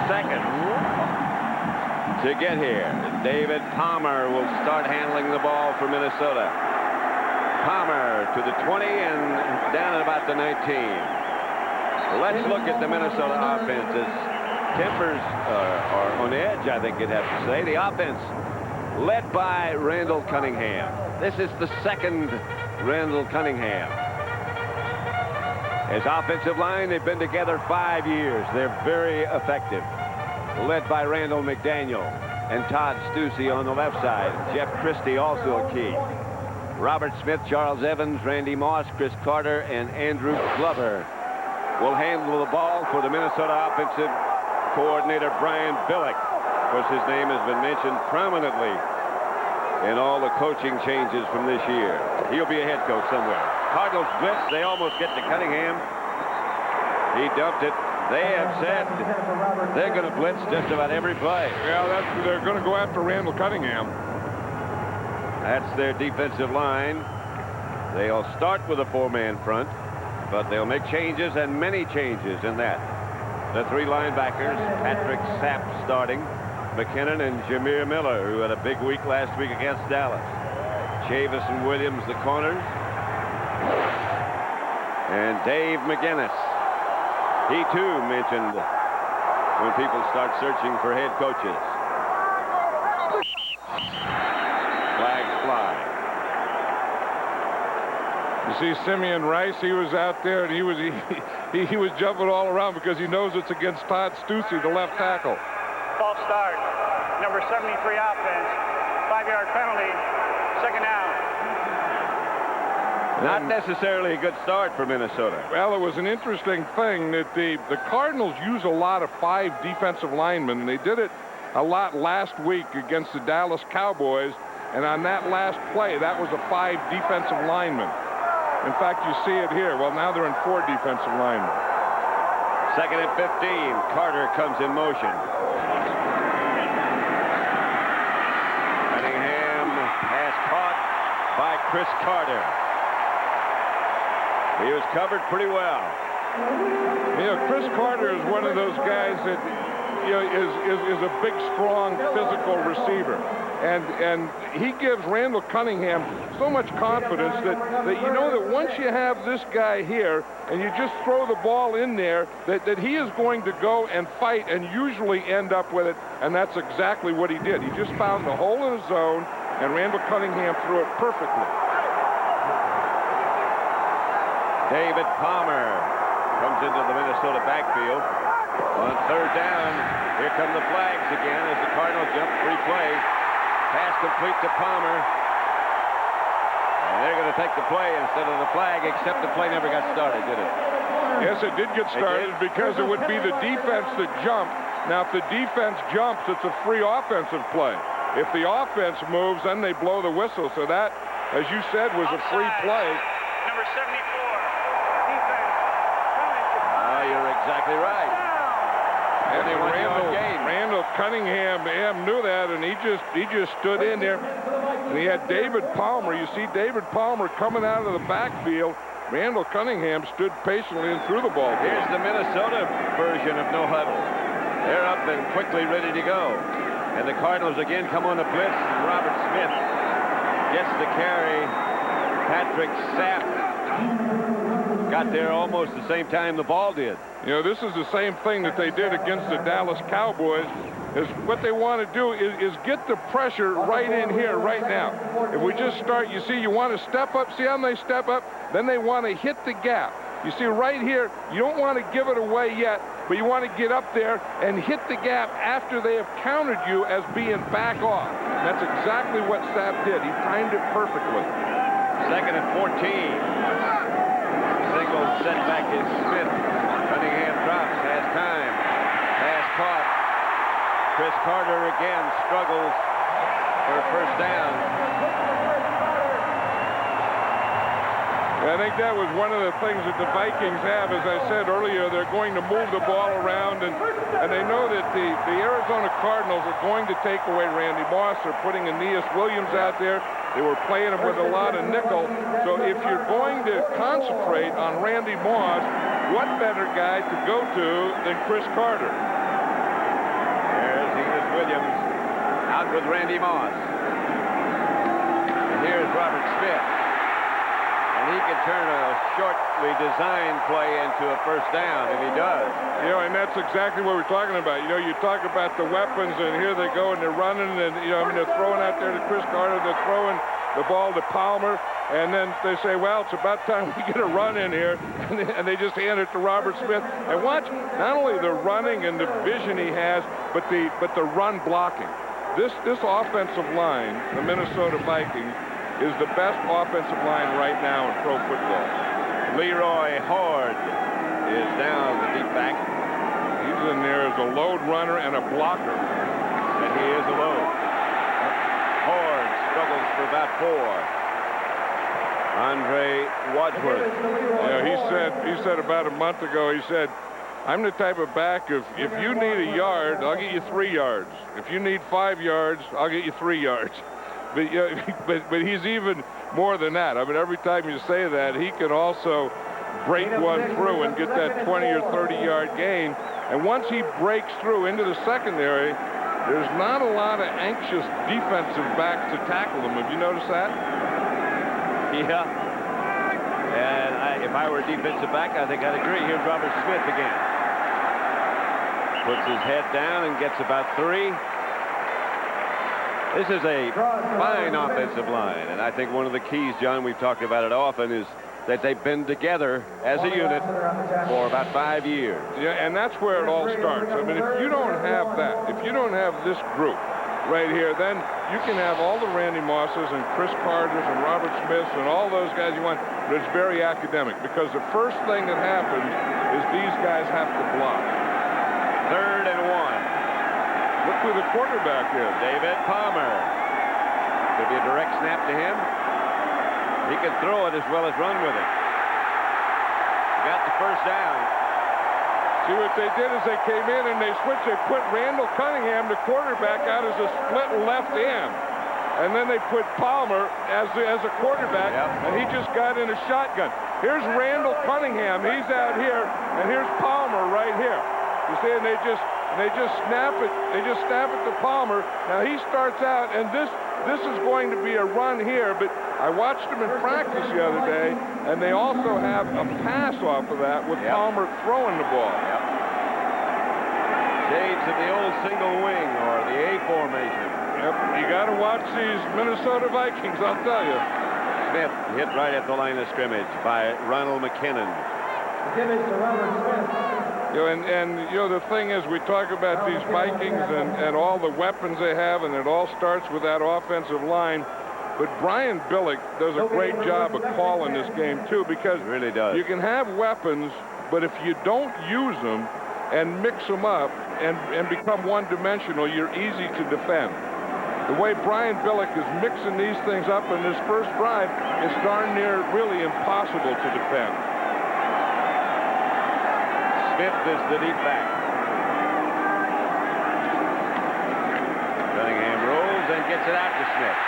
seconds to get here. David Palmer will start handling the ball for Minnesota. Palmer to the 20 and down at about the 19. Let's look at the Minnesota offense. Tempers are on edge, I think you'd have to say. The offense led by Randall Cunningham. This is the second Randall Cunningham. His offensive line, they've been together 5 years. They're very effective. Led by Randall McDaniel and Todd Stussy on the left side. Jeff Christie also a key. Robert Smith, Charles Evans, Randy Moss, Chris Carter, and Andrew Glover will handle the ball for the Minnesota offensive coordinator Brian Billick. Of course, his name has been mentioned prominently in all the coaching changes from this year. He'll be a head coach somewhere. Cardinals blitz. They almost get to Cunningham. He dumped it. They have said they're going to blitz just about every play. Yeah, they're going to go after Randall Cunningham. That's their defensive line. They'll start with a four-man front, but they'll make changes, and many changes in that. The three linebackers, Patrick Sapp starting, McKinnon and Jameer Miller, who had a big week last week against Dallas. Chavis and Williams, the corners. And Dave McGinnis. He, too, mentioned when people start searching for head coaches. Flags fly. You see Simeon Rice, he was out there, and he was jumping all around because he knows it's against Todd Stussy, the left tackle. False start. Number 73 offense. 5-yard penalty. Second down. Not necessarily a good start for Minnesota. Well, it was an interesting thing that the Cardinals use a lot of 5 defensive linemen, and they did it a lot last week against the Dallas Cowboys. And on that last play, that was a 5 defensive linemen. In fact, you see it here. Well, now they're in 4 defensive linemen. Second and 15. Carter comes in motion. Cunningham pass caught by Chris Carter. He was covered pretty well. You know, Chris Carter is one of those guys that, you know, is a big, strong, physical receiver. And he gives Randall Cunningham so much confidence that you know that once you have this guy here and you just throw the ball in there, that he is going to go and fight and usually end up with it, and that's exactly what he did. He just found the hole in his zone, and Randall Cunningham threw it perfectly. David Palmer comes into the Minnesota backfield. On third down, here come the flags again as the Cardinals jump free play. Pass complete to Palmer. And they're going to take the play instead of the flag, except the play never got started, did it? Yes, it did get started because it would be the defense that jumped. Now, if the defense jumps, it's a free offensive play. If the offense moves, then they blow the whistle. So that, as you said, was a free play. Number 74. You're exactly right. And Randall Cunningham knew that, and he just stood in there. And he had David Palmer. You see David Palmer coming out of the backfield. Randall Cunningham stood patiently and threw the ball. Here's the Minnesota version of no huddle. They're up and quickly ready to go. And the Cardinals again come on the blitz. And Robert Smith gets the carry. Patrick Sapp got there almost the same time the ball did. You know, this is the same thing that they did against the Dallas Cowboys. Is what they want to do is get the pressure right in here, right now. If we just start, you see, you want to step up. See how they step up? Then they want to hit the gap. You see, right here, you don't want to give it away yet, but you want to get up there and hit the gap after they have countered you as being back off. And that's exactly what Sapp did. He timed it perfectly. Second and 14. Single setback is Smith. Cunningham drops, has time. Pass caught. Chris Carter again struggles for a first down. I think that was one of the things that the Vikings have. As I said earlier, they're going to move the ball around, and they know that the Arizona Cardinals are going to take away Randy Moss. They're putting Aeneas Williams out there. They were playing him with a lot of nickel. So if you're going to concentrate on Randy Moss, what better guy to go to than Chris Carter? Williams out with Randy Moss. And here's Robert Smith. And he can turn a shortly designed play into a first down, and he does. You know, and that's exactly what we're talking about. You know, you talk about the weapons, and here they go, and they're running, and, you know, I mean, they're throwing out there to Chris Carter, they're throwing the ball to Palmer, and then they say, well, it's about time we get a run in here, and they just hand it to Robert Smith. And watch, not only the running and the vision he has, but the run blocking. This offensive line, the Minnesota Vikings, is the best offensive line right now in pro football. Leroy Horde is down the deep back. He's in there as a load runner and a blocker. And he is a load. Horde struggles for about 4. Andre Wadsworth. You know, he said about a month ago, he said, I'm the type of back, if you need a yard, I'll get you 3 yards. If you need 5 yards, I'll get you 3 yards. But, you know, but he's even more than that. I mean, every time you say that, he can also break one through and get that 20 or 30-yard gain. And once he breaks through into the secondary, there's not a lot of anxious defensive backs to tackle him. Have you noticed that? Yeah. And if I were a defensive back, I think I'd agree. Here's Robert Smith again. Puts his head down and gets about 3. This is a fine offensive line, and I think one of the keys, John, we've talked about it often, is that they've been together as a unit for about 5 years. Yeah, and that's where it all starts. I mean, if you don't have that, if you don't have this group right here, then you can have all the Randy Mosses and Chris Carters and Robert Smiths and all those guys you want, but it's very academic, because the first thing that happens is these guys have to block. 3rd and 1. Look who the quarterback is. David Palmer. Could be a direct snap to him. He can throw it as well as run with it. Got the first down. See, what they did is they came in and they switched. They put Randall Cunningham, the quarterback, out as a split left end. And then they put Palmer as a quarterback, and he just got in a shotgun. Here's Randall Cunningham. He's out here, and here's Palmer right here. You see, and they just snap it. They just snap it to Palmer. Now he starts out, and this is going to be a run here. But I watched him in practice the other day, and they also have a pass off of that with Palmer throwing the ball. Shades of the old single wing or the A formation. Yep, you got to watch these Minnesota Vikings, I'll tell you. Smith hit right at the line of scrimmage by Ronald McKinnon. McKinnon to Robert Smith. You know, and you know, the thing is, we talk about these Vikings and all the weapons they have, and it all starts with that offensive line. But Brian Billick does a great job of calling this game, too, because he really does. You can have weapons, but if you don't use them and mix them up and become one-dimensional, you're easy to defend. The way Brian Billick is mixing these things up in this first drive is darn near really impossible to defend. Smith is the deep back. Cunningham rolls and gets it out to Smith.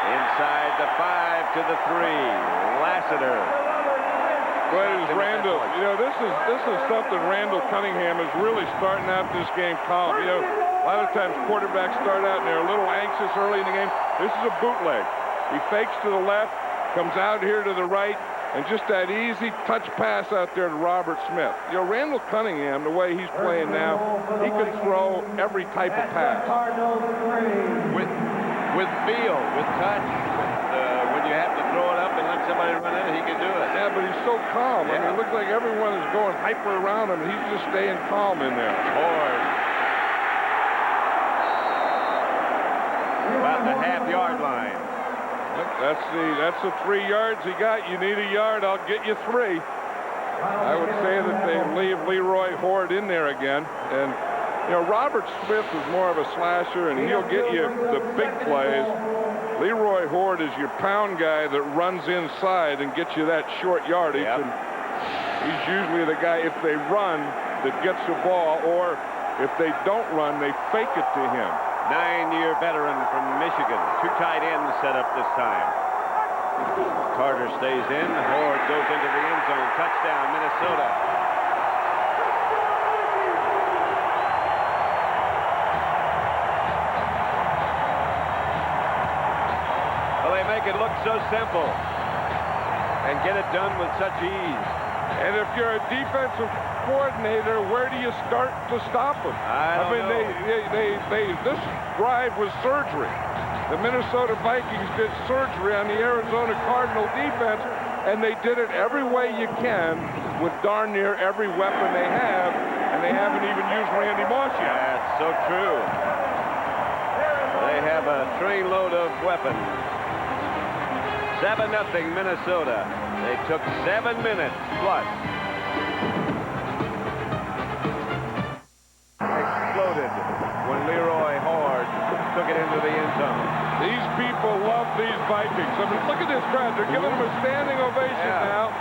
Inside the 5 to the 3. Lassiter. Well, it is Randall. You know, this is something Randall Cunningham is really starting out this game calm. You know, a lot of times quarterbacks start out and they're a little anxious early in the game. This is a bootleg. He fakes to the left, comes out here to the right, and just that easy touch pass out there to Robert Smith. You know, Randall Cunningham, the way he's playing now, he can throw every type of pass. With feel, with touch, when you have to throw it up and let somebody run in, he can do it. Yeah, but he's so calm. I mean, it looks like everyone is going hyper around him, and he's just staying calm in there. Horde. About the half-yard line. That's the 3 yards he got. You need a yard, I'll get you 3. I would say that they leave Leroy Horde in there again. And, you know, Robert Smith is more of a slasher, and he'll get you the big plays. Leroy Horde is your pound guy that runs inside and gets you that short yardage. And he's usually the guy, if they run, that gets the ball, or if they don't run, they fake it to him. 9-year veteran from Michigan. 2 tight ends set up this time. Carter stays in. Horde goes into the end zone. Touchdown, Minnesota. make it look so simple and get it done with such ease. And if you're a defensive coordinator, where do you start to stop them? I mean, this drive was surgery. The Minnesota Vikings did surgery on the Arizona Cardinal defense, and they did it every way you can with darn near every weapon they have, and they haven't even used Randy Moss yet. That's so true. They have a trainload of weapons. 7-0 Minnesota. They took 7 minutes plus. Exploded when Leroy Horde took it into the end zone. These people love these Vikings. I mean, look at this crowd. They're giving them a standing ovation now.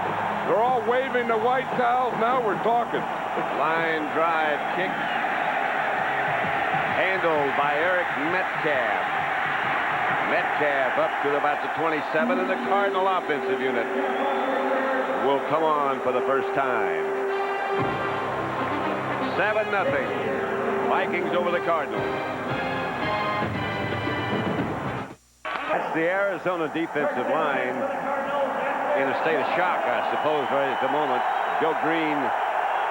They're all waving the white towels. Now we're talking. Line drive kick. Handled by Eric Metcalf. Metcalf up to about the 27, and the Cardinal offensive unit will come on for the first time. 7-0. Vikings over the Cardinals. That's the Arizona defensive line in a state of shock, I suppose, right at the moment. Joe Green,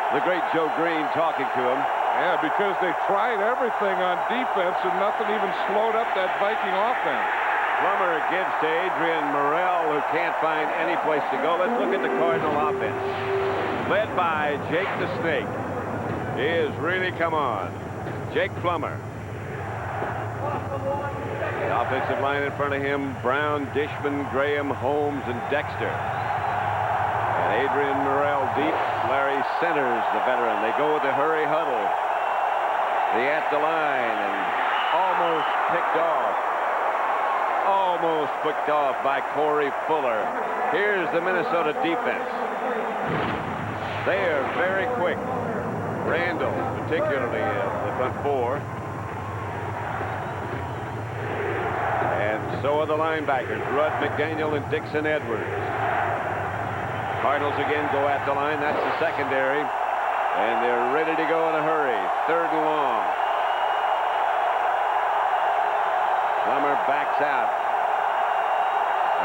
the great Joe Green, talking to him. Yeah, because they tried everything on defense and nothing even slowed up that Viking offense. Plummer gives to Adrian Morrell, who can't find any place to go. Let's look at the Cardinal offense. Led by Jake the Snake. He has really come on. Jake Plummer. The offensive line in front of him, Brown, Dishman, Graham, Holmes, and Dexter. And Adrian Morrell deep. Larry centers the veteran. They go with the hurry huddle. The at the line, and almost picked off. Almost picked off by Corey Fuller. Here's the Minnesota defense. They are very quick. Randall, particularly the front four. And so are the linebackers, Rudd, McDaniel, and Dixon Edwards. Cardinals again go at the line. That's the secondary. And they're ready to go in a hurry. 3rd and long. Plummer backs out.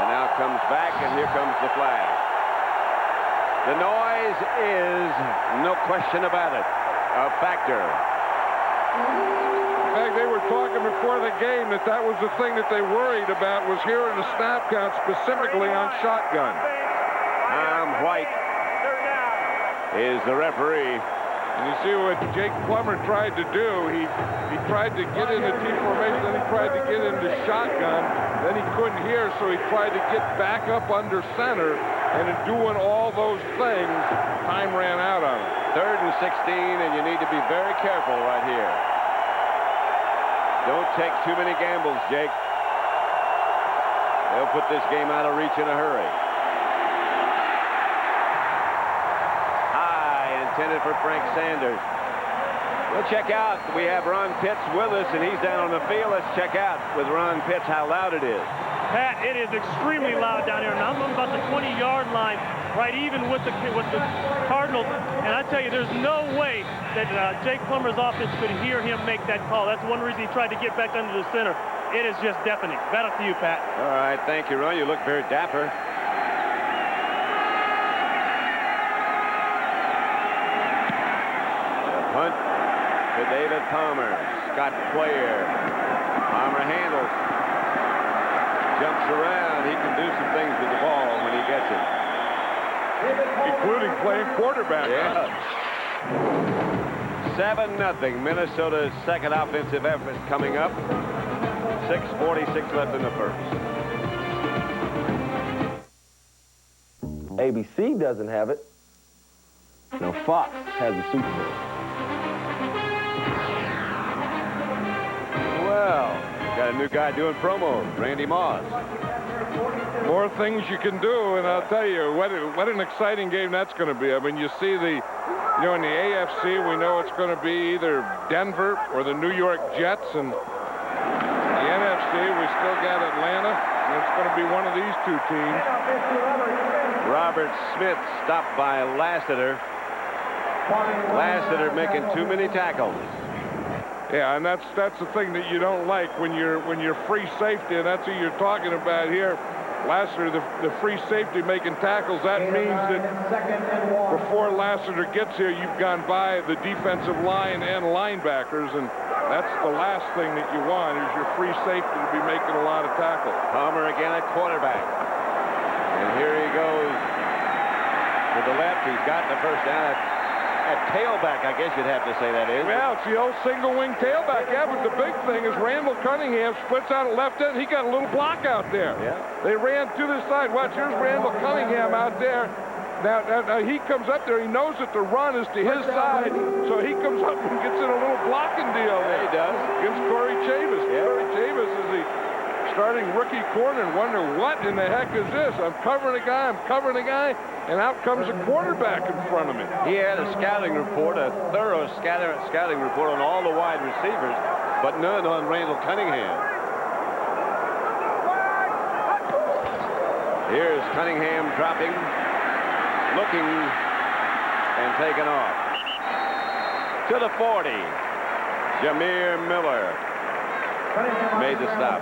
And now comes back, and here comes the flag. The noise is, no question about it, a factor. In fact, they were talking before the game that was the thing that they worried about, was hearing the snap count specifically on shotgun. Tom White is the referee. And you see what Jake Plummer tried to do. He tried to get into T formation, then he tried to get into shotgun. Then he couldn't hear, so he tried to get back up under center. And in doing all those things, time ran out on him. 3rd and 16, and you need to be very careful right here. Don't take too many gambles, Jake. They'll put this game out of reach in a hurry. Intended for Frank Sanders. We'll check out. We have Ron Pitts with us, and he's down on the field. Let's check out with Ron Pitts how loud it is. Pat, it is extremely loud down here. Now I'm about the 20-yard line, right even with the Cardinals. And I tell you, there's no way that Jake Plummer's offense could hear him make that call. That's one reason he tried to get back under the center. It is just deafening. Back up to you, Pat. All right, thank you, Ron. You look very dapper. Punt to David Palmer. Scott Player. Palmer handles. Jumps around. He can do some things with the ball when he gets it. Including playing quarterback. Yeah. 7-0. Minnesota's second offensive effort coming up. 6:46 left in the first. ABC doesn't have it. No, Fox has the Super Bowl. Well, got a new guy doing promos, Randy Moss. More things you can do, and I'll tell you, what an exciting game that's going to be. I mean, you see in the AFC, we know it's going to be either Denver or the New York Jets, and the NFC, we still got Atlanta, and it's going to be one of these two teams. Robert Smith stopped by Lassiter. Lassiter making too many tackles. Yeah, and that's the thing that you don't like when you're free safety, and that's who you're talking about here. Lassiter, the free safety making tackles. That means that before Lassiter gets here, you've gone by the defensive line and linebackers, and that's the last thing that you want is your free safety to be making a lot of tackles. Palmer again at quarterback. And here he goes to the left. He's got the first down. At tailback, I guess you'd have to say that is. Well, it's the old single-wing tailback. Yeah, but the big thing is Randall Cunningham splits out at left end. He got a little block out there. Yeah. They ran to the side. Watch, here's Randall Cunningham out there. Now he comes up there. He knows that the run is to his side, so he comes up and gets in a little blocking deal there. Yeah, he does. Against Corey Chavis. Yeah. Corey Chavis is the starting rookie corner and wonder what in the heck is this? I'm covering a guy, and out comes a quarterback in front of me. He had a scouting report, a thorough scouting report on all the wide receivers, but none on Randall Cunningham. Here's Cunningham dropping, looking, and taken off. To the 40. Jameer Miller made the stop.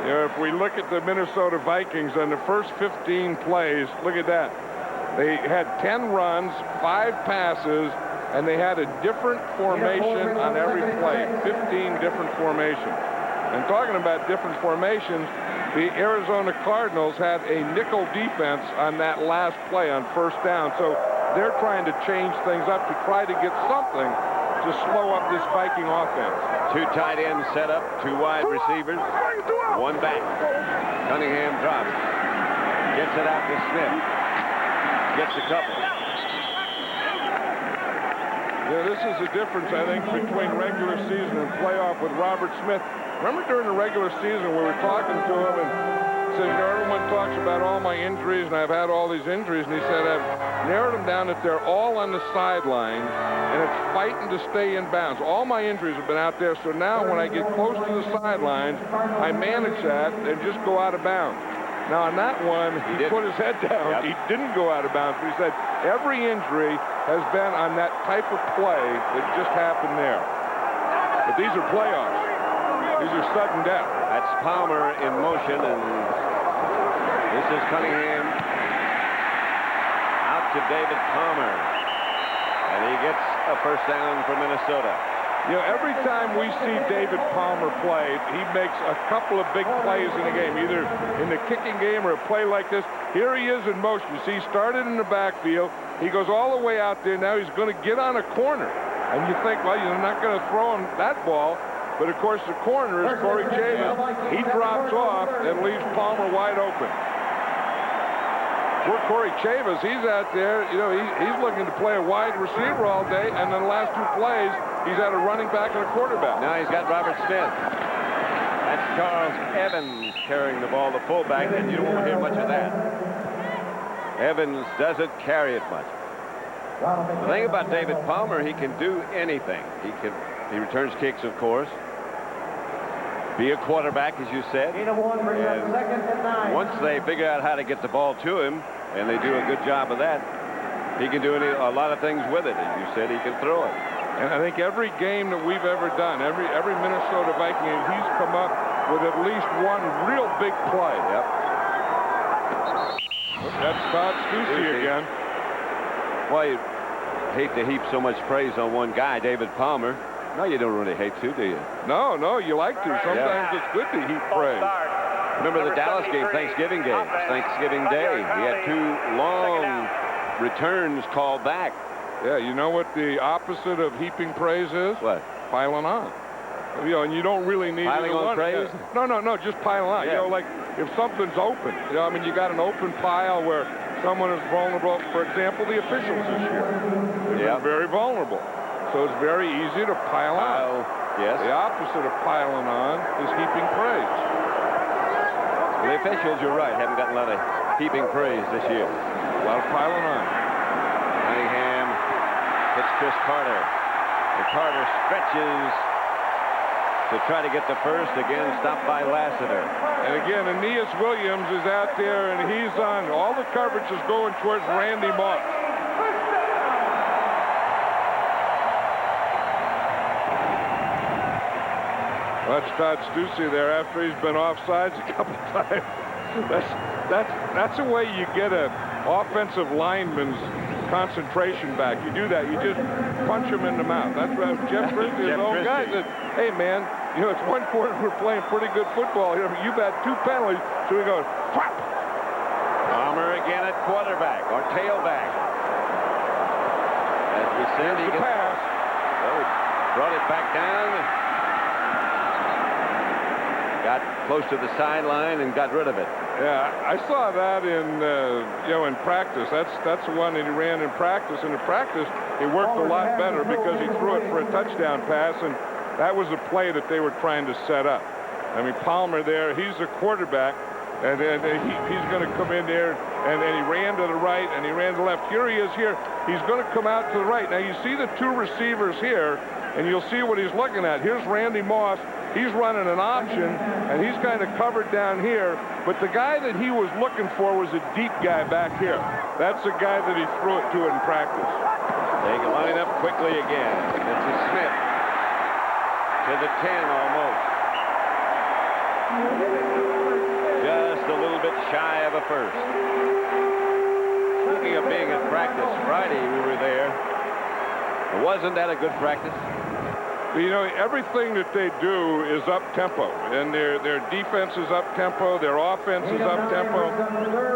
You know, if we look at the Minnesota Vikings on the first 15 plays, look at that. They had 10 runs, 5 passes, and they had a different formation on every play, 15 different formations. And talking about different formations, the Arizona Cardinals had a nickel defense on that last play on first down. So they're trying to change things up to try to get something to slow up this Viking offense. 2 tight ends set up, 2 wide receivers, 1 back. Cunningham drops. Gets it out to Smith. Gets a couple. Yeah, this is the difference, I think, between regular season and playoff with Robert Smith. Remember during the regular season we were talking to him and said, you know, everyone talks about all my injuries and I've had all these injuries, and he said, I've narrowed them down that they're all on the sidelines and it's fighting to stay in bounds. All my injuries have been out there, so now when I get close to the sidelines, I manage that and just go out of bounds. Now, on that one, he put his head down. Yep. He didn't go out of bounds, but he said every injury has been on that type of play that just happened there. But these are playoffs. These are sudden death. That's Palmer in motion, and this is Cunningham out to David Palmer. And he gets a first down for Minnesota. You know, every time we see David Palmer play, he makes a couple of big plays in the game, either in the kicking game or a play like this. Here he is in motion. You see, he started in the backfield. He goes all the way out there. Now he's going to get on a corner. And you think, well, you're not going to throw him that ball. But, of course, the corner is Corey Chavis. He drops off and leaves Palmer wide open. Poor Corey Chavis, he's out there, you know, he's looking to play a wide receiver all day, and then the last 2 plays, he's had a running back and a quarterback. Now he's got Robert Smith. That's Charles Evans carrying the ball, the fullback, and you won't hear much of that. Evans doesn't carry it much. The thing about David Palmer, he can do anything. He returns kicks, of course. Be a quarterback, as you said. And once they figure out how to get the ball to him, and they do a good job of that, he can do a lot of things with it. As you said, he can throw it. And I think every game that we've ever done, every Minnesota Viking game, he's come up with at least one real big play. Yep. That's Todd Stussy again. Well, you hate to heap so much praise on one guy, David Palmer. No, you don't really hate to, do you? No, you like to. Sometimes it's good to heap praise. Remember the Dallas game, Thanksgiving game, Thanksgiving Day. He had 2 long returns called back. Yeah, you know what the opposite of heaping praise is? What? Piling on. You know, and you don't really need piling on praise. No, just piling on. Yeah. You know, like if something's open. You know, I mean, you got an open pile where someone is vulnerable. For example, the officials this year. They're very vulnerable. So it's very easy to pile on. Yes. The opposite of piling on is heaping praise. Well, the officials, you're right, haven't gotten a lot of heaping praise this year. A lot of piling on. Cunningham hits Chris Carter. And Carter stretches to try to get the first. Again, stopped by Lassiter. And again, Aeneas Williams is out there, and he's on. All the coverage is going towards Randy Moss. Watch Todd Stussy there after he's been offsides a couple times. That's the way you get an offensive lineman's concentration back. You do that. You just punch him in the mouth. That's what Jeff Christie, his own guy, said, hey, man, you know, it's one quarter we're playing pretty good football here. You've had 2 penalties. So he goes, whap. Palmer again at quarterback or tailback. As we said, he gets the pass. Oh, brought it back down. Got close to the sideline and got rid of it. Yeah, I saw that in in practice. That's the one that he ran in practice. And in practice, it worked a lot better because he threw it for a touchdown pass, and that was a play that they were trying to set up. I mean, Palmer there, he's a quarterback, and he's going to come in there, and he ran to the right, and he ran to the left. Here he is here. He's going to come out to the right. Now, you see the 2 receivers here, and you'll see what he's looking at. Here's Randy Moss. He's running an option, and he's kind of covered down here. But the guy that he was looking for was a deep guy back here. That's the guy that he threw it to in practice. They can line up quickly again. This is Smith to the 10 almost. Just a little bit shy of a first. Speaking of being at practice, Friday we were there. Wasn't that a good practice? You know, everything that they do is up-tempo, and their defense is up-tempo, their offense is up-tempo,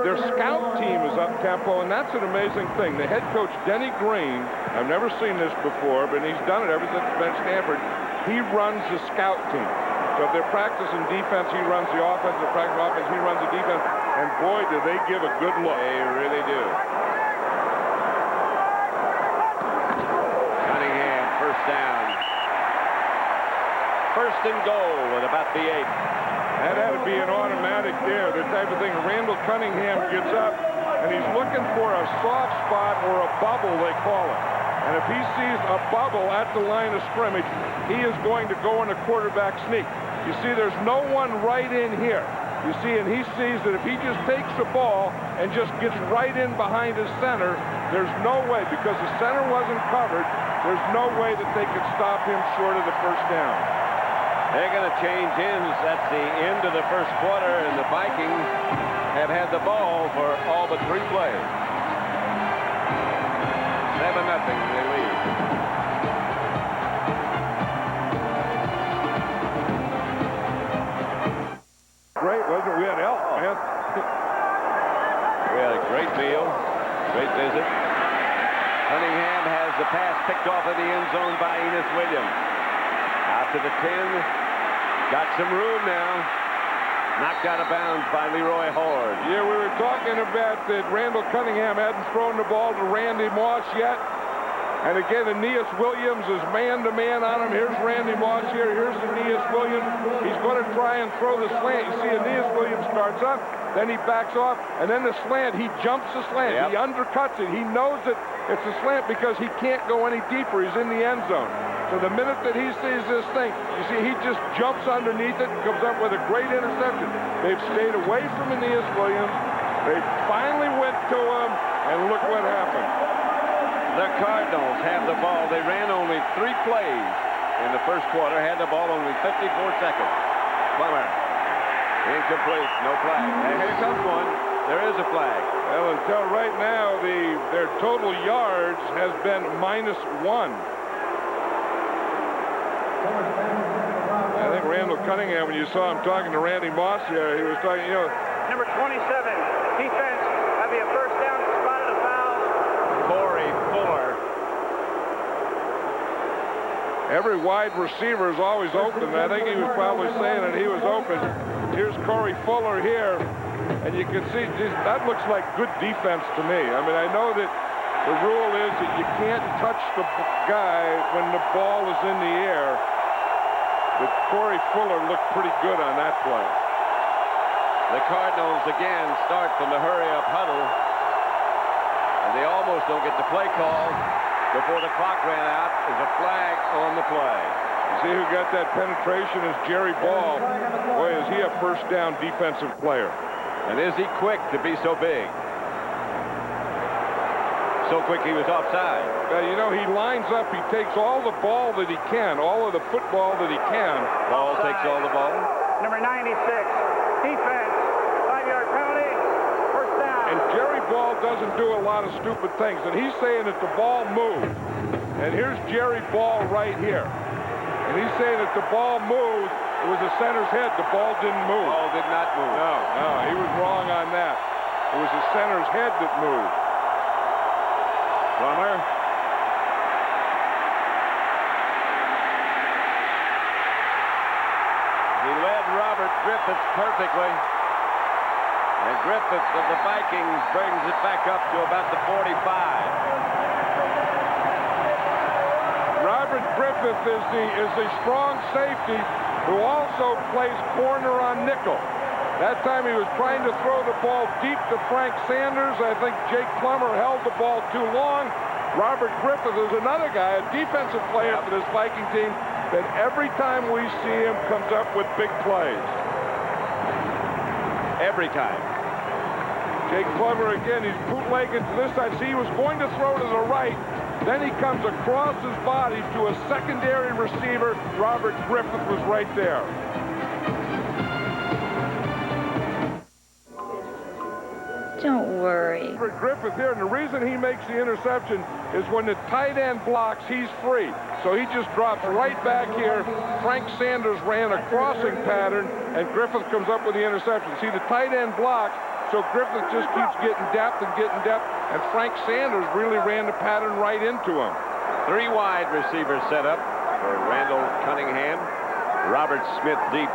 their scout team is up-tempo, and that's an amazing thing. The head coach, Denny Green, I've never seen this before, but he's done it ever since he's been at Stanford. He runs the scout team. So if they're practicing defense, he runs the offense. If they're practicing offense, he runs the defense. And boy, do they give a good look. They really do. Cunningham, first down. First and goal at about the 8. That had to be an automatic there, the type of thing. Randall Cunningham gets up, and he's looking for a soft spot or a bubble, they call it. And if he sees a bubble at the line of scrimmage, he is going to go in a quarterback sneak. You see, there's no one right in here. You see, and he sees that if he just takes the ball and just gets right in behind his center, there's no way, because the center wasn't covered, there's no way that they could stop him short of the first down. They're going to change ends at the end of the first quarter, and the Vikings have had the ball for all but 3 plays. 7-0, they lead. Great, wasn't it? We had elk, man. We had a great meal, great visit. Cunningham has the pass picked off in the end zone by Enos Williams. Out to the 10. Got some room now. Knocked out of bounds by Leroy Horde. Yeah, we were talking about that Randall Cunningham hadn't thrown the ball to Randy Moss yet. And again, Aeneas Williams is man-to-man on him. Here's Randy Moss here. Here's Aeneas Williams. He's going to try and throw the slant. You see Aeneas Williams starts up, then he backs off, and then the slant, he jumps the slant. Yep. He undercuts it. He knows that it's a slant because he can't go any deeper. He's in the end zone. So the minute that he sees this thing, you see, he just jumps underneath it and comes up with a great interception. They've stayed away from Aeneas Williams. They finally went to him, and look what happened. The Cardinals have the ball. They ran only 3 plays in the first quarter, had the ball only 54 seconds. Plummer. Incomplete. No flag. And here comes one. There is a flag. Well, until right now, their total yards has been -1. I think Randall Cunningham, when you saw him talking to Randy Moss here, he was talking, you know. Number 27, defense, have a first down, spotted a foul. Corey Fuller. Every wide receiver is always open. I think he was probably saying that he was open. Here's Corey Fuller here, and you can see that looks like good defense to me. I mean, I know that the rule is that you can't touch the guy when the ball is in the air. But Corey Fuller looked pretty good on that play. The Cardinals again start from the hurry-up huddle. And they almost don't get the play call before the clock ran out. There's a flag on the play. You see who got that penetration is Jerry Ball. Boy, is he a first down defensive player. And is he quick to be so big? So quick he was offside. You know, he lines up. He takes all the ball that he can, all of the football that he can. Ball takes all the ball. Number 96, defense, 5-yard penalty, first down. And Jerry Ball doesn't do a lot of stupid things. And he's saying that the ball moved. And here's Jerry Ball right here. And he's saying that the ball moved. It was the center's head. The ball didn't move. Ball did not move. No, he was wrong on that. It was the center's head that moved. Plummer. He led Robert Griffiths perfectly. And Griffiths of the Vikings brings it back up to about the 45. Robert Griffith is the strong safety who also plays corner on nickel. That time he was trying to throw the ball deep to Frank Sanders. I think Jake Plummer held the ball too long. Robert Griffith is another guy, a defensive player for this Viking team, that every time we see him comes up with big plays. Every time. Jake Plummer again, he's bootlegging to this side. See, he was going to throw to the right. Then he comes across his body to a secondary receiver. Robert Griffith was right there. Don't worry. Griffith here, and the reason he makes the interception is when the tight end blocks, he's free. So he just drops right back here. Frank Sanders ran a crossing pattern, and Griffith comes up with the interception. See, the tight end blocks, so Griffith just keeps getting depth, and Frank Sanders really ran the pattern right into him. 3 wide receivers set up for Randall Cunningham. Robert Smith deep.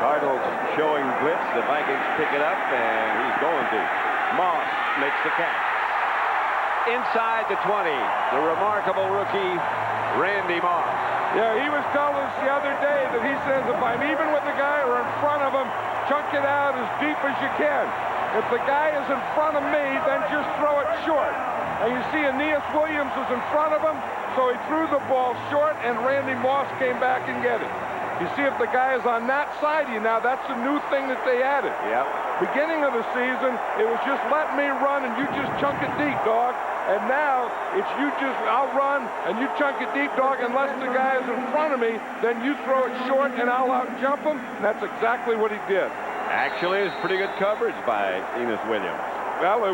Cardinals showing blitz. The Vikings pick it up, and he's going to. Moss makes the catch. Inside the 20, the remarkable rookie, Randy Moss. Yeah, he was telling us the other day that he says, if I'm even with the guy or in front of him, chunk it out as deep as you can. If the guy is in front of me, then just throw it short. And you see Aeneas Williams is in front of him, so he threw the ball short, and Randy Moss came back and get it. You see if the guy is on that side of you now, that's a new thing that they added. Yep. Beginning of the season, it was just let me run and you just chunk it deep, dog. And now it's I'll run and you chunk it deep, dog. Unless the guy is in front of me, then you throw it short and I'll out jump him. And that's exactly what he did. Actually, it's pretty good coverage by Aeneas Williams. Well, it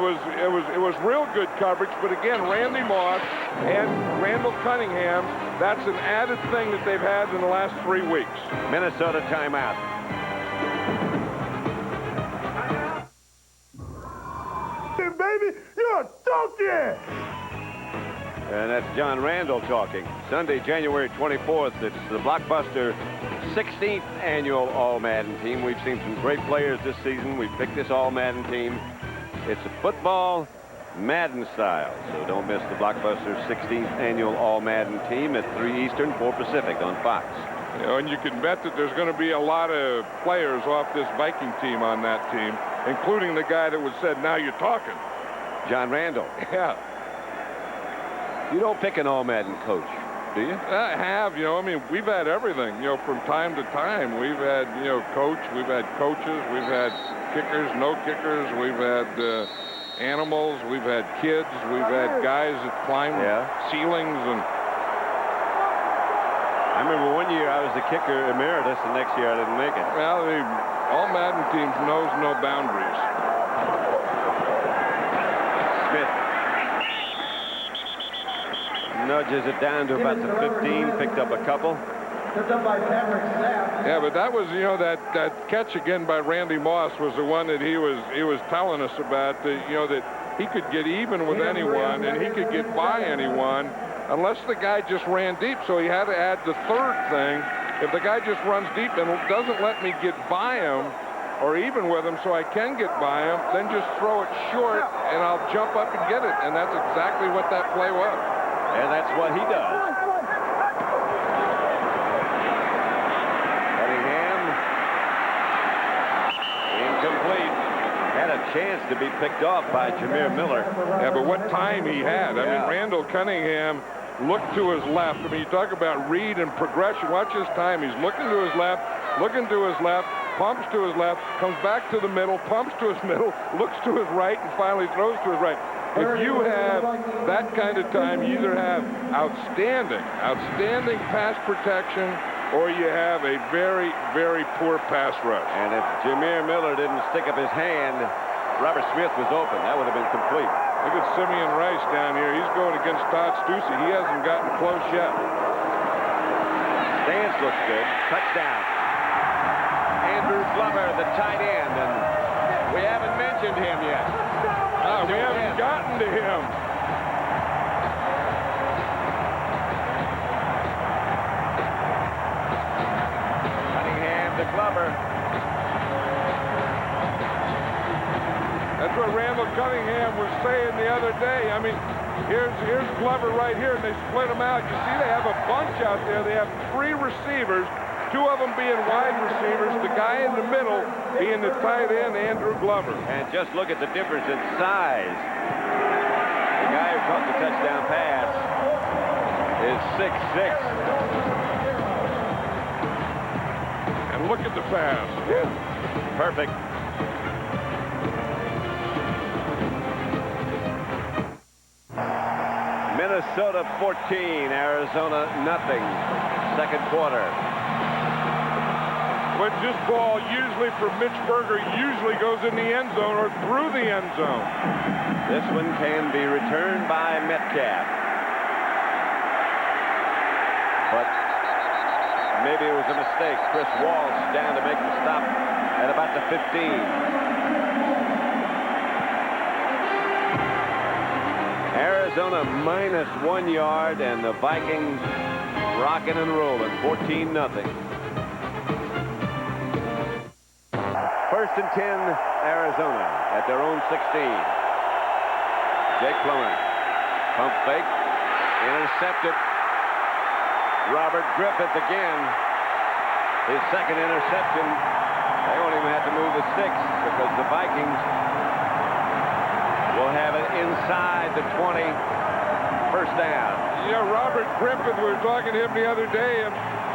was real good coverage, but again, Randy Moss and Randall Cunningham, that's an added thing that they've had in the last 3 weeks. Minnesota timeout. Hey, baby, you're a donkey! And that's John Randall talking. Sunday, January 24th, it's the blockbuster 16th annual All-Madden team. We've seen some great players this season. We've picked this All-Madden team. It's a football Madden style, so don't miss the blockbuster 16th annual All-Madden team at 3 Eastern, 4 Pacific on Fox. You know, and you can bet that there's going to be a lot of players off this Viking team on that team, including the guy that was said, now you're talking. John Randall. Yeah. You don't pick an All-Madden coach, do you? I have, you know, I mean, we've had everything, you know, from time to time. We've had, you know, we've had coaches, we've had kickers, no kickers, we've had animals, we've had kids, we've had guys that climb ceilings. And I remember one year I was the kicker emeritus, and next year I didn't make it. Well, the All-Madden teams knows no boundaries. Smith nudges it down to about the 15, picked up a couple. Picked up by Patrick Sapp. Yeah, but that was, you know, that catch again by Randy Moss was the one that he was telling us about, that, you know, that he could get even with anyone and he could get by anyone unless the guy just ran deep. So he had to add the third thing. If the guy just runs deep and doesn't let me get by him or even with him so I can get by him, then just throw it short and I'll jump up and get it. And that's exactly what that play was. And that's what he does. Cunningham. Incomplete. Had a chance to be picked off by Jameer Miller. Yeah, but what time he had. I mean, Randall Cunningham looked to his left. I mean, you talk about read and progression. Watch his time. He's looking to his left, pumps to his left, comes back to the middle, pumps to his middle, looks to his right, and finally throws to his right. if you have that kind of time, you either have outstanding pass protection, or you have a very, very poor pass rush. And if Jameer Miller didn't stick up his hand, Robert Smith was open. That would have been complete. Look at Simeon Rice down here. He's going against Todd Stussy. He hasn't gotten close yet. Stance looks good. Touchdown. Andrew Glover, the tight end, and we haven't mentioned him yet. We haven't gotten to him. Cunningham to Glover. That's what Randall Cunningham was saying the other day. I mean, here's Glover right here, and they split them out. You see they have a bunch out there. They have 3 receivers, 2 of them being wide receivers, the guy in the middle being the tight end, Andrew Glover. And just look at the difference in size. The guy who caught the touchdown pass is 6'6". And look at the pass. Yeah, perfect. Minnesota 14, Arizona nothing. Second quarter. When this ball usually from Mitch Berger usually goes in the end zone or through the end zone. This one can be returned by Metcalf. But maybe it was a mistake. Chris Walsh down to make the stop at about the 15. Arizona minus 1 yard, and the Vikings rocking and rolling, 14-0. First and 10, Arizona at their own 16. Jake Plummer, pump fake, intercepted. Robert Griffith again, his second interception. They won't even have to move the sticks because the Vikings will have it inside the 20. First down. Yeah, Robert Griffith, we were talking to him the other day, and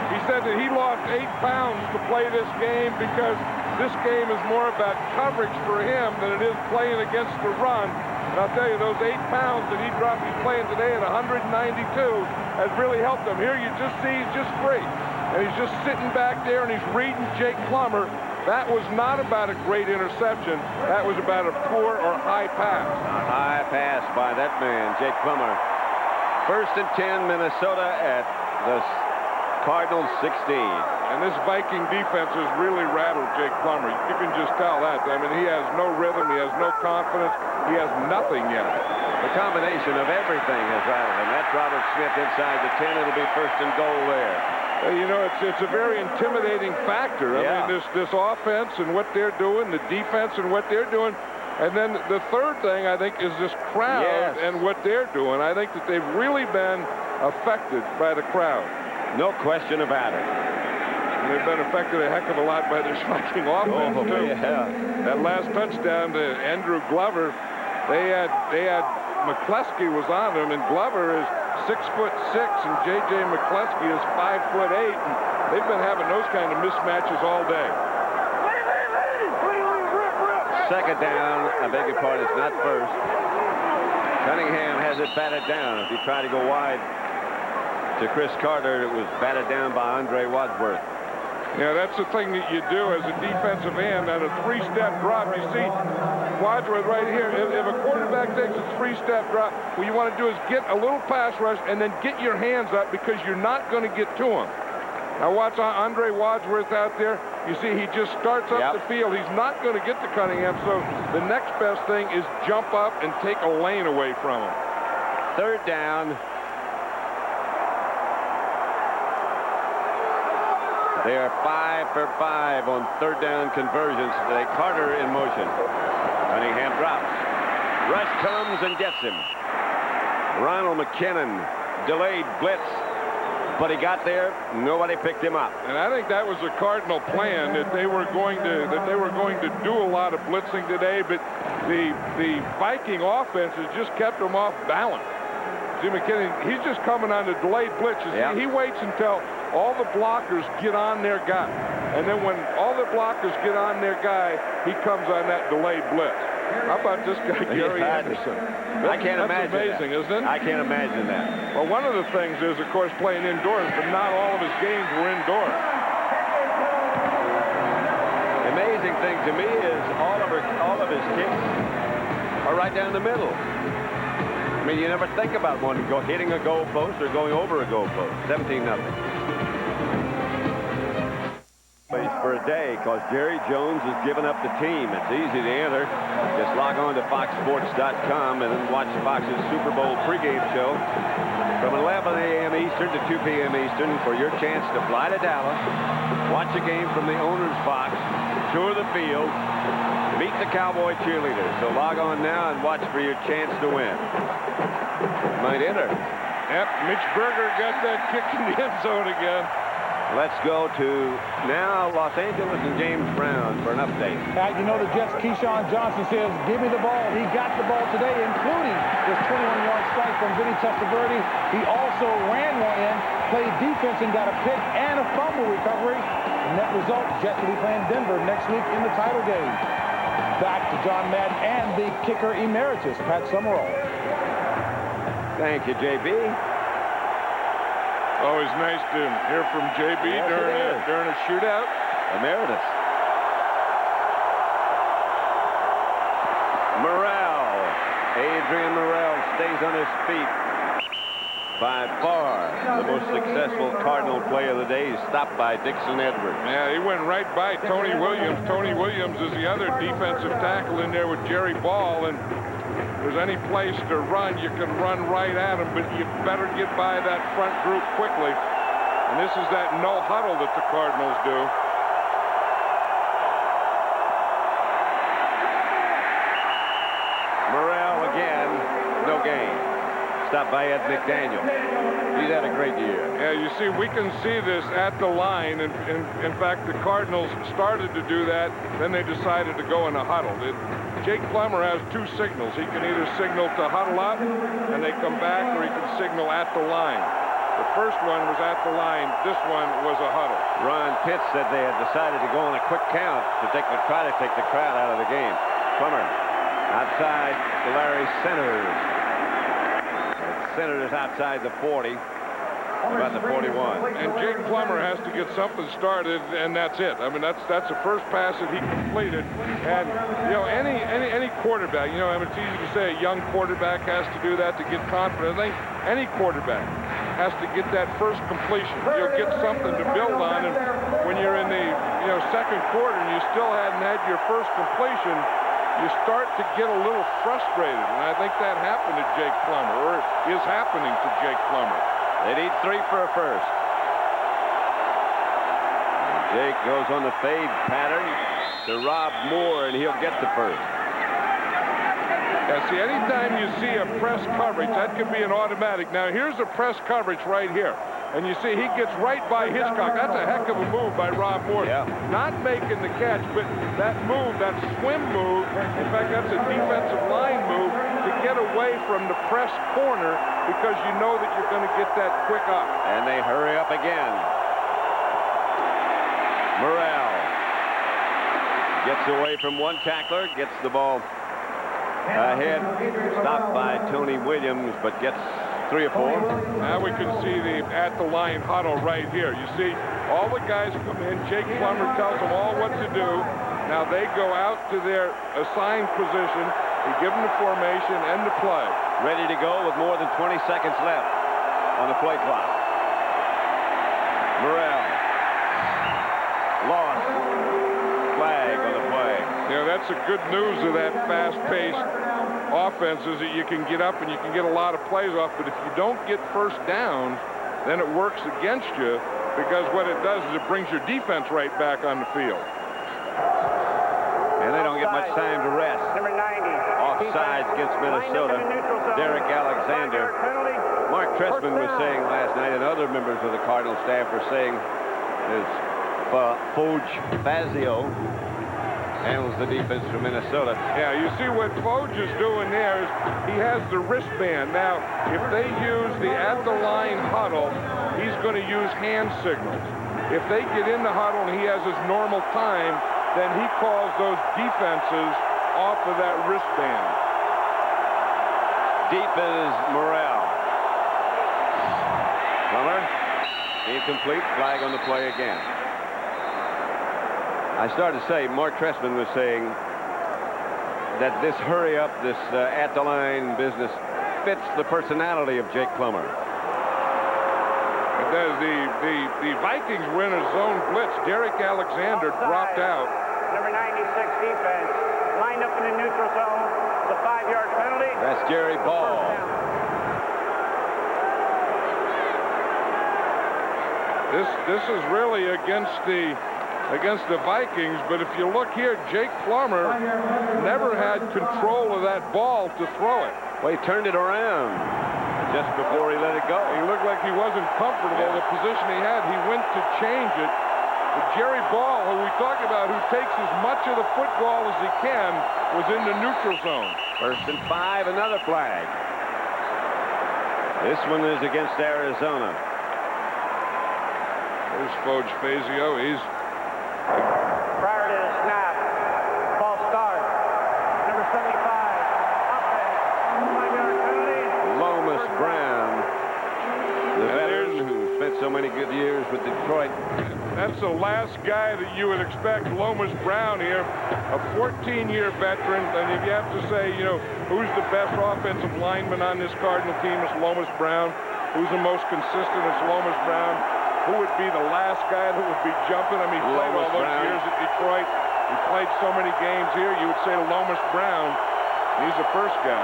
he said that he lost 8 pounds to play this game because this game is more about coverage for him than it is playing against the run. And I'll tell you, those 8 pounds that he dropped, he's playing today at 192, has really helped him. Here you just see he's just free. And he's just sitting back there, and he's reading Jake Plummer. That was not about a great interception. That was about a poor or high pass. A high pass by that man, Jake Plummer. First and 10, Minnesota at the Cardinals 16. And this Viking defense has really rattled Jake Plummer. You can just tell that. I mean, he has no rhythm. He has no confidence. He has nothing yet. The combination of everything has rattled him. That's Robert Smith inside the 10. It'll be first and goal there. You know, it's a very intimidating factor. I mean, this offense and what they're doing, the defense and what they're doing. And then the third thing, I think, is this crowd and what they're doing. I think that they've really been affected by the crowd. No question about it. And they've been affected a heck of a lot by this Viking offense, too. Yeah. That last touchdown to Andrew Glover, they had McCleskey was on him, and Glover is 6'6", and J.J. McCleskey is 5'8", and they've been having those kind of mismatches all day. Second down, I beg your pardon, it's not first. Cunningham has it batted down. If he tried to go wide to Chris Carter, it was batted down by Andre Wadsworth. Yeah, that's the thing that you do as a defensive end on a 3-step drop. You see Wadsworth right here. If a quarterback takes a 3-step drop, what you want to do is get a little pass rush and then get your hands up because you're not going to get to him. Now watch Andre Wadsworth out there. You see he just starts up the field. He's not going to get to Cunningham, so the next best thing is jump up and take a lane away from him. Third down. They are 5 for 5 on third down conversions. They Carter in motion. Cunningham drops. Rush comes and gets him. Ronald McKinnon delayed blitz, but he got there. Nobody picked him up. And I think that was a Cardinal plan, that they were going to do a lot of blitzing today, but the Viking offense has just kept them off balance. Jim McKinnon, he's just coming on the delayed blitz. See, he waits until all the blockers get on their guy. And then when all the blockers get on their guy, he comes on that delayed blitz. How about this guy, Gary Anderson? I can't imagine That's amazing, isn't it? I can't imagine that. Well, one of the things is, of course, playing indoors, but not all of his games were indoors. The amazing thing to me is all of his kicks are right down the middle. I mean, you never think about one hitting a goal post or going over a goal post. 17-0. For a day, because Jerry Jones has given up the team. It's easy to enter. Just log on to foxsports.com and then watch Fox's Super Bowl pregame show from 11 a.m. Eastern to 2 p.m. Eastern for your chance to fly to Dallas, watch a game from the owner's box, tour the field, meet the Cowboy cheerleaders. So log on now and watch for your chance to win. Might enter. Yep, Mitch Berger got that kick in the end zone again. Let's go to now Los Angeles and James Brown for an update. You know the Jets' Keyshawn Johnson says, give me the ball. He got the ball today, including this 21-yard strike from Vinny Testaverde. He also ran one in, played defense, and got a pick and a fumble recovery. The net result, Jets will be playing Denver next week in the title game. Back to John Madden and the kicker emeritus, Pat Summerall. Thank you, JB. Always nice to hear from JB during a shootout. Emeritus. Morrell. Adrian Morrell stays on his feet. By far the most successful Cardinal play of the day. He's stopped by Dixon Edwards. Yeah, he went right by Tony Williams. Tony Williams is the other defensive tackle in there with Jerry Ball, and if there's any place to run, you can run right at him, but you better get by that front group quickly. And this is that no huddle that the Cardinals do. Morrell again, no gain. Stopped by Ed McDaniel. He's had a great year. Yeah, you see, we can see this at the line. And in fact, the Cardinals started to do that. Then they decided to go in a huddle. Jake Plummer has two signals. He can either signal to huddle up, and they come back, or he can signal at the line. The first one was at the line. This one was a huddle. Ron Pitts said they had decided to go on a quick count to try to take the crowd out of the game. Plummer outside to Larry Centers. Centers outside the 40. About the 41. And Jake Plummer has to get something started, and that's it. I mean, that's the first pass that he completed. And you know, any quarterback, you know, I mean, it's easy to say a young quarterback has to do that to get confident. I think any quarterback has to get that first completion. You'll get something to build on, and when you're in the second quarter and you still hadn't had your first completion, you start to get a little frustrated, and I think that happened to Jake Plummer, or is happening to Jake Plummer. They need 3 for a first. Jake goes on the fade pattern to Rob Moore, and he'll get the first. Yeah, see, anytime you see a press coverage, that could be an automatic. Now, here's a press coverage right here. And you see he gets right by Hitchcock. That's a heck of a move by Rob Moore. Yeah. Not making the catch, but that move, that swim move, in fact, that's a defensive line move to get away from the press corner because you know that you're going to get that quick up. And they hurry up again. Morrell gets away from one tackler, gets the ball ahead, stopped by Tony Williams, but gets 3 or 4. Now we can see the at-the-line huddle right here. You see all the guys come in. Jake Plummer tells them all what to do. Now they go out to their assigned position. They give them the formation and the play. Ready to go with more than 20 seconds left on the play clock. Morrell. Lost. Flag on the play. Yeah, that's the good news of that fast-paced offense is that you can get up and you can get a lot of plays off, but if you don't get first down, then it works against you because what it does is it brings your defense right back on the field. And they don't get much time to rest. Number 90. Offsides against Minnesota. Derek Alexander. Mark Trestman was saying last night, and other members of the Cardinal staff were saying, is Foge Fazio handles the defense for Minnesota. Yeah, you see what Foge is doing there is he has the wristband. Now, if they use the at-the-line huddle, he's going to use hand signals. If they get in the huddle and he has his normal time, then he calls those defenses off of that wristband. Deep is Morrell. Plummer. Incomplete. Flag on the play again. I started to say, Mark Trestman was saying that this hurry up, this at the line business fits the personality of Jake Plummer. It does. The Vikings were in a zone blitz. Derek Alexander dropped out. Number 96 defense lined up in the neutral zone. It's a 5-yard penalty. That's Jerry Ball. This is really against the Vikings, but if you look here, Jake Plummer never had control of that ball to throw it. Well, he turned it around just before he let it go. He looked like he wasn't comfortable the position he had. He went to change it. But Jerry Ball, who we talked about, who takes as much of the football as he can, was in the neutral zone. 1st and 5, another flag. This one is against Arizona. There's Foge Fazio. He's Prior to the snap, false start. Number 75, offense, 5-yard penalty. Lomas Brown, the veteran who spent so many good years with Detroit. That's the last guy that you would expect. Lomas Brown here, a 14-year veteran. And if you have to say, you know, who's the best offensive lineman on this Cardinal team, it's Lomas Brown. Who's the most consistent, it's Lomas Brown. Who would be the last guy that would be jumping? I mean, he played all those years at Detroit. He played so many games here. You would say Lomas Brown. He's the first guy.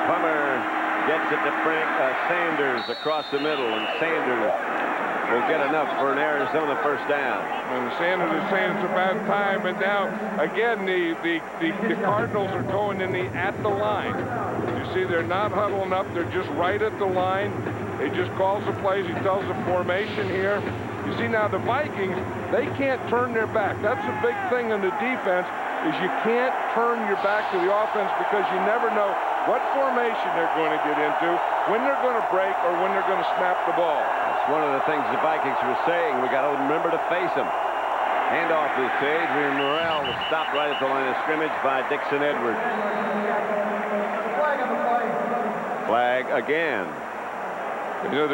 Plummer gets it to Frank Sanders across the middle, and Sanders will get enough for an Arizona first down. And Sanders is saying it's about time, but now again the Cardinals are going in the at the line. You see, they're not huddling up; they're just right at the line. He just calls the plays. He tells the formation here. You see now the Vikings, they can't turn their back. That's the big thing in the defense, is you can't turn your back to the offense because you never know what formation they're going to get into, when they're going to break, or when they're going to snap the ball. That's one of the things the Vikings were saying. We got to remember to face them. Handoff is to Adrian Morrell, was stopped right at the line of scrimmage by Dixon Edwards. Flag again. You know,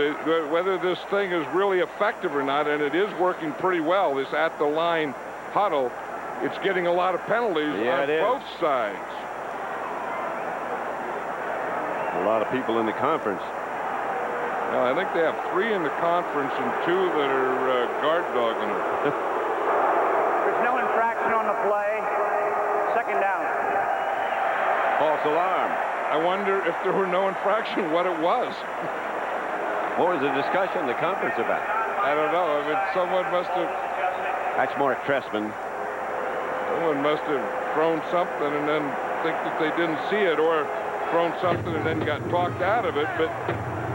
whether this thing is really effective or not, and it is working pretty well, this at-the-line huddle, it's getting a lot of penalties on both sides. A lot of people in the conference. Well, I think they have 3 in the conference and 2 that are guard dogging it. There's no infraction on the play. 2nd down. False alarm. I wonder if there were no infraction, what it was. What was the discussion in the conference about? I don't know. I mean, someone must have... That's Mark Trestman. Someone must have thrown something and then think that they didn't see it, or thrown something and then got talked out of it. But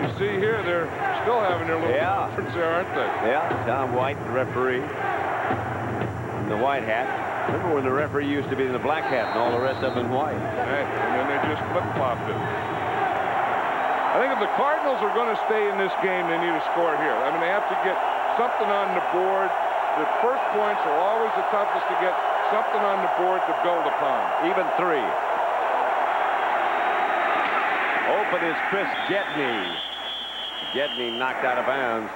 you see here, they're still having their little conference there, aren't they? Yeah, Tom White, the referee, in the white hat. Remember when the referee used to be in the black hat and all the rest of them in white? Right, and then they just flip-flopped it. I think if the Cardinals are going to stay in this game, they need to score here. I mean, they have to get something on the board. The first points are always the toughest to get something on the board to build upon. Even 3. Open is Chris Gedney. Gedney knocked out of bounds.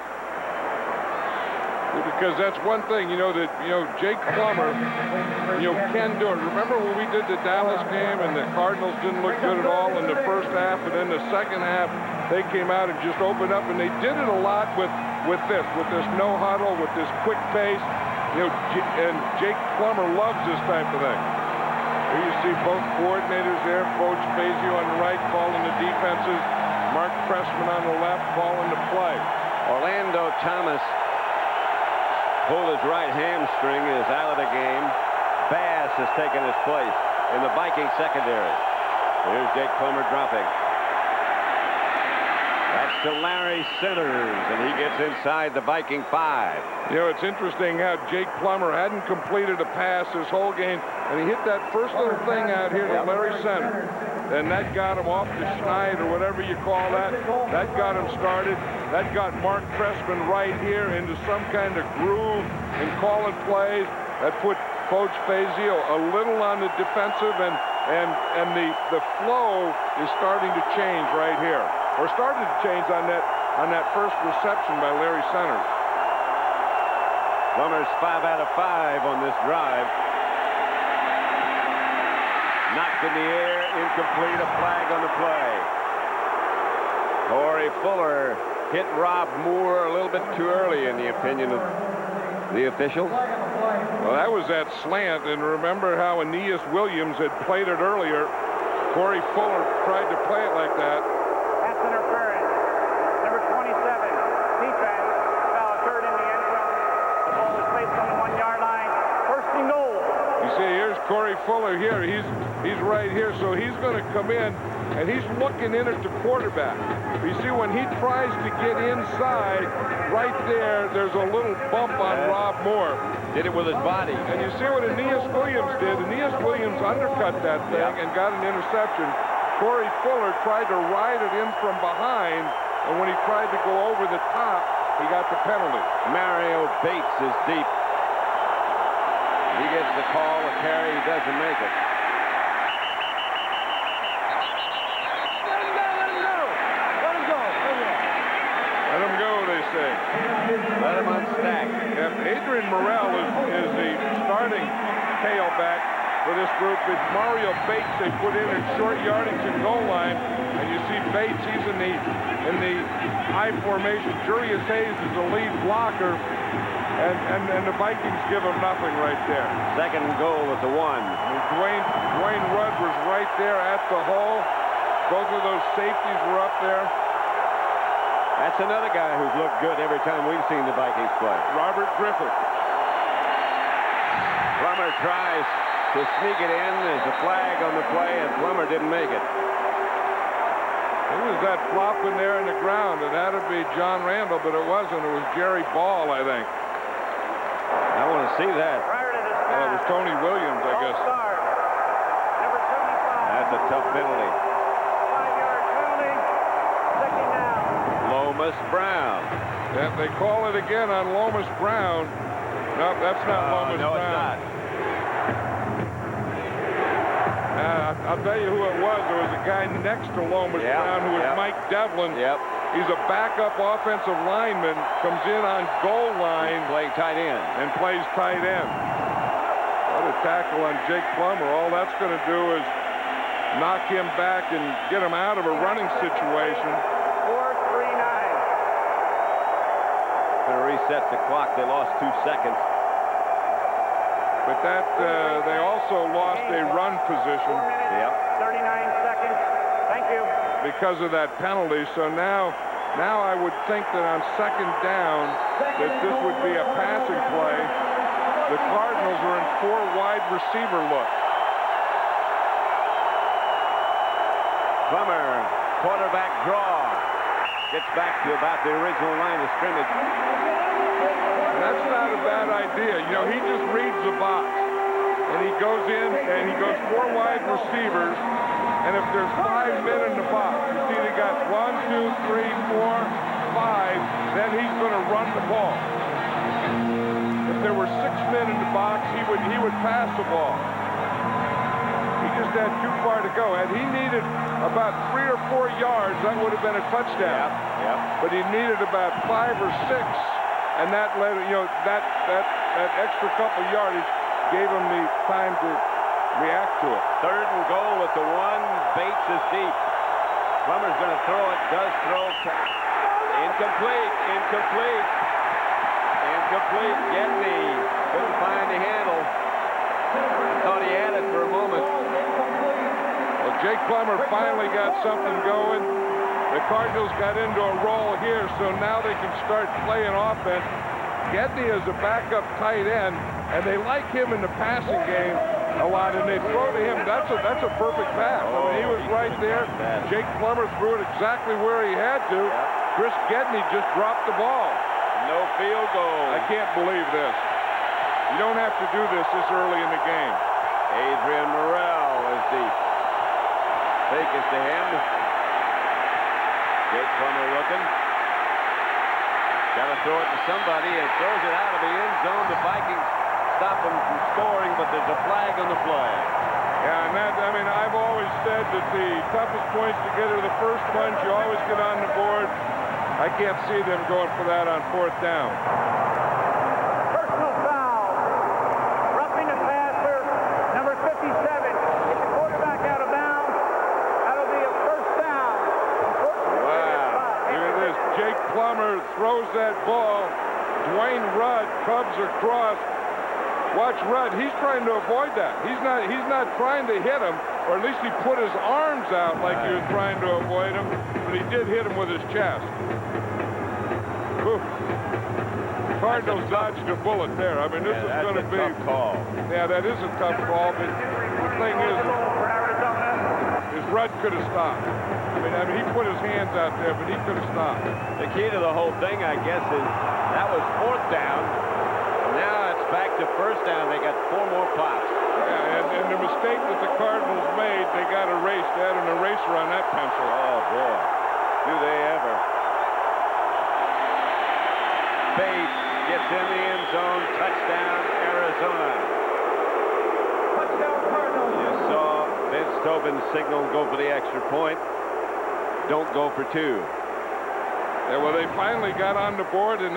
Because that's one thing, Jake Plummer, can do it. Remember when we did the Dallas game and the Cardinals didn't look good at all in the first half, and then the second half they came out and just opened up, and they did it a lot with this no huddle, with this quick pace. And Jake Plummer loves this type of thing. Here you see both coordinators there, Foge Fazio on the right calling the defenses, Mark Trestman on the left calling the play. Orlando Thomas pulled his right hamstring, is out of the game. Bass has taken his place in the Viking secondary. Here's Jake Plummer dropping. That's to Larry Centers, and he gets inside the Viking 5. It's interesting how Jake Plummer hadn't completed a pass this whole game, and he hit that first little thing out here to Larry Centers. And that got him off the schneid, or whatever you call that. That got him started. That got Mark Trestman right here into some kind of groove and calling plays. That put Coach Fazio a little on the defensive, and the flow is starting to change right here, or started to change on that first reception by Larry Centers. Plummer's 5 out of 5 on this drive. Knocked in the air, incomplete, a flag on the play. Corey Fuller hit Rob Moore a little bit too early, in the opinion of the officials. Well, that was that slant, and remember how Aeneas Williams had played it earlier. Corey Fuller tried to play it like that. Pass interference. Number 27, defense. Foul occurred in the end zone. The ball was placed on the 1-yard line. First and goal. You see, here's Corey Fuller here. He's right here, so he's going to come in, and he's looking in at the quarterback. You see, when he tries to get inside, right there's a little bump on Rob Moore. Did it with his body. And you see what Aeneas Williams did. Aeneas Williams undercut that thing and got an interception. Corey Fuller tried to ride it in from behind, and when he tried to go over the top, he got the penalty. Mario Bates is deep. He gets the call, a carry, he doesn't make it. Let him go, they say. Let him unstack. Adrian Morrell is the starting tailback for this group. It's Mario Bates they put in at short yardage and goal line, and you see Bates, he's in the high formation. Julius Hayes is the lead blocker, and the Vikings give him nothing right there. Second and goal at the 1. Dwayne Rudd was right there at the hole. Both of those safeties were up there. That's another guy who's looked good every time we've seen the Vikings play. Robert Griffith. Plummer tries to sneak it in. There's a flag on the play, and Plummer didn't make it. Who was that flopping there in the ground? It had to be John Randall, but it wasn't. It was Jerry Ball, I think. I want to see that. Prior to the snap. Well, it was Tony Williams, I guess. Start. Number 75. That's a tough penalty. 5-yard penalty. Second down. Lomas Brown. Yeah, they call it again on Lomas Brown. Nope, that's not Lomas no, Brown. it's not. I'll tell you who it was. There was a guy next to Lomas Brown who was Mike Devlin. Yep. He's a backup offensive lineman, comes in on goal line. Playing tight end. And plays tight end. What a tackle on Jake Plummer. All that's going to do is knock him back and get him out of a running situation. 4-3-9. Going to reset the clock. They lost 2 seconds. But that they also lost a run position. 4 minutes, 39 seconds. Thank you. Because of that penalty. So now I would think that on second down that this would be a passing play. The Cardinals are in 4 wide receiver look. Plummer, quarterback draw. Gets back to about the original line of scrimmage. That's not a bad idea. You know, he just reads the box. And he goes in and he goes 4 wide receivers. And if there's 5 men in the box, you see they got 1, 2, 3, 4, 5, then he's going to run the ball. If there were 6 men in the box, he would pass the ball. He just had too far to go. Had he needed about 3 or 4 yards, that would have been a touchdown. But he needed about 5 or 6, and that led, that extra couple yardage gave him the time to react to it. Third and goal at the 1. Bates is deep. Plummer's going to throw it. Does throw. Incomplete. Gedney couldn't find the handle. Thought he had it for a moment. Well, Jake Plummer finally got something going. The Cardinals got into a roll here, so now they can start playing offense. Gedney is a backup tight end, and they like him in the passing game a lot, and they throw to him. That's a perfect pass. I mean, he was right there. Jake Plummer threw it exactly where he had to. Chris Gedney just dropped the ball. No field goal. I can't believe this. You don't have to do this early in the game. Adrian Morrell is deep. Fake is to him. Jake Plummer looking. Got to throw it to somebody and throws it out of the end zone. The Vikings stop them from scoring, but there's a flag on the play. Yeah, and that, I mean, I've always said that the toughest points to get are the first punch. You always get on the board. I can't see them going for that on 4th down. Personal foul. Roughing the passer, number 57. Get the quarterback out of bounds. That'll be a first down. Wow. Look at this. Jake Plummer throws that ball. Dwayne Rudd comes across. Watch Rudd. He's trying to avoid that. He's not trying to hit him, or at least he put his arms out like he was trying to avoid him, but he did hit him with his chest. Oof. Cardinals dodged a bullet there. I mean, this is going to be a tough call. Yeah, that is a tough call, but the thing is Rudd could have stopped. I mean, he put his hands out there, but he could have stopped. The key to the whole thing, I guess, is that was 4th down. Now it's back to 1st down. They got 4 more pops. Yeah, and the mistake that the Cardinals made, they got erased. They had an eraser on that pencil. Oh, boy. Do they ever. Bates gets in the end zone. Touchdown, Arizona. Touchdown, Cardinals. You saw Vince Tobin's signal go for the extra point. Don't go for 2. Yeah, well, they finally got on the board, and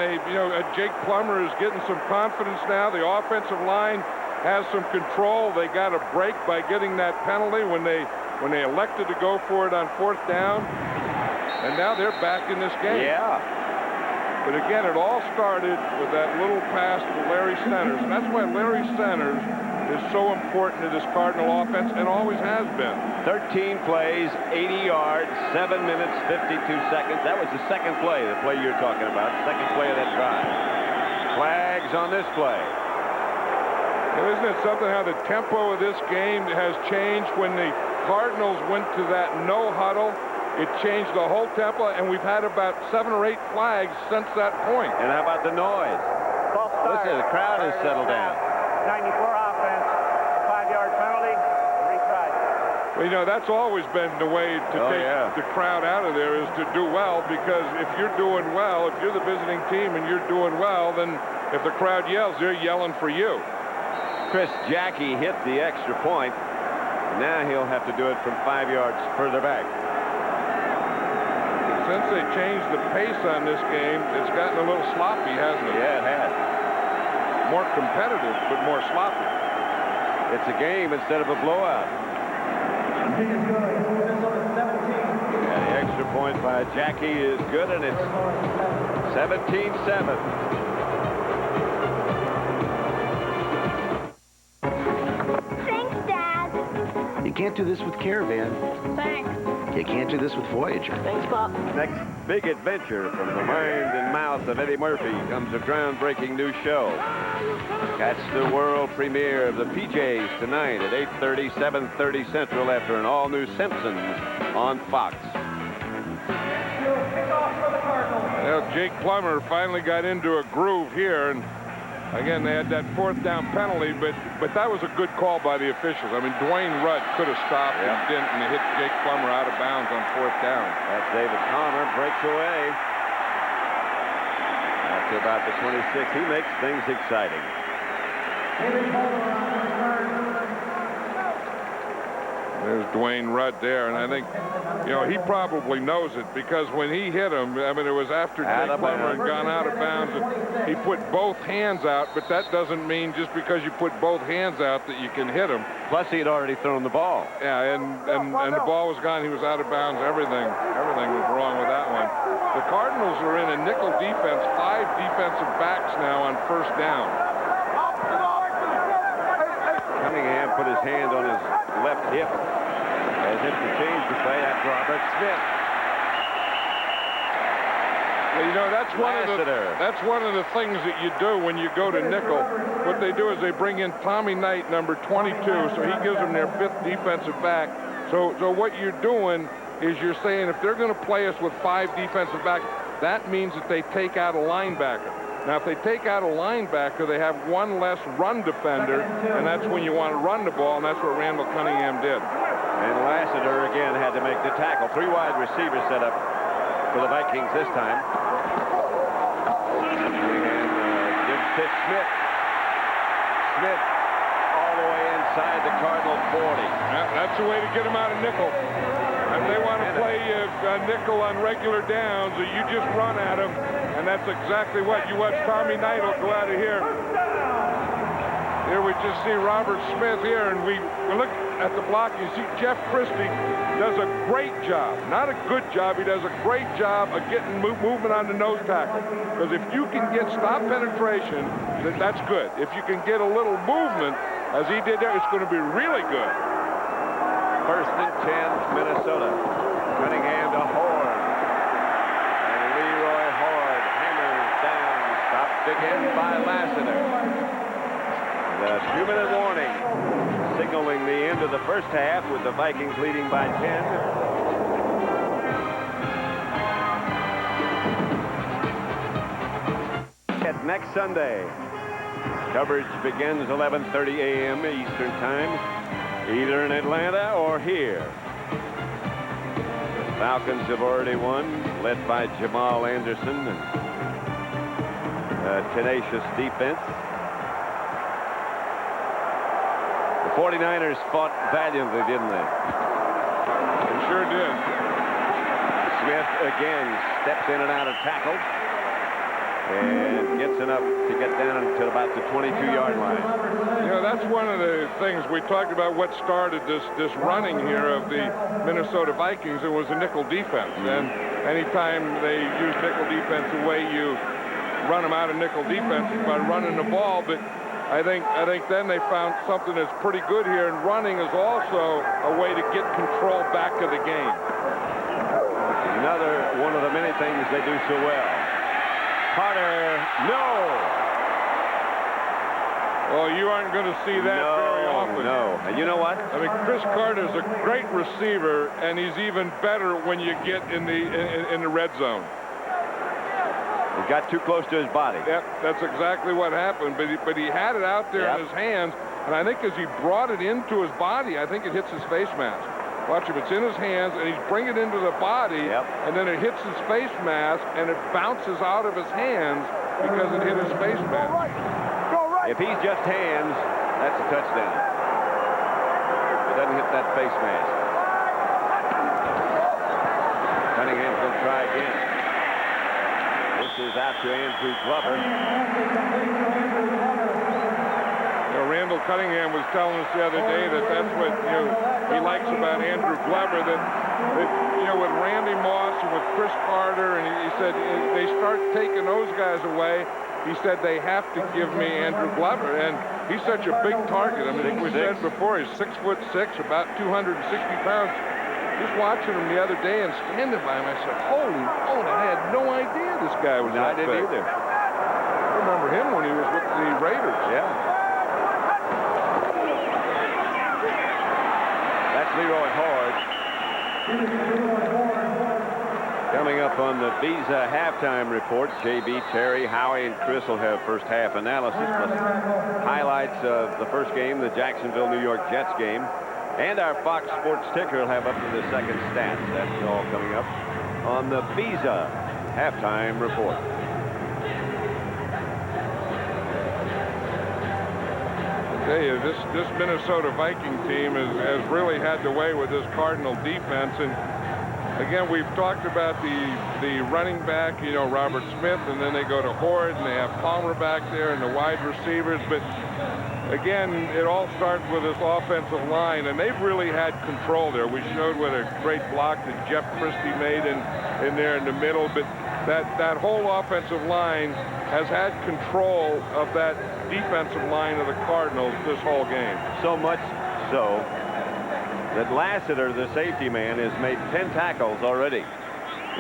Jake Plummer is getting some confidence now. The offensive line has some control. They got a break by getting that penalty when they elected to go for it on 4th down, and now they're back in this game. Yeah. But again, it all started with that little pass to Larry Centers, and that's why Larry Centers is so important to this Cardinal offense and always has been. 13 plays, 80 yards, 7 minutes, 52 seconds. That was the second play, the play you're talking about, second play of that drive. Flags on this play. And isn't it something how the tempo of this game has changed? When the Cardinals went to that no huddle, it changed the whole tempo, and we've had about 7 or 8 flags since that point. And how about the noise? Listen, the crowd has settled down. 94 offense, a 5-yard penalty, retry. Well, that's always been the way to take the crowd out of there, is to do well, because if you're doing well, if you're the visiting team and you're doing well, then if the crowd yells, they're yelling for you. Chris Jackie hit the extra point. Now he'll have to do it from 5 yards further back. Since they changed the pace on this game, it's gotten a little sloppy, hasn't it? Yeah, it has. More competitive, but more sloppy. It's a game instead of a blowout. And the extra point by Jackie is good, and it's 17-7. Thanks, Dad. You can't do this with Caravan. Thanks. You can't do this with Voyager. Thanks, Pop. Next big adventure from the mind and mouth of Eddie Murphy comes a groundbreaking new show. Catch the world premiere of the PJs tonight at 8:30, 7:30 Central after an all-new Simpsons on Fox. Well, Jake Plummer finally got into a groove here, and again, they had that 4th down penalty, but that was a good call by the officials. I mean, Dwayne Rudd could have stopped and didn't, and hit Jake Plummer out of bounds on 4th down. That's David Palmer, breaks away. Up to about the 26. He makes things exciting. There's Dwayne Rudd there, and I think, he probably knows it, because when he hit him, I mean, it was after Jake Plummer had gone out of bounds, and he put both hands out, but that doesn't mean just because you put both hands out that you can hit him. Plus, he had already thrown the ball. Yeah, and the ball was gone. He was out of bounds. Everything was wrong with that one. The Cardinals are in a nickel defense, 5 defensive backs now on 1st down. Cunningham put his hand on his left hip as if to change the play. That's Robert Smith. Well, that's one of the things that you do when you go to nickel. What they do is they bring in Tommy Knight, number 22, so he gives them their 5th defensive back. So what you're doing is you're saying if they're going to play us with 5 defensive backs, that means that they take out a linebacker. Now, if they take out a linebacker, they have one less run defender, and that's when you want to run the ball, and that's what Randall Cunningham did. And Lassiter again had to make the tackle. 3 wide receivers set up for the Vikings this time. And gives to Smith. Smith all the way inside the Cardinal 40. That's the way to get him out of nickel. If they want to play nickel on regular downs, you just run at him, and that's exactly what you watch Tommy Neidl go out of here. Here we just see Robert Smith here, and we look at the block. You see Jeff Christie does a great job. Not a good job. He does a great job of getting movement on the nose tackle. Because if you can get stop penetration, then that's good. If you can get a little movement, as he did there, it's going to be really good. 1st and 10, Minnesota. Cunningham to Horde. And Leroy Horde hammers down. Stopped again by Lassiter. The 2-minute warning signaling the end of the first half with the Vikings leading by 10. At next Sunday. Coverage begins 11:30 a.m. Eastern Time, either in Atlanta or here. The Falcons have already won, led by Jamal Anderson and tenacious defense. The 49ers fought valiantly, didn't they? They sure did. Smith again steps in and out of tackles and gets enough to get down to about the 22-yard line. You know, that's one of the things we talked about. What started this running here of the Minnesota Vikings, it was a nickel defense. And anytime they use nickel defense, the way you run them out of nickel defense is by running the ball. But I think then they found something that's pretty good here, and running is also a way to get control back of the game. Another one of the many things they do so well. Carter, no! Well, you aren't going to see that very often. No, and you know what? I mean, Chris Carter's a great receiver, and he's even better when you get in the red zone. He got too close to his body. Yep, that's exactly what happened. But he had it out there in his hands, and I think as he brought it into his body, I think it hits his face mask. Watch him, it's in his hands, and he's bringing it into the body, and then it hits his face mask, and it bounces out of his hands because it hit his face mask. Go right. If he's just hands, that's a touchdown. It doesn't hit that face mask. Cunningham's going to try again. This is out to Andrew Glover. Randall Cunningham was telling us the other day that that's what he likes about Andrew Glover, that with Randy Moss and with Chris Carter, and he said they start taking those guys away. He said they have to give me Andrew Glover, and he's such a big target. I mean, we said before, he's 6'6", about 260 pounds. Just watching him the other day and standing by him, I said, holy moly, I had no idea this guy was that big. I didn't either. I remember him when he was with the Raiders. Yeah. That's Leroy Horde. Coming up on the Visa halftime reports, JB, Terry, Howie, and Chris will have first half analysis, plus highlights of the first game, the Jacksonville, New York Jets game. And our Fox Sports ticker will have up to the second stats. That's all coming up on the Visa halftime report. I tell you, this Minnesota Viking team has really had the way with this Cardinal defense. And again, we've talked about the running back, Robert Smith, and then they go to Horde, and they have Palmer back there and the wide receivers. But again, it all starts with this offensive line, and they've really had control there. We showed what a great block that Jeff Christie made in there in the middle, but that whole offensive line has had control of that defensive line of the Cardinals this whole game. So much so that Lassiter, the safety man, has made 10 tackles already.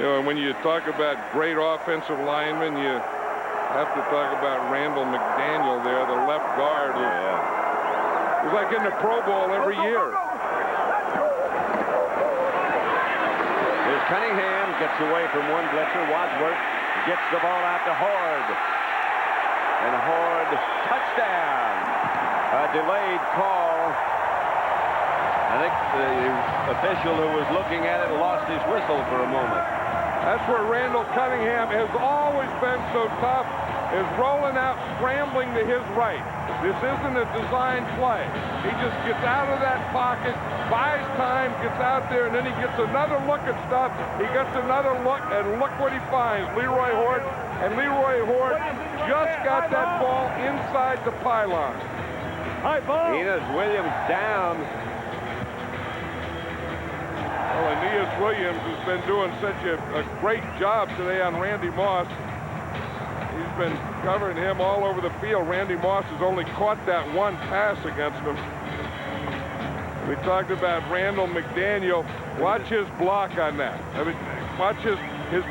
And when you talk about great offensive linemen, you have to talk about Randall McDaniel there, the left guard. He's like in the Pro Bowl every year. Here's Cunningham, gets away from one blitzer. Wadsworth gets the ball out to Horde. And Horde, touchdown. A delayed call. I think the official who was looking at it lost his whistle for a moment. That's where Randall Cunningham has always been so tough. is rolling out, scrambling to his right. This isn't a design play. He just gets out of that pocket, buys time, gets out there, and then he gets another look at stuff. He gets another look, and look what he finds. Leroy Hort, and Leroy Hort just got that ball inside the pylon. High ball. Enos Williams down. Well, Aeneas Williams has been doing such a great job today on Randy Moss. He's been covering him all over the field. Randy Moss has only caught that one pass against him. We talked about Randall McDaniel. Watch his block on that. I mean, watch his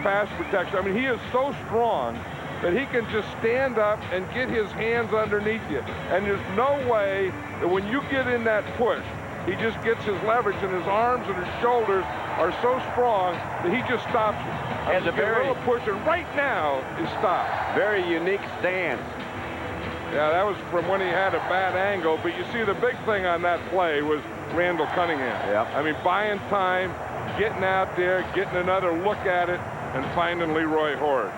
pass protection. I mean, he is so strong that he can just stand up and get his hands underneath you. And there's no way that when you get in that push, he just gets his leverage, and his arms and his shoulders are so strong that he just stops you. Has a very push, and right now is stopped. Very unique stance. Yeah, that was from when he had a bad angle, but you see the big thing on that play was Randall Cunningham. Yep. I mean, buying time, getting out there, getting another look at it, and finding Leroy Hort.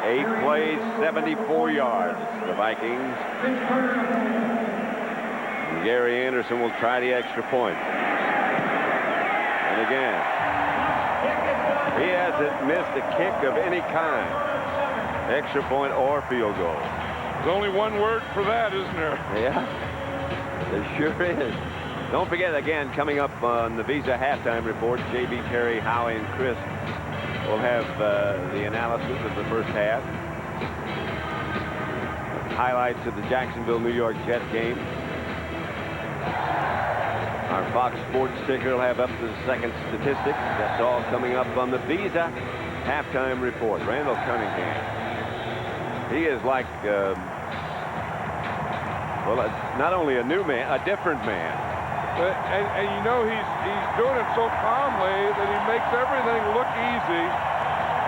8 plays, 74 yards. The Vikings. Gary Anderson will try the extra point. And again, he hasn't missed a kick of any kind. Extra point or field goal. There's only one word for that, isn't there? Yeah, there sure is. Don't forget, again, coming up on the Visa halftime report, J.B. Terry, Howie, and Chris will have the analysis of the first half. Highlights of the Jacksonville, New York Jets game. Our Fox Sports ticker will have up to the second statistics. That's all coming up on the Visa halftime report. Randall Cunningham. He is like, well, not only a new man, a different man. And you know, he's doing it so calmly that he makes everything look easy.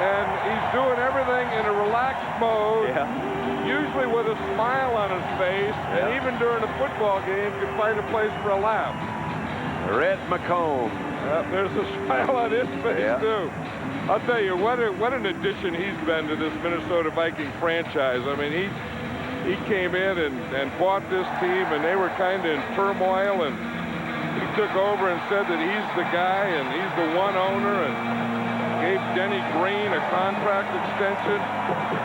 And he's doing everything in a relaxed mode. Yeah. Usually with a smile on his face, and even during a football game, can find a place for a laugh. Red McComb. There's a smile on his face, too. I'll tell you, what an addition he's been to this Minnesota Viking franchise. I mean, he came in and bought this team, and they were kind of in turmoil, and he took over and said that he's the guy, and he's the one owner, and gave Denny Green a contract extension,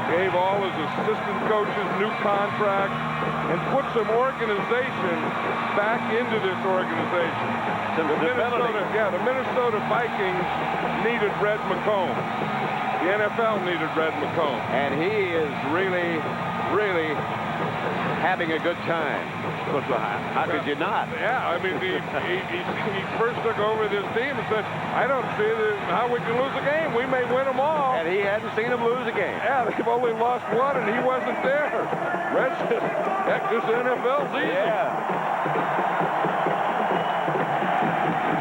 gave all his assistant coaches new contracts, and put some organization back into this organization. The Minnesota Vikings needed Red McComb. The NFL needed Red McComb. And he is really, really having a good time. How could you not? Yeah, I mean, he first took over this team and said, I don't see how we can lose a game. We may win them all. And he hadn't seen him lose a game. Yeah, they've only lost one, and he wasn't there. Red said, heck, this NFL's easy. Yeah.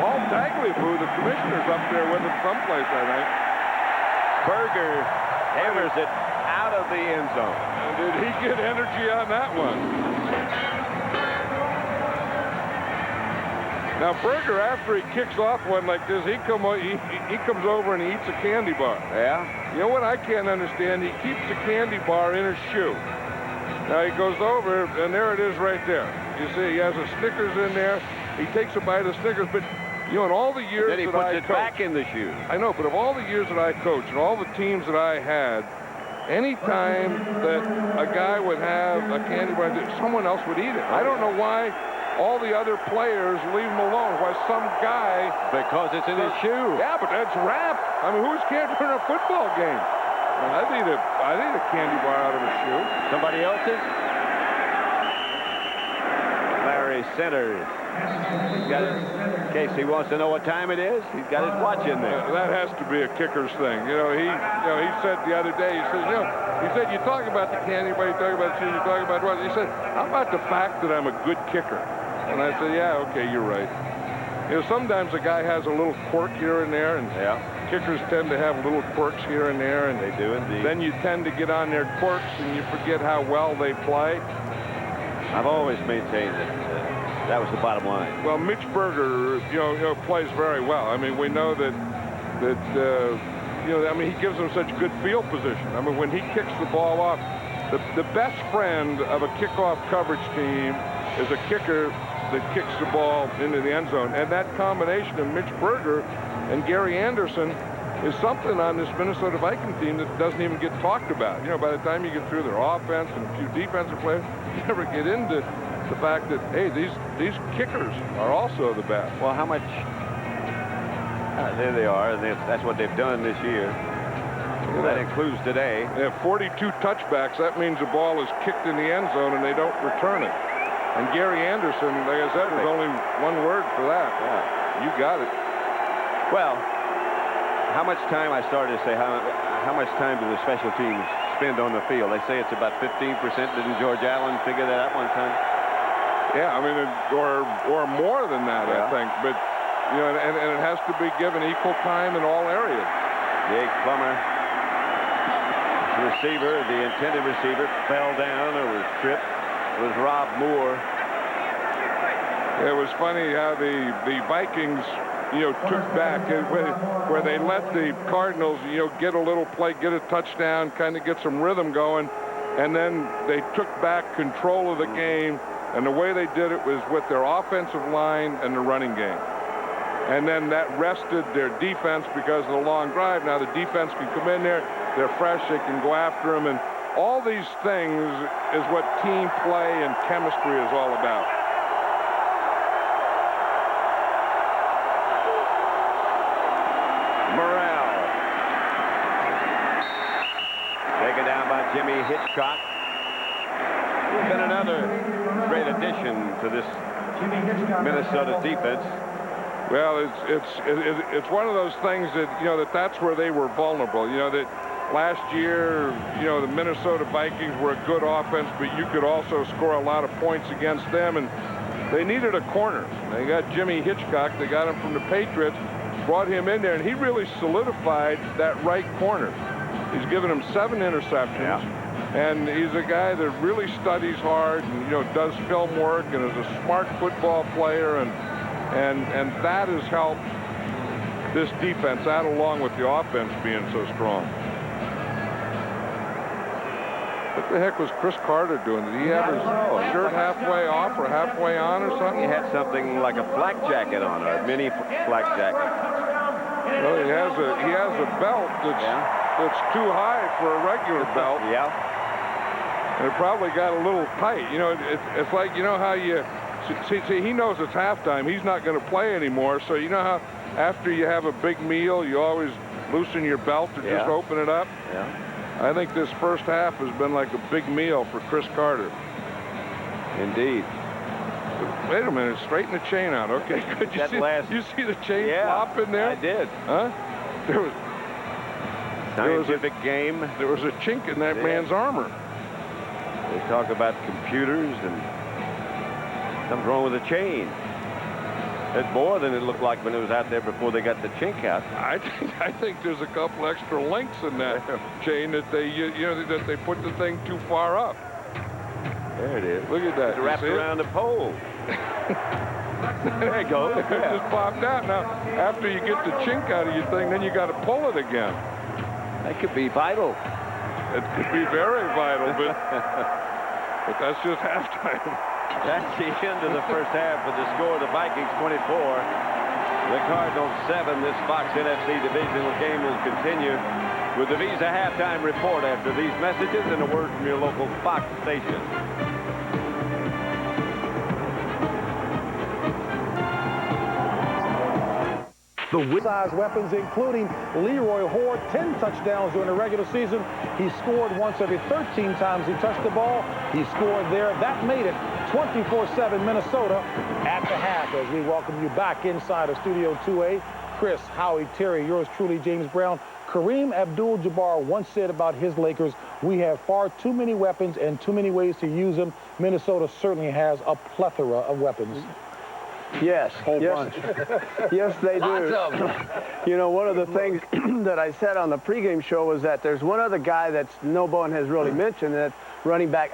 Paul Tagliabue, the commissioner's up there with him someplace, I think. Berger hammers it out of the end zone. And did he get energy on that one? Now, Berger, after he kicks off one like this, he comes over and he eats a candy bar. Yeah? You know what I can't understand? He keeps the candy bar in his shoe. Now, he goes over, and there it is right there. You see, he has a Snickers in there. He takes a bite of Snickers, but, you know, in all the years then he that puts I it back in the shoe. I know, but of all the years that I coached and all the teams that I had, any time that a guy would have a candy bar, someone else would eat it. I don't know why all the other players leave him alone. Why some guy... Because it's in his shoe. Yeah, but that's wrapped. I mean, who's candy in a football game? I'd eat a candy bar out of a shoe. Somebody else's? Larry centers. He's got it. In case he wants to know what time it is, he's got his watch in there. That has to be a kicker's thing. He said the other day, he said, you talk about the candy bar, you talk about the shoe, you talk about what? He said, how about the fact that I'm a good kicker? And I said, yeah, okay, you're right. You know, sometimes a guy has a little quirk here and there, and kickers tend to have little quirks here and there, and they do indeed. Then you tend to get on their quirks, and you forget how well they play. I've always maintained that that was the bottom line. Well, Mitch Berger, plays very well. I mean, we know that I mean, he gives them such good field position. I mean, when he kicks the ball off, the best friend of a kickoff coverage team is a kicker that kicks the ball into the end zone. And that combination of Mitch Berger and Gary Anderson is something on this Minnesota Viking team that doesn't even get talked about. By the time you get through their offense and a few defensive players, you never get into the fact that, hey, these kickers are also the best. Well, how much? There they are, and that's what they've done this year. That includes today. They have 42 touchbacks. That means the ball is kicked in the end zone and they don't return it. And Gary Anderson, like I said, there's only one word for that. Yeah. You got it. Well, how much time, I started to say, how much time do the special teams spend on the field? They say it's about 15%. Didn't George Allen figure that out one time? Yeah, I mean, or more than that, yeah. I think. But, and it has to be given equal time in all areas. Jake Plummer, receiver, the intended receiver, fell down or was tripped. It was Rob Moore. It was funny how the Vikings, took back where they let the Cardinals, get a little play, get a touchdown, kind of get some rhythm going, and then they took back control of the game, and the way they did it was with their offensive line and the running game. And then that rested their defense because of the long drive. Now the defense can come in there, they're fresh, they can go after them, and all these things is what team play and chemistry is all about. Morrell. Taken down by Jimmy Hitchcock. He's been another great addition to this Minnesota defense. Well, it's one of those things that that's where they were vulnerable. That last year, the Minnesota Vikings were a good offense, but you could also score a lot of points against them, and they needed a corner. They got Jimmy Hitchcock. They got him from the Patriots, brought him in there, and he really solidified that right corner. He's given him 7 interceptions. Yeah. And he's a guy that really studies hard and, does film work and is a smart football player, and that has helped this defense out along with the offense being so strong. What the heck was Chris Carter doing? Did he have his shirt halfway off or halfway on or something? He had something like a flak jacket on, or a mini flak jacket. Well, he has a belt that's too high for a regular belt. Yeah. And it probably got a little tight. It's like, how you see, he knows it's halftime. He's not going to play anymore. So how after you have a big meal, you always loosen your belt or just open it up? Yeah. I think this first half has been like a big meal for Chris Carter. Indeed. Wait a minute, straighten the chain out. Okay, good. You see the chain flop in there? I did. Huh? There was Scientific game. There was a chink in that man's armor. They talk about computers and something's wrong with the chain. It's more than it looked like when it was out there before they got the chink out. I think there's a couple extra links in that chain that they that they put the thing too far up. There it is. Look at that. It's wrapped around the pole. There you go. It just popped out. Now, after you get the chink out of your thing, then you got to pull it again. That could be vital. It could be very vital, but that's just halftime. That's the end of the first half with the score. The Vikings 24. The Cardinals 7. This Fox NFC divisional game will continue with the Visa halftime report after these messages and a word from your local Fox station. The size weapons, including Leroy Hoare, 10 touchdowns during the regular season. He scored once every 13 times he touched the ball. He scored there. That made it 24-7 Minnesota at the half as we welcome you back inside of Studio 2A. Chris, Howie, Terry, yours truly, James Brown. Kareem Abdul-Jabbar once said about his Lakers, we have far too many weapons and too many ways to use them. Minnesota certainly has a plethora of weapons. Yes, yes, yes, they do. Lots of them. One of the things that I said on the pregame show was that there's one other guy that no one has really mentioned, that running back,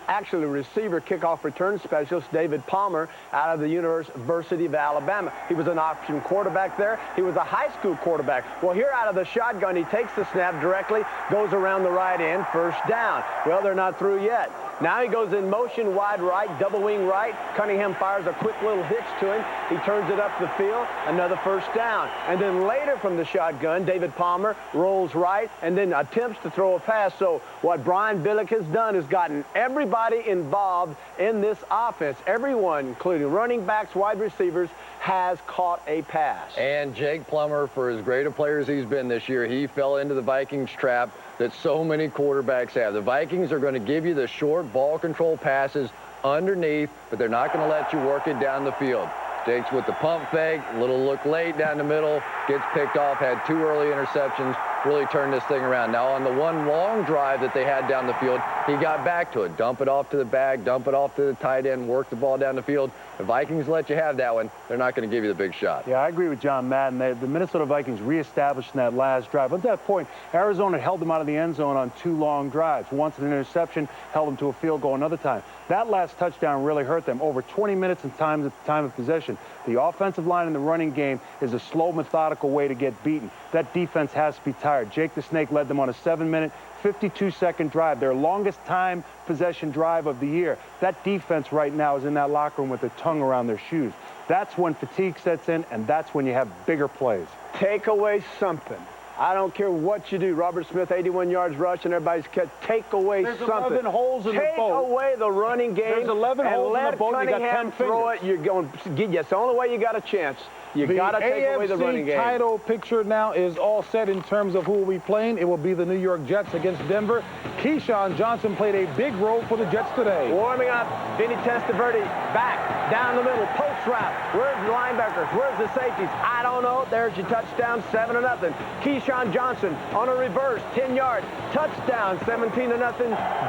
actually receiver, kickoff return specialist, David Palmer, out of the University of Alabama. He was an option quarterback there. He was a high school quarterback. Well, here out of the shotgun, he takes the snap directly, goes around the right end, first down. Well, they're not through yet. Now he goes in motion, wide right, double wing right. Cunningham fires a quick little hitch to him. He turns it up the field, another first down. And then later from the shotgun, David Palmer rolls right and then attempts to throw a pass. So what Brian Billick has done is gotten everybody involved in this offense. Everyone, including running backs, wide receivers, has caught a pass. And Jake Plummer, for as great a player as he's been this year, he fell into the Vikings trap that so many quarterbacks have. The Vikings are going to give you the short ball control passes underneath, but they're not going to let you work it down the field. Jake's with the pump fake, a little look late down the middle, gets picked off, had 2 early interceptions, really turned this thing around. Now on the one long drive that they had down the field, he got back to it. Dump it off to the back, dump it off to the tight end, work the ball down the field. The Vikings let you have that one. They're not going to give you the big shot. Yeah, I agree with John Madden. The Minnesota Vikings reestablished in that last drive. At that point, Arizona held them out of the end zone on 2 long drives. Once an interception, held them to a field goal another time. That last touchdown really hurt them. Over 20 minutes in time of possession. The offensive line in the running game is a slow, methodical way to get beaten. That defense has to be tired. Jake the Snake led them on a 7-minute, 52-second drive, their longest time possession drive of the year. That defense right now is in that locker room with their tongue around their shoes. That's when fatigue sets in, and that's when you have bigger plays. Take away something. I don't care what you do. Robert Smith, 81 yards rushing, everybody's take away something. There's 11 holes in the boat. Take away the running game. There's 11 holes in the boat. You got 10 throw it. You're going to get. That's the only way you got a chance. You got to take away the running game. The AFC title picture now is all set in terms of who will be playing. It will be the New York Jets against Denver. Keyshawn Johnson played a big role for the Jets today. Warming up, Vinny Testaverde back, down the middle, post route. Where's the linebackers? Where's the safeties? I don't know. There's your touchdown, 7-0. Keyshawn Johnson on a reverse, 10-yard touchdown, 17-0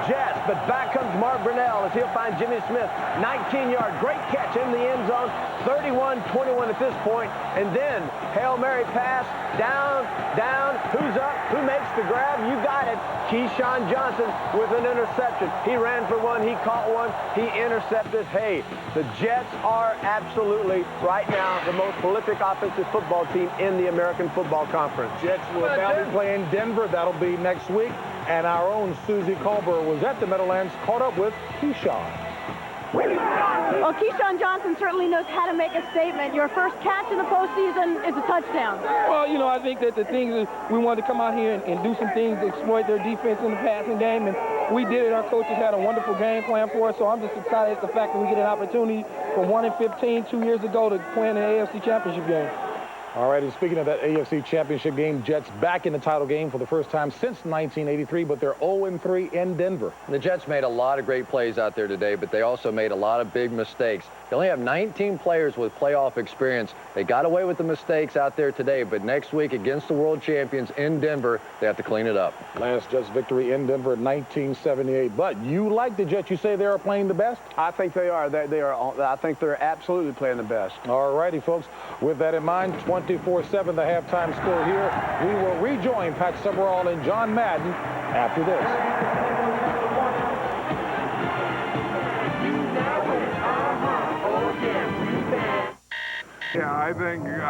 Jets. But back comes Mark Brunell as he'll find Jimmy Smith, 19-yard, great catch in the end zone, 31-21 at this point. And then Hail Mary pass, down, who's up, who makes the grab? You got it. Keyshawn Johnson with an interception. He ran for one, he caught one, he intercepted. Hey, the Jets are absolutely, right now, the most prolific offensive football team in the American Football Conference. Jets will now be playing Denver. That'll be next week. And our own Susie Colbert was at the Meadowlands, caught up with Keyshawn. Well, Keyshawn Johnson certainly knows how to make a statement. Your first catch in the postseason is a touchdown. Well, you know, I think that the things is we wanted to come out here and do some things to exploit their defense in the passing game, and we did it. Our coaches had a wonderful game plan for us, so I'm just excited at the fact that we get an opportunity from 1-15 2 years ago to play in the AFC Championship game. All right, and speaking of that AFC Championship game, Jets back in the title game for the first time since 1983, but they're 0-3 in Denver. The Jets made a lot of great plays out there today, but they also made a lot of big mistakes. They only have 19 players with playoff experience. They got away with the mistakes out there today, but next week against the world champions in Denver, they have to clean it up. Last Jets victory in Denver in 1978. But you like the Jets. You say they are playing the best? I think they are. They are. I think they're absolutely playing the best. All righty, folks. With that in mind, 24-7, the halftime score here. We will rejoin Pat Summerall and John Madden after this. Yeah, I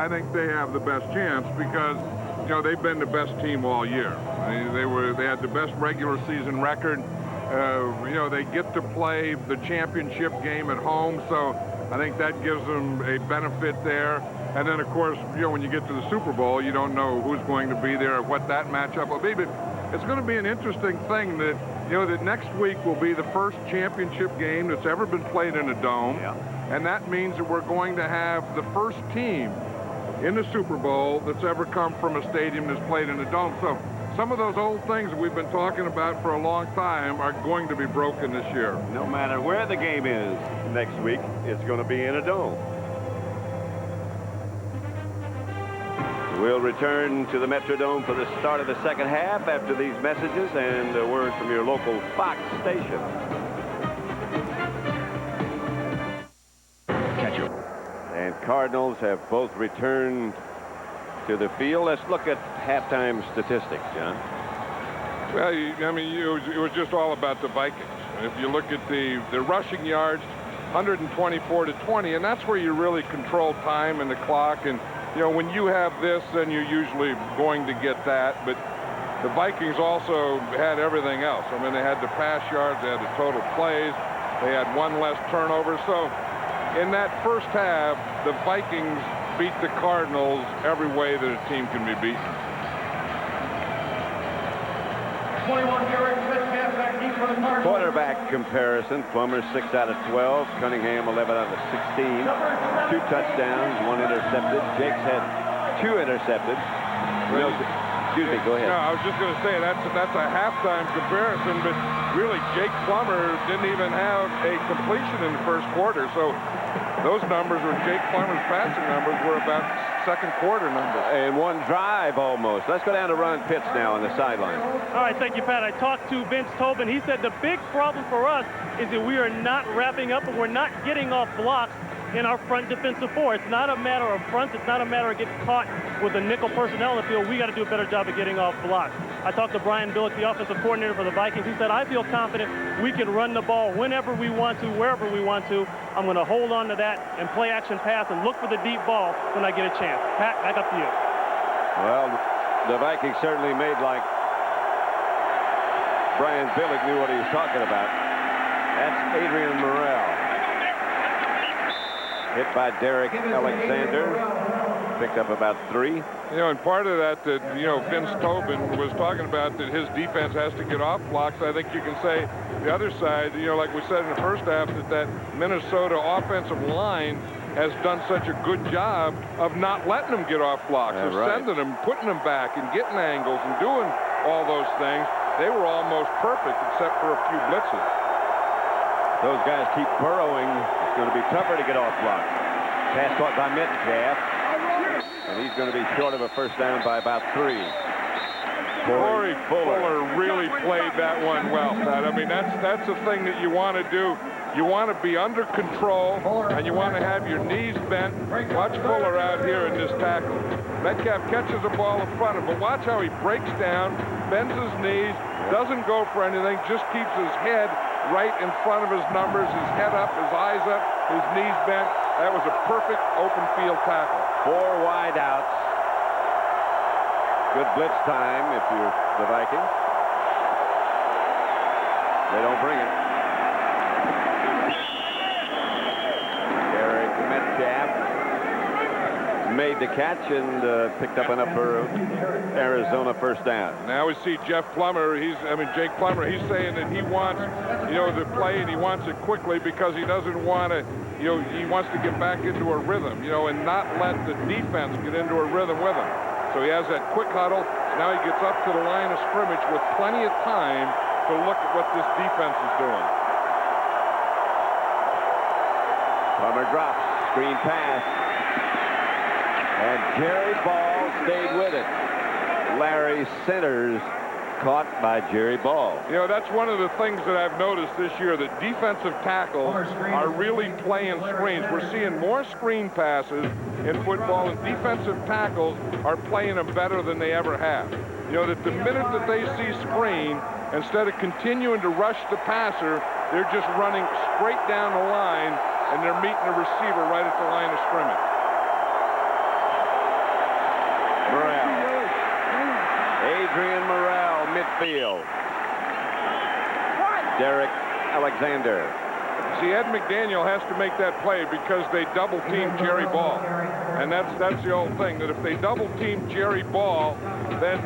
think they have the best chance because, you know, they've been the best team all year. I mean, they had the best regular season record. You know, they get to play the championship game at home, so I think that gives them a benefit there. And then, of course, you know, when you get to the Super Bowl, you don't know who's going to be there, what that matchup will be. But it's going to be an interesting thing that, you know, that next week will be the first championship game that's ever been played in a dome. Yeah. And that means that we're going to have the first team in the Super Bowl that's ever come from a stadium that's played in a dome. So some of those old things that we've been talking about for a long time are going to be broken this year. No matter where the game is next week, it's going to be in a dome. We'll return to the Metrodome for the start of the second half after these messages and a word from your local Fox station. And Cardinals have both returned to the field. Let's look at halftime statistics, John. Well, I mean, it was just all about the Vikings. If you look at the rushing yards, 124-20, and that's where you really control time and the clock. And, you know, when you have this, then you're usually going to get that. But the Vikings also had everything else. I mean, they had the pass yards, they had the total plays, they had one less turnover. So in that first half, the Vikings beat the Cardinals every way that a team can be beaten. 21 carries, Metcalf back deep for the Cardinals. Quarterback comparison, Plummer 6 out of 12, Cunningham 11 out of 16, 2 touchdowns, 1 intercepted. Jake's had 2 intercepted. No, excuse me, go ahead. No, I was just going to say that's a halftime comparison, but really Jake Plummer didn't even have a completion in the first quarter. So those numbers were Jake Plummer's passing numbers were about second quarter numbers. And 1 drive almost. Let's go down to Ron Pitts now on the sideline. All right, thank you, Pat. I talked to Vince Tobin. He said the big problem for us is that we are not wrapping up and we're not getting off blocks in our front defensive four. It's not a matter of fronts. It's not a matter of getting caught with the nickel personnel in the field. We got to do a better job of getting off blocks. I talked to Brian Billick, the offensive coordinator for the Vikings. He said, I feel confident we can run the ball whenever we want to, wherever we want to. I'm going to hold on to that and play action pass and look for the deep ball when I get a chance. Pat, back up to you. Well, the Vikings certainly made like Brian Billick knew what he was talking about. That's Adrian Morrell. Hit by Derek Alexander. Picked up about 3. You know, and part of that, you know, Vince Tobin was talking about that his defense has to get off blocks. I think you can say the other side, you know, like we said in the first half, that Minnesota offensive line has done such a good job of not letting them get off blocks, of sending them, putting them back and getting angles and doing all those things. They were almost perfect except for a few blitzes. Those guys keep burrowing. It's going to be tougher to get off blocks. Pass caught by Metcalf. And he's going to be short of a first down by about 3. Corey Fuller really played that one well, Pat. I mean, that's the thing that you want to do. You want to be under control, and you want to have your knees bent. Watch Fuller out here in this tackle. Metcalf catches the ball in front of him, but watch how he breaks down, bends his knees, doesn't go for anything, just keeps his head right in front of his numbers, his head up, his eyes up, his knees bent. That was a perfect open field tackle. 4 wide outs. Good blitz time if you're the Vikings. They don't bring it. Derek Metcalf made the catch and picked up enough for Arizona first down. Now we see Jake Plummer, he's saying that he wants, you know, the play and he wants it quickly because he doesn't want to, you know, he wants to get back into a rhythm, you know, and not let the defense get into a rhythm with him. So he has that quick huddle. Now he gets up to the line of scrimmage with plenty of time to look at what this defense is doing. Plummer drops, screen pass. And Jerry Ball stayed with it. Larry Centers caught by Jerry Ball. You know, that's one of the things that I've noticed this year, that defensive tackles are really playing screens. We're seeing more screen passes in football, and defensive tackles are playing them better than they ever have. You know, that the minute that they see screen, instead of continuing to rush the passer, they're just running straight down the line, and they're meeting the receiver right at the line of scrimmage. Morrell. Adrian Morrell, midfield. Derek Alexander. See, Ed McDaniel has to make that play because they double-team Jerry Ball. And that's the old thing, that if they double-team Jerry Ball, then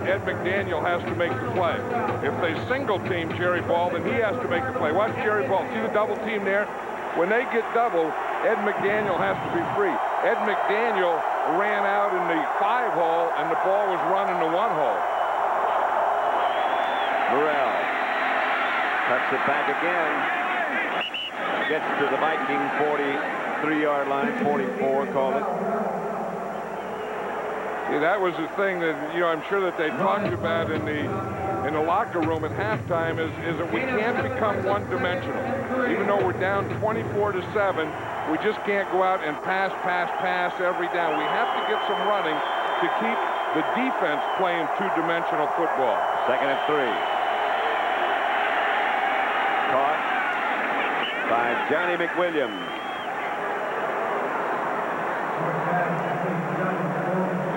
Ed McDaniel has to make the play. If they single-team Jerry Ball, then he has to make the play. Watch Jerry Ball. See the double-team there? When they get double, Ed McDaniel has to be free. Ed McDaniel ran out in the 5-hole, and the ball was run in the 1-hole. Morrell cuts it back again. Gets to the Viking 43-yard line, 44, call it. See, that was the thing that, you know, I'm sure that they talked about in the locker room at halftime is that we can't become one-dimensional. Even though we're down 24-7, we just can't go out and pass every down. We have to get some running to keep the defense playing two-dimensional football. 2nd and 3. Caught by Johnny McWilliams.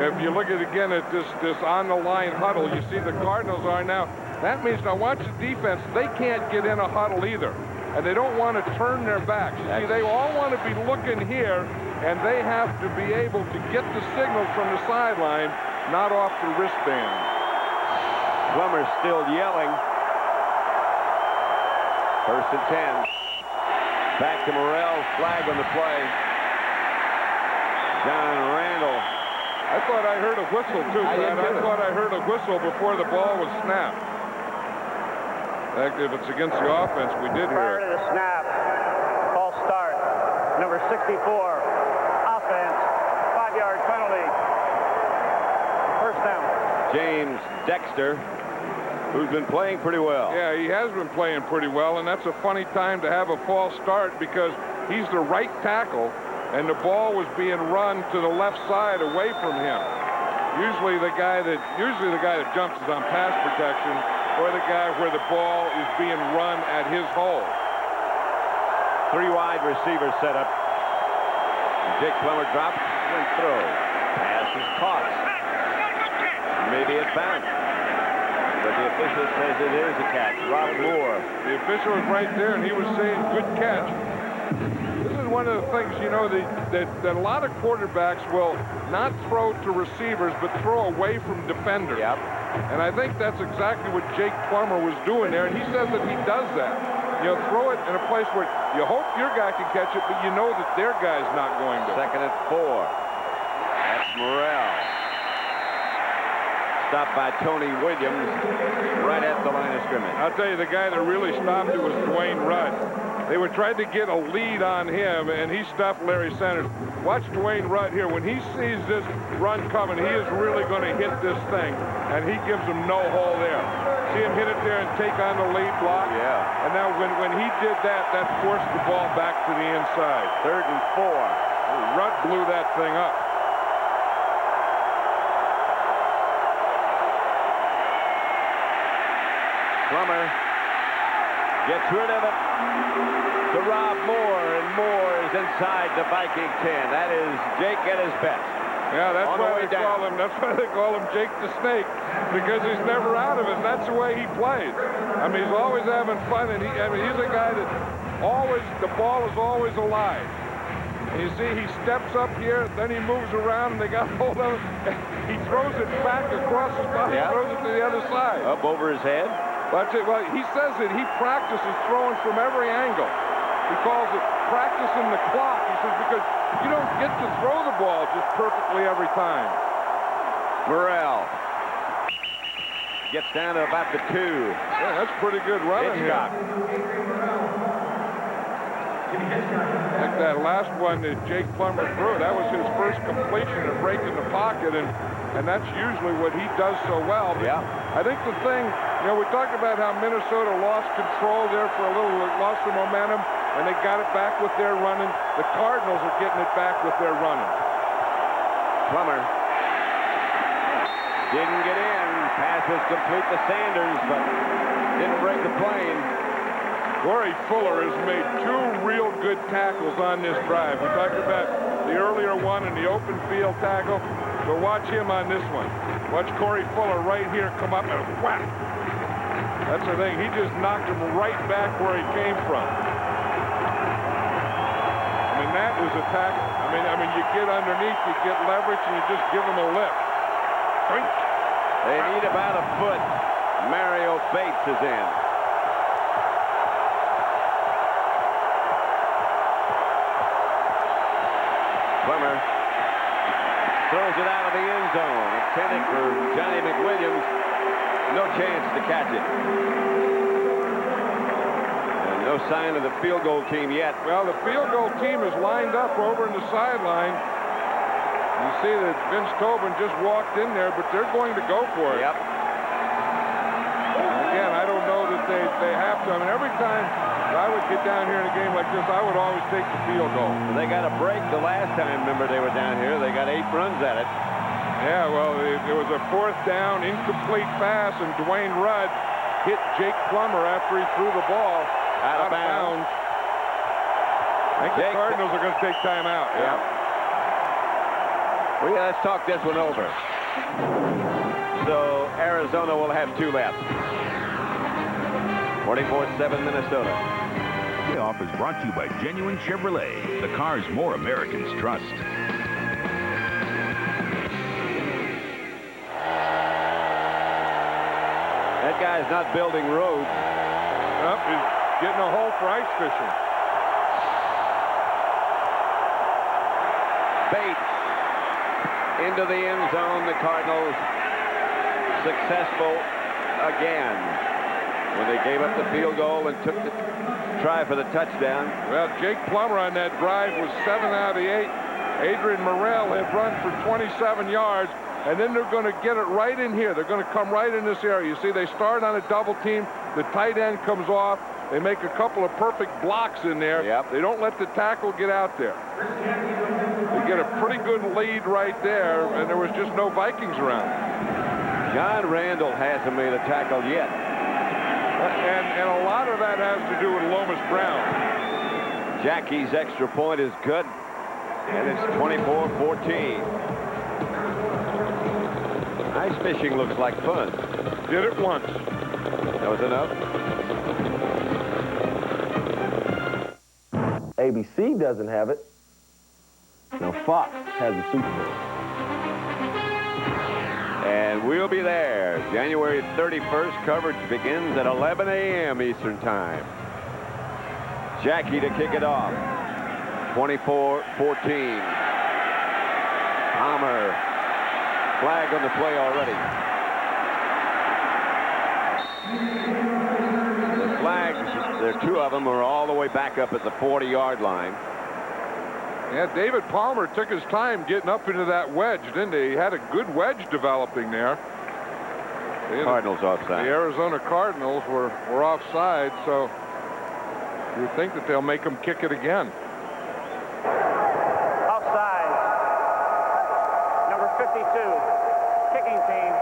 If you look at again at this on-the-line huddle, you see the Cardinals are now. That means now watch the defense. They can't get in a huddle either, and they don't want to turn their backs. You see, they all want to be looking here, and they have to be able to get the signal from the sideline, not off the wristband. Plummer's still yelling. 1st and 10. Back to Morrell. Flag on the play. John Randall. I thought I heard a whistle, too, Pat. I thought I heard a whistle before the ball was snapped. In fact, if it's against the offense, we did hear Prior to it. the snap, false start. Number 64, offense, 5-yard penalty. First down. James Dexter, who's been playing pretty well. Yeah, he has been playing pretty well, and that's a funny time to have a false start because he's the right tackle, and the ball was being run to the left side away from him. Usually the guy that jumps is on pass protection, or the guy where the ball is being run at his hole. 3 wide receivers set up. Jake Plummer drops and throws. Pass is caught. Maybe it's bounced. But the official says it is a catch. Rob Moore. The official was right there, and he was saying good catch. This is one of the things, you know, that a lot of quarterbacks will not throw to receivers, but throw away from defenders. Yep. And I think that's exactly what Jake Plummer was doing there, and he says that he does that. You know, throw it in a place where you hope your guy can catch it, but you know that their guy's not going to. 2nd and 4. That's Morrell. Stopped by Tony Williams right at the line of scrimmage. I'll tell you, the guy that really stopped it was Dwayne Rudd. They were trying to get a lead on him, and he stopped Larry Sanders. Watch Dwayne Rudd here. When he sees this run coming, he is really going to hit this thing, and he gives him no hole there. See him hit it there and take on the lead block? Yeah. And now when he did that, that forced the ball back to the inside. 3rd and 4. Rudd blew that thing up. Plummer gets rid of it to Rob Moore, and Moore is inside the Viking 10. That is Jake at his best. Yeah, that's why they call him Jake the Snake, because he's never out of it. That's the way he plays. I mean, he's always having fun, and he's a guy that the ball is always alive. And you see, he steps up here, then he moves around, and they got hold of it. He throws it back across his body, throws it to the other side. Up over his head. Well, he says that he practices throwing from every angle. He calls it practicing the clock. He says because you don't get to throw the ball just perfectly every time. Morrell gets down to about the 2. Yeah, that's pretty good running here. Like that last one that Jake Plummer threw, that was his first completion of breaking the pocket, and that's usually what he does so well. But I think the thing, you know, we talked about how Minnesota lost control there for a little, lost some momentum, and they got it back with their running. The Cardinals are getting it back with their running. Plummer didn't get in. Pass was complete to Sanders, but didn't break the plane. Corey Fuller has made 2 real good tackles on this drive. We talked about the earlier one in the open field tackle, but watch him on this one. Watch Corey Fuller right here come up and whack. That's the thing. He just knocked him right back where he came from. I mean, that was a tackle. I mean, you get underneath, you get leverage, and you just give him a lift. They need about a foot. Mario Bates is in. Plummer throws it out of the end zone. Intended for Johnny McWilliams. No chance to catch it. And no sign of the field goal team yet. Well, the field goal team is lined up over in the sideline. You see that Vince Tobin just walked in there, but they're going to go for it. Yep. And again, I don't know that they have to. I mean, every time I would get down here in a game like this, I would always take the field goal. They got a break the last time, remember, they were down here. They got 8 runs at it. Yeah, well, it was a 4th down, incomplete pass, and Dwayne Rudd hit Jake Plummer after he threw the ball out of bounds. I think the Cardinals are going to take time out. Yeah. Well, let's talk this one over. So Arizona will have 2 left. 44-7 Minnesota. Playoff is brought to you by Genuine Chevrolet, the cars more Americans trust. That guy's not building roads. Nope, he's getting a hole for ice fishing. Bates into the end zone. The Cardinals successful again when they gave up the field goal and took the try for the touchdown. Well, Jake Plummer on that drive was 7 out of the 8. Adrian Morrell had run for 27 yards, and then they're going to get it right in here. They're going to come right in this area. You see, they start on a double team. The tight end comes off. They make a couple of perfect blocks in there. Yep. They don't let the tackle get out there. They get a pretty good lead right there, and there was just no Vikings around. John Randall hasn't made a tackle yet. And a lot of that has to do with Lomas Brown. Jackie's extra point is good, and it's 24-14. Ice fishing looks like fun. Did it once. That was enough. ABC doesn't have it. Now Fox has the Super Bowl. And we'll be there. January 31st. Coverage begins at 11 a.m. Eastern Time. Jackie to kick it off. 24-14. Palmer. Flag on the play already. The flags, there are 2 of them, are all the way back up at the 40-yard line. Yeah, David Palmer took his time getting up into that wedge, didn't he? He had a good wedge developing there. Cardinals offside. The Arizona Cardinals were offside, so you would think that they'll make them kick it again. Offside. Number 52. Kicking team.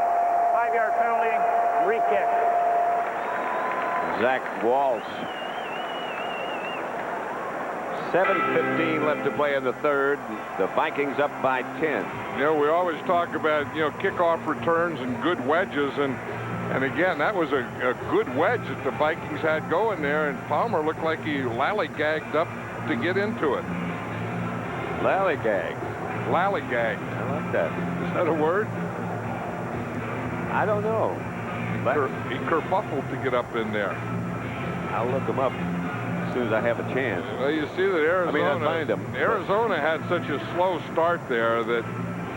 5-yard penalty. Re-kick. Zach Waltz. 7:15 left to play in the 3rd. The Vikings up by 10. You know, we always talk about, kickoff returns and good wedges, and again, that was a good wedge that the Vikings had going there, and Palmer looked like he lollygagged up to get into it. Lallygag. Lallygag. I like that. Is that a word? I don't know. He kerfuffled to get up in there. I'll look him up as soon as I have a chance. Well, you see that Arizona had such a slow start there that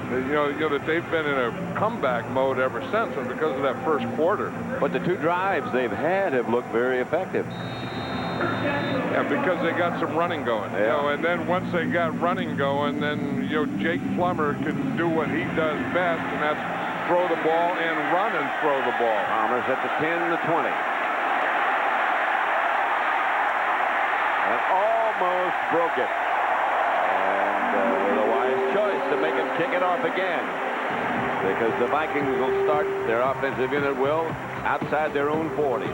that they've been in a comeback mode ever since, and because of that first quarter. But the 2 drives they've had have looked very effective. Yeah, because they got some running going. Yeah. And then once they got running going, then Jake Plummer can do what he does best, and that's throw the ball and run and throw the ball. Palmer's at the 10, the 20. And almost broke it. And with a wise choice to make him kick it off again. Because the Vikings will start, their offensive unit will, outside their own 40.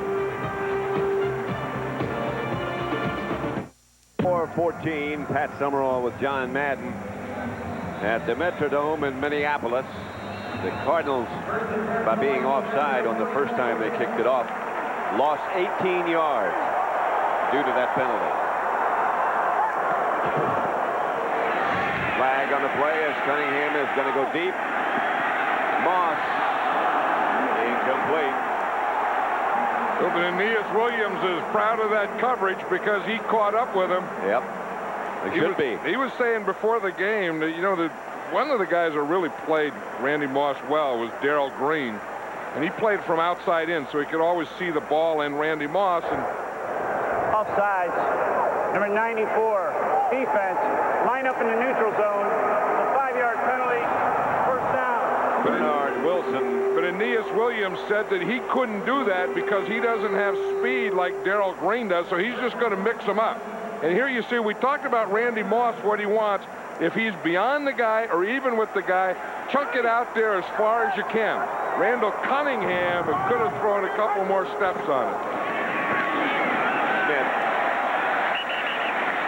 4-14, Pat Summerall with John Madden at the Metrodome in Minneapolis. The Cardinals, by being offside on the first time they kicked it off, lost 18 yards due to that penalty. Flag on the play as Cunningham is going to go deep. Moss, incomplete. But Aeneas Williams is proud of that coverage because he caught up with him. Yep, it should be. He was saying before the game that, that one of the guys that really played Randy Moss well was Darrell Green, and he played from outside in, so he could always see the ball and Randy Moss. And offsides. Number 94, defense, line up in the neutral zone. A 5-yard penalty, first down. Bernard Wilson. But Aeneas Williams said that he couldn't do that because he doesn't have speed like Darrell Green does, so he's just going to mix them up. And here you see, we talked about Randy Moss, what he wants. If he's beyond the guy or even with the guy, chunk it out there as far as you can. Randall Cunningham could have thrown a couple more steps on it. Smith.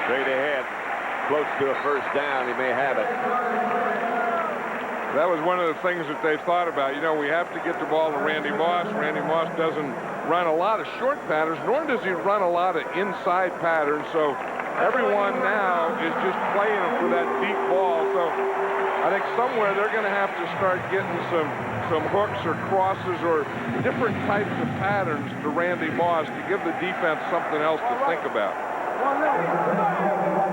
Straight ahead. Close to a first down. He may have it. That was one of the things that they thought about. You know, we have to get the ball to Randy Moss. Randy Moss doesn't run a lot of short patterns, nor does he run a lot of inside patterns. So everyone now is just playing him for that deep ball. So I think somewhere they're going to have to start getting some hooks or crosses or different types of patterns to Randy Moss to give the defense something else to think about.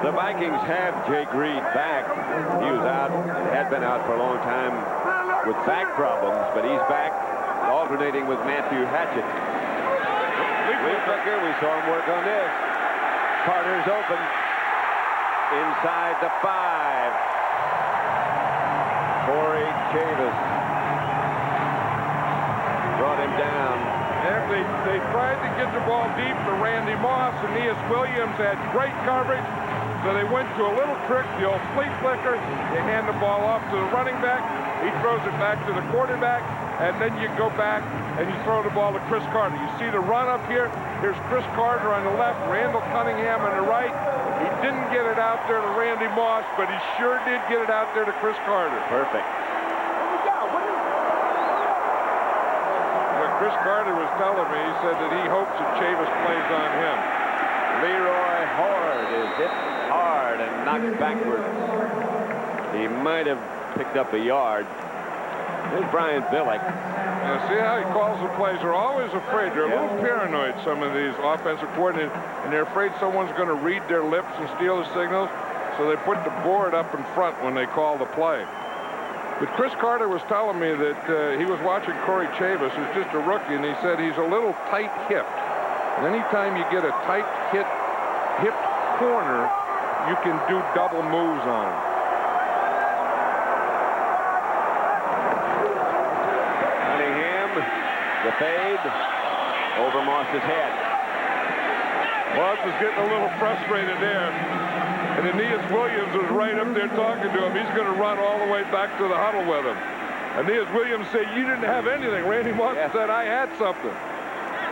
The Vikings have Jake Reed back. He was out, had been out for a long time with back problems, but he's back, alternating with Matthew Hatchett. We saw him work on this. Carter's open. Inside the 5. Corey Chavis brought him down. They tried to get the ball deep to Randy Moss, and Aeneas Williams had great coverage. So they went to a little trick, the old flea flicker. They hand the ball off to the running back. He throws it back to the quarterback, and then you go back and you throw the ball to Chris Carter. You see the run up here. Here's Chris Carter on the left, Randall Cunningham on the right. He didn't get it out there to Randy Moss, but he sure did get it out there to Chris Carter. Perfect. Chris Carter was telling me, he said that he hopes that Chavis plays on him. Leroy Horde is hit hard and knocked backwards. He might have picked up a yard. Here's Brian Billick. Now, see how he calls the plays. They're always afraid. They're a little paranoid, some of these offensive coordinators, and they're afraid someone's going to read their lips and steal the signals, so they put the board up in front when they call the play. But Chris Carter was telling me that he was watching Corey Chavis, who's just a rookie, and he said he's a little tight-hipped. And anytime you get a tight-hipped corner, you can do double moves on him. Cunningham, the fade, over Moss's head. Moss is getting a little frustrated there. And Aeneas Williams was right up there talking to him. He's going to run all the way back to the huddle with him. Aeneas Williams said, you didn't have anything. Randy Moss said, I had something.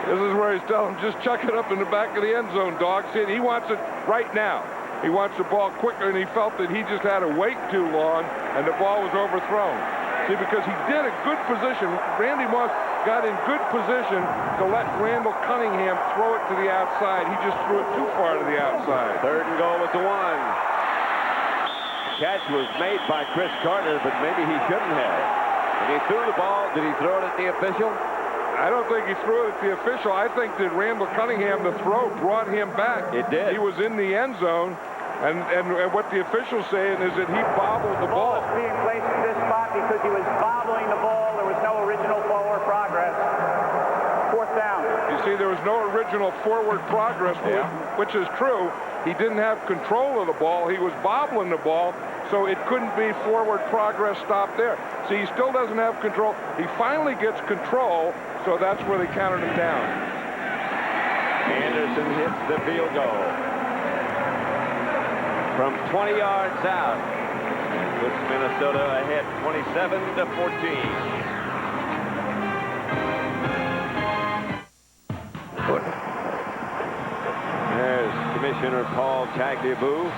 This is where he's telling him, just chuck it up in the back of the end zone, dog. See, he wants it right now. He wants the ball quicker, and he felt that he just had to wait too long, and the ball was overthrown. See, because he did a good position. Randy Moss got in good position to let Randall Cunningham throw it to the outside. He just threw it too far to the outside. 3rd and goal at the 1. Catch was made by Chris Carter, but maybe he shouldn't have. And he threw the ball. Did he throw it at the official? I don't think he threw it at the official. I think that Randall Cunningham, the throw, brought him back. It did. He was in the end zone, and what the official's saying is that he bobbled the ball. The ball was being placed in this spot because he was bobbling the ball. There was no original forward progress. 4th down. You see, there was no original forward progress, which is true. He didn't have control of the ball. He was bobbling the ball, so it couldn't be forward progress stopped there. See, he still doesn't have control. He finally gets control, so that's where they counted him down. Anderson hits the field goal. From 20 yards out, puts Minnesota ahead 27-14. There's Commissioner Paul Tagliabue.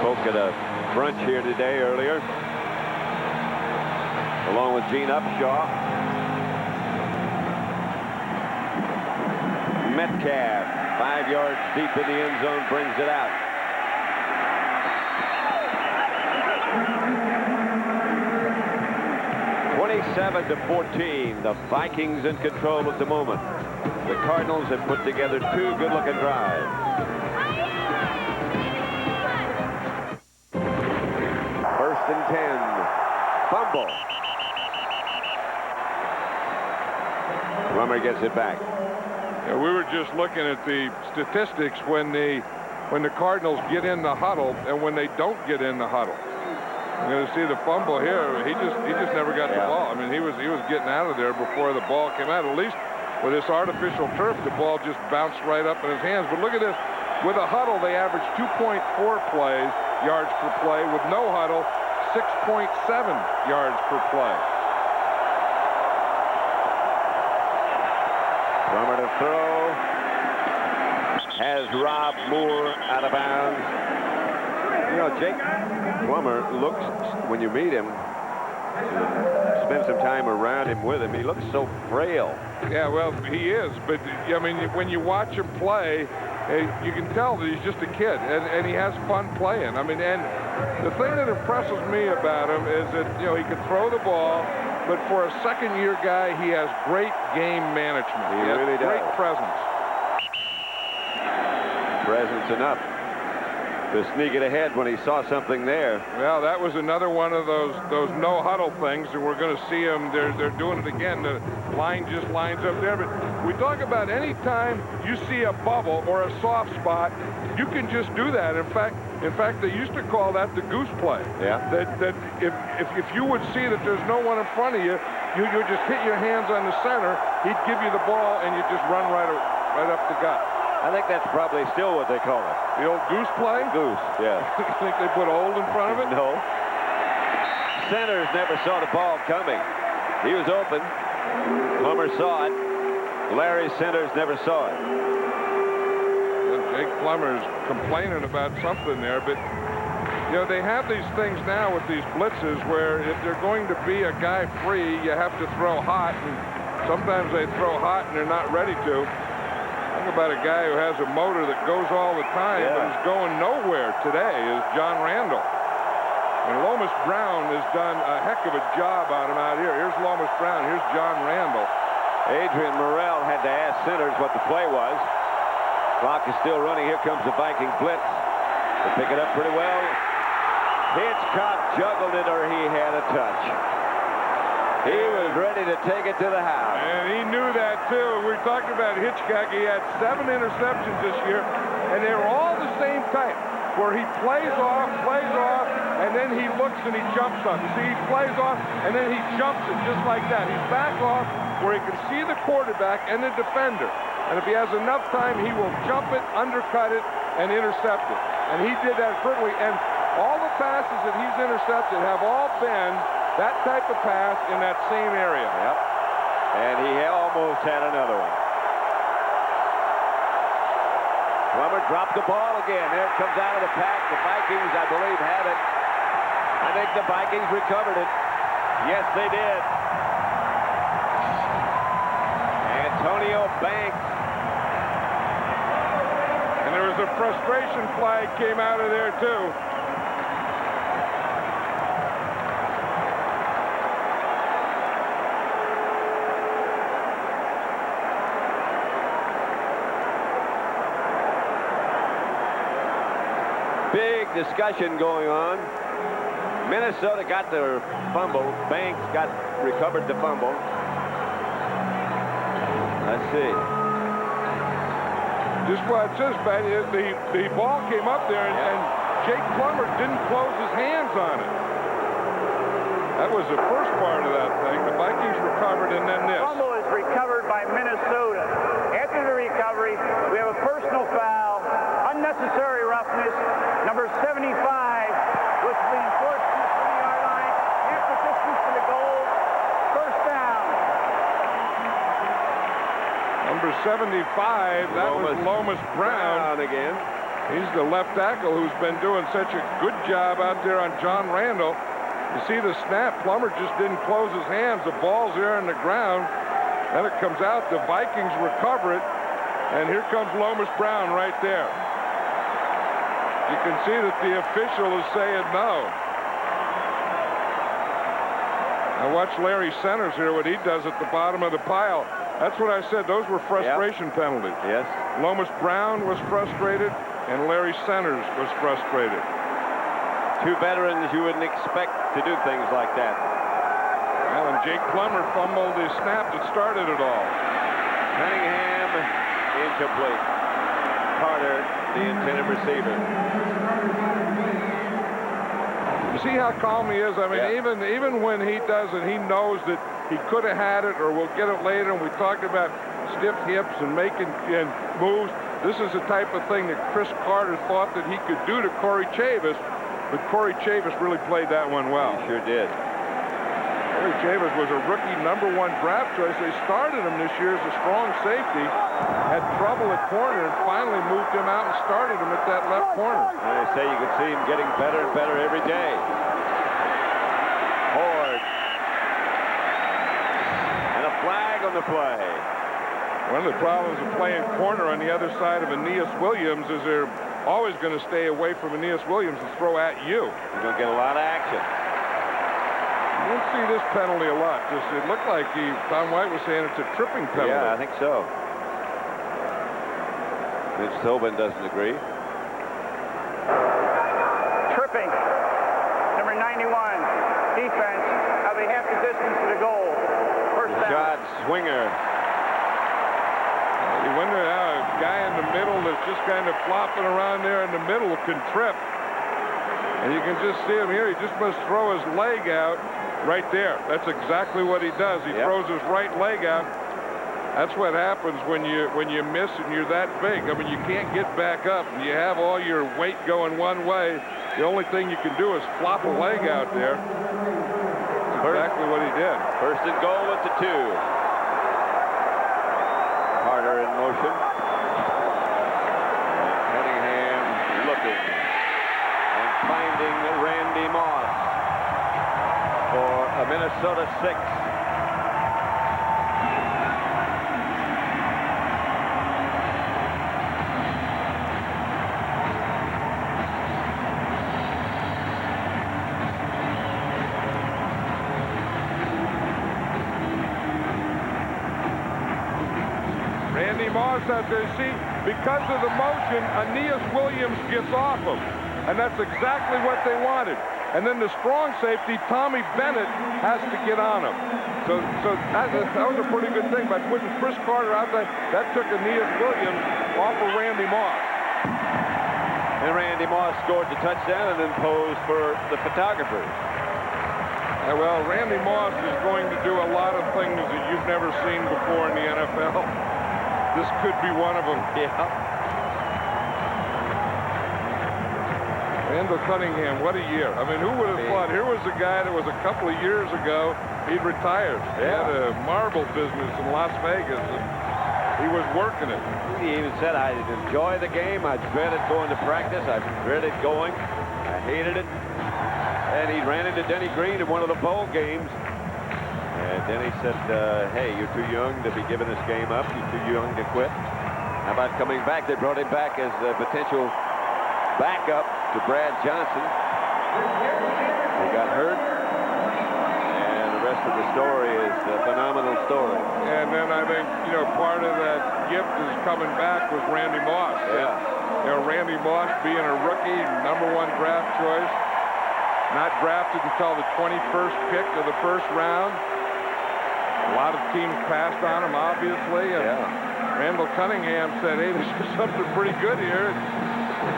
Spoke at a brunch here today earlier, along with Gene Upshaw. Metcalf, 5 yards deep in the end zone, brings it out. (27-14). The Vikings in control at the moment. The Cardinals have put together 2 good-looking drives. First and 10. Fumble. Plummer gets it back. Yeah, we were just looking at the statistics when the Cardinals get in the huddle and when they don't get in the huddle. You're going to see the fumble here. He just never got the ball. I mean, he was getting out of there before the ball came out. At least with this artificial turf, the ball just bounced right up in his hands. But look at this. With a huddle, they average 2.4 yards per play. With no huddle, 6.7 yards per play. Plummer to throw. Has Rob Moore out of bounds. You know, Jake Plummer looks, when you meet him, spend some time around him with him, he looks so frail. Yeah, well, he is. But, I mean, when you watch him play, you can tell that he's just a kid, and he has fun playing. I mean, and the thing that impresses me about him is that, you know, he can throw the ball, but for a second-year guy, he has great game management. He really does. Great presence. Presence enough to sneak it ahead when he saw something there. Well, that was another one of those no-huddle things, and we're going to see them. They're doing it again. The line just lines up there. But we talk about any time you see a bubble or a soft spot, you can just do that. In fact, they used to call that the goose play. Yeah. That if you would see that there's no one in front of you, you just hit your hands on the center. He'd give you the ball, and you just run right up the gut. I think that's probably still what they call it. The old goose play? Goose, yeah. You think they put old in front of it? No. Centers never saw the ball coming. He was open. Plummer saw it. Larry Centers never saw it. Jake Plummer's complaining about something there, but you know, they have these things now with these blitzes where if they're going to be a guy free, you have to throw hot, and sometimes they throw hot and they're not ready to. Talk about a guy who has a motor that goes all the time, but is going nowhere today is John Randall. And Lomas Brown has done a heck of a job on him out here. Here's Lomas Brown. Here's John Randall. Adrian Morrell had to ask Centers what the play was. Clock is still running. Here comes the Viking blitz. They pick it up pretty well. Hitchcock juggled it, or he had a touch. He was ready to take it to the house. And he knew that, too. We talked about Hitchcock. He had 7 interceptions this year, and they were all the same type, where he plays off, and then he looks and he jumps up. You see, he plays off, and then he jumps it just like that. He's back off where he can see the quarterback and the defender. And if he has enough time, he will jump it, undercut it, and intercept it. And he did that perfectly. And all the passes that he's intercepted have all been that type of pass in that same area. Yep. And he almost had another one. Plummer dropped the ball again. There it comes out of the pack. The Vikings, I believe, have it. I think the Vikings recovered it. Yes, they did. Antonio Banks. And there was a frustration flag came out of there, too. Big discussion going on. Minnesota got the fumble. Banks recovered the fumble. Let's see. Just what it says, Pat, the ball came up there, and Jake Plummer didn't close his hands on it. That was the first part of that thing. The Vikings recovered, and then this. Fumble is recovered by Minnesota. After the recovery, we have a personal foul, unnecessary roughness, number 75, which will be enforced to the 20-yard line. Half the distance to the goal. First down. Number 75, that was Lomas Brown again. He's the left tackle who's been doing such a good job out there on John Randall. You see the snap, Plummer just didn't close his hands. The ball's there on the ground. Then it comes out, the Vikings recover it, and here comes Lomas Brown right there. You can see that the official is saying no. Now watch Larry Centers here, what he does at the bottom of the pile. That's what I said, those were frustration penalties. Yes. Lomas Brown was frustrated, and Larry Centers was frustrated. Two veterans you wouldn't expect to do things like that. Well, and Jake Plummer fumbled the snap that started it all. Cunningham, incomplete. Carter, the intended receiver. You see how calm he is? I mean, even when he does it, he knows that he could have had it or will get it later. And we talked about stiff hips and making moves. This is the type of thing that Chris Carter thought that he could do to Corey Chavis. but Corey Chavis really played that one well. He sure did. Corey Chavis was a rookie #1 draft choice. They started him this year as a strong safety, had trouble at corner, and finally moved him out and started him at that left corner. And they say you can see him getting better and better every day. Horde. And a flag on the play. One of the problems of playing corner on the other side of Aeneas Williams is they're always going to stay away from Aeneas Williams and throw at you. You're going to get a lot of action. You don't see this penalty a lot. It looked like Tom White was saying it's a tripping penalty. Yeah, I think so. Mitch Tobin doesn't agree. Tripping. Number 91. Defense. I'll be half the distance to the goal. First down. Shot Swinger. You wonder how a guy in the middle that's just kind of flopping around there in the middle can trip. And you can just see him here. He just must throw his leg out right there. That's exactly what he does. He throws his right leg out. That's what happens when you miss and you're that big. I mean, you can't get back up. You have all your weight going one way. The only thing you can do is flop a leg out there. That's exactly what he did. First and goal at the 2. Carter in motion. And Cunningham looking and finding Randy Moss for a Minnesota 6. Randy Moss out there. See, because of the motion, Aeneas Williams gets off him. And that's exactly what they wanted. And then the strong safety, Tommy Bennett, has to get on him. So that was a pretty good thing. By putting Chris Carter out there, that took Aeneas Williams off of Randy Moss. And Randy Moss scored the touchdown and then posed for the photographers. Well, Randy Moss is going to do a lot of things that you've never seen before in the NFL. This could be one of them. Yeah. Randall Cunningham, what a year. I mean, who would have thought? Here was a guy that was a couple of years ago, he'd retired. He had a marble business in Las Vegas, and he was working it. He even said, I enjoy the game. I dreaded going to practice. I dreaded going. I hated it. And he ran into Denny Green in one of the bowl games. And Denny said, hey, you're too young to be giving this game up. You're too young to quit. How about coming back? They brought him back as a potential backup to Brad Johnson. He got hurt. And the rest of the story is a phenomenal story. And then I think, part of that gift is coming back was Randy Moss. Yeah. Randy Moss being a rookie, #1 draft choice. Not drafted until the 21st pick of the first round. A lot of teams passed on him, obviously. And Randall Cunningham said, hey, this is something pretty good here.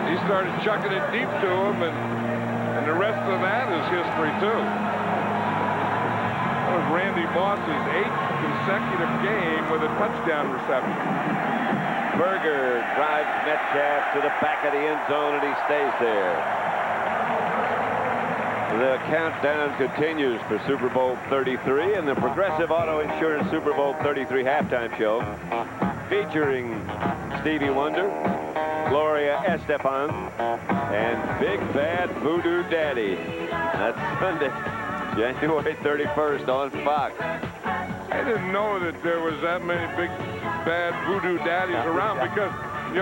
He started chucking it deep to him, and the rest of that is history, too. That was Randy Moss's 8th consecutive game with a touchdown reception. Berger drives Metcalf to the back of the end zone, and he stays there. The countdown continues for Super Bowl 33 and the Progressive Auto Insurance Super Bowl 33 halftime show featuring Stevie Wonder, Gloria Estefan, and Big Bad Voodoo Daddy. That's Sunday, January 31st on Fox. I didn't know that there was that many Big Bad Voodoo Daddies around because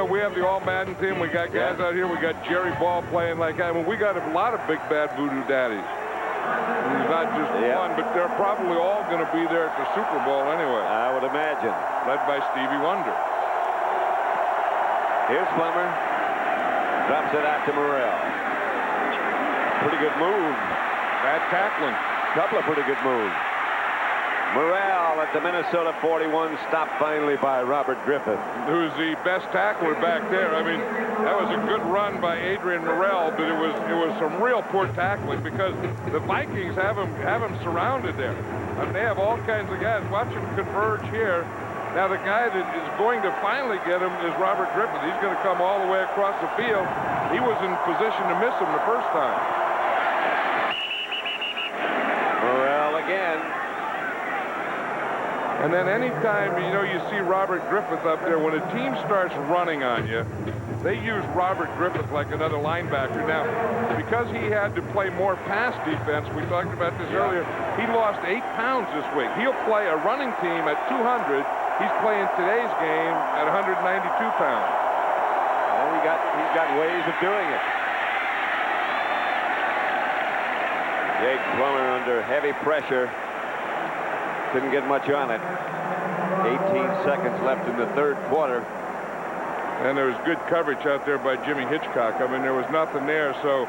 we have the All-Madden team. We got guys out here. We got Jerry Ball playing like that. I mean, we got a lot of Big Bad Voodoo Daddies. It's not just one, but they're probably all going to be there at the Super Bowl anyway. I would imagine. Led by Stevie Wonder. Here's Plummer. Drops it out to Morrell. Pretty good move. Bad tackling. Couple of pretty good moves. Morrell at the Minnesota 41, stopped finally by Robert Griffith, who's the best tackler back there. I mean, that was a good run by Adrian Morrell, but it was some real poor tackling because the Vikings have him surrounded there. I mean, they have all kinds of guys. Watch them converge here. Now, the guy that is going to finally get him is Robert Griffith. He's going to come all the way across the field. He was in position to miss him the first time. Well, again. And then anytime, you know, you see Robert Griffith up there, when a team starts running on you, they use Robert Griffith like another linebacker. Now, because he had to play more pass defense, we talked about this earlier, he lost 8 pounds this week. He'll play a running team at 200. He's playing today's game at 192 pounds. Well, he's got ways of doing it. Jake Plummer under heavy pressure. Couldn't get much on it. 18 seconds left in the third quarter. And there was good coverage out there by Jimmy Hitchcock. I mean, there was nothing there, so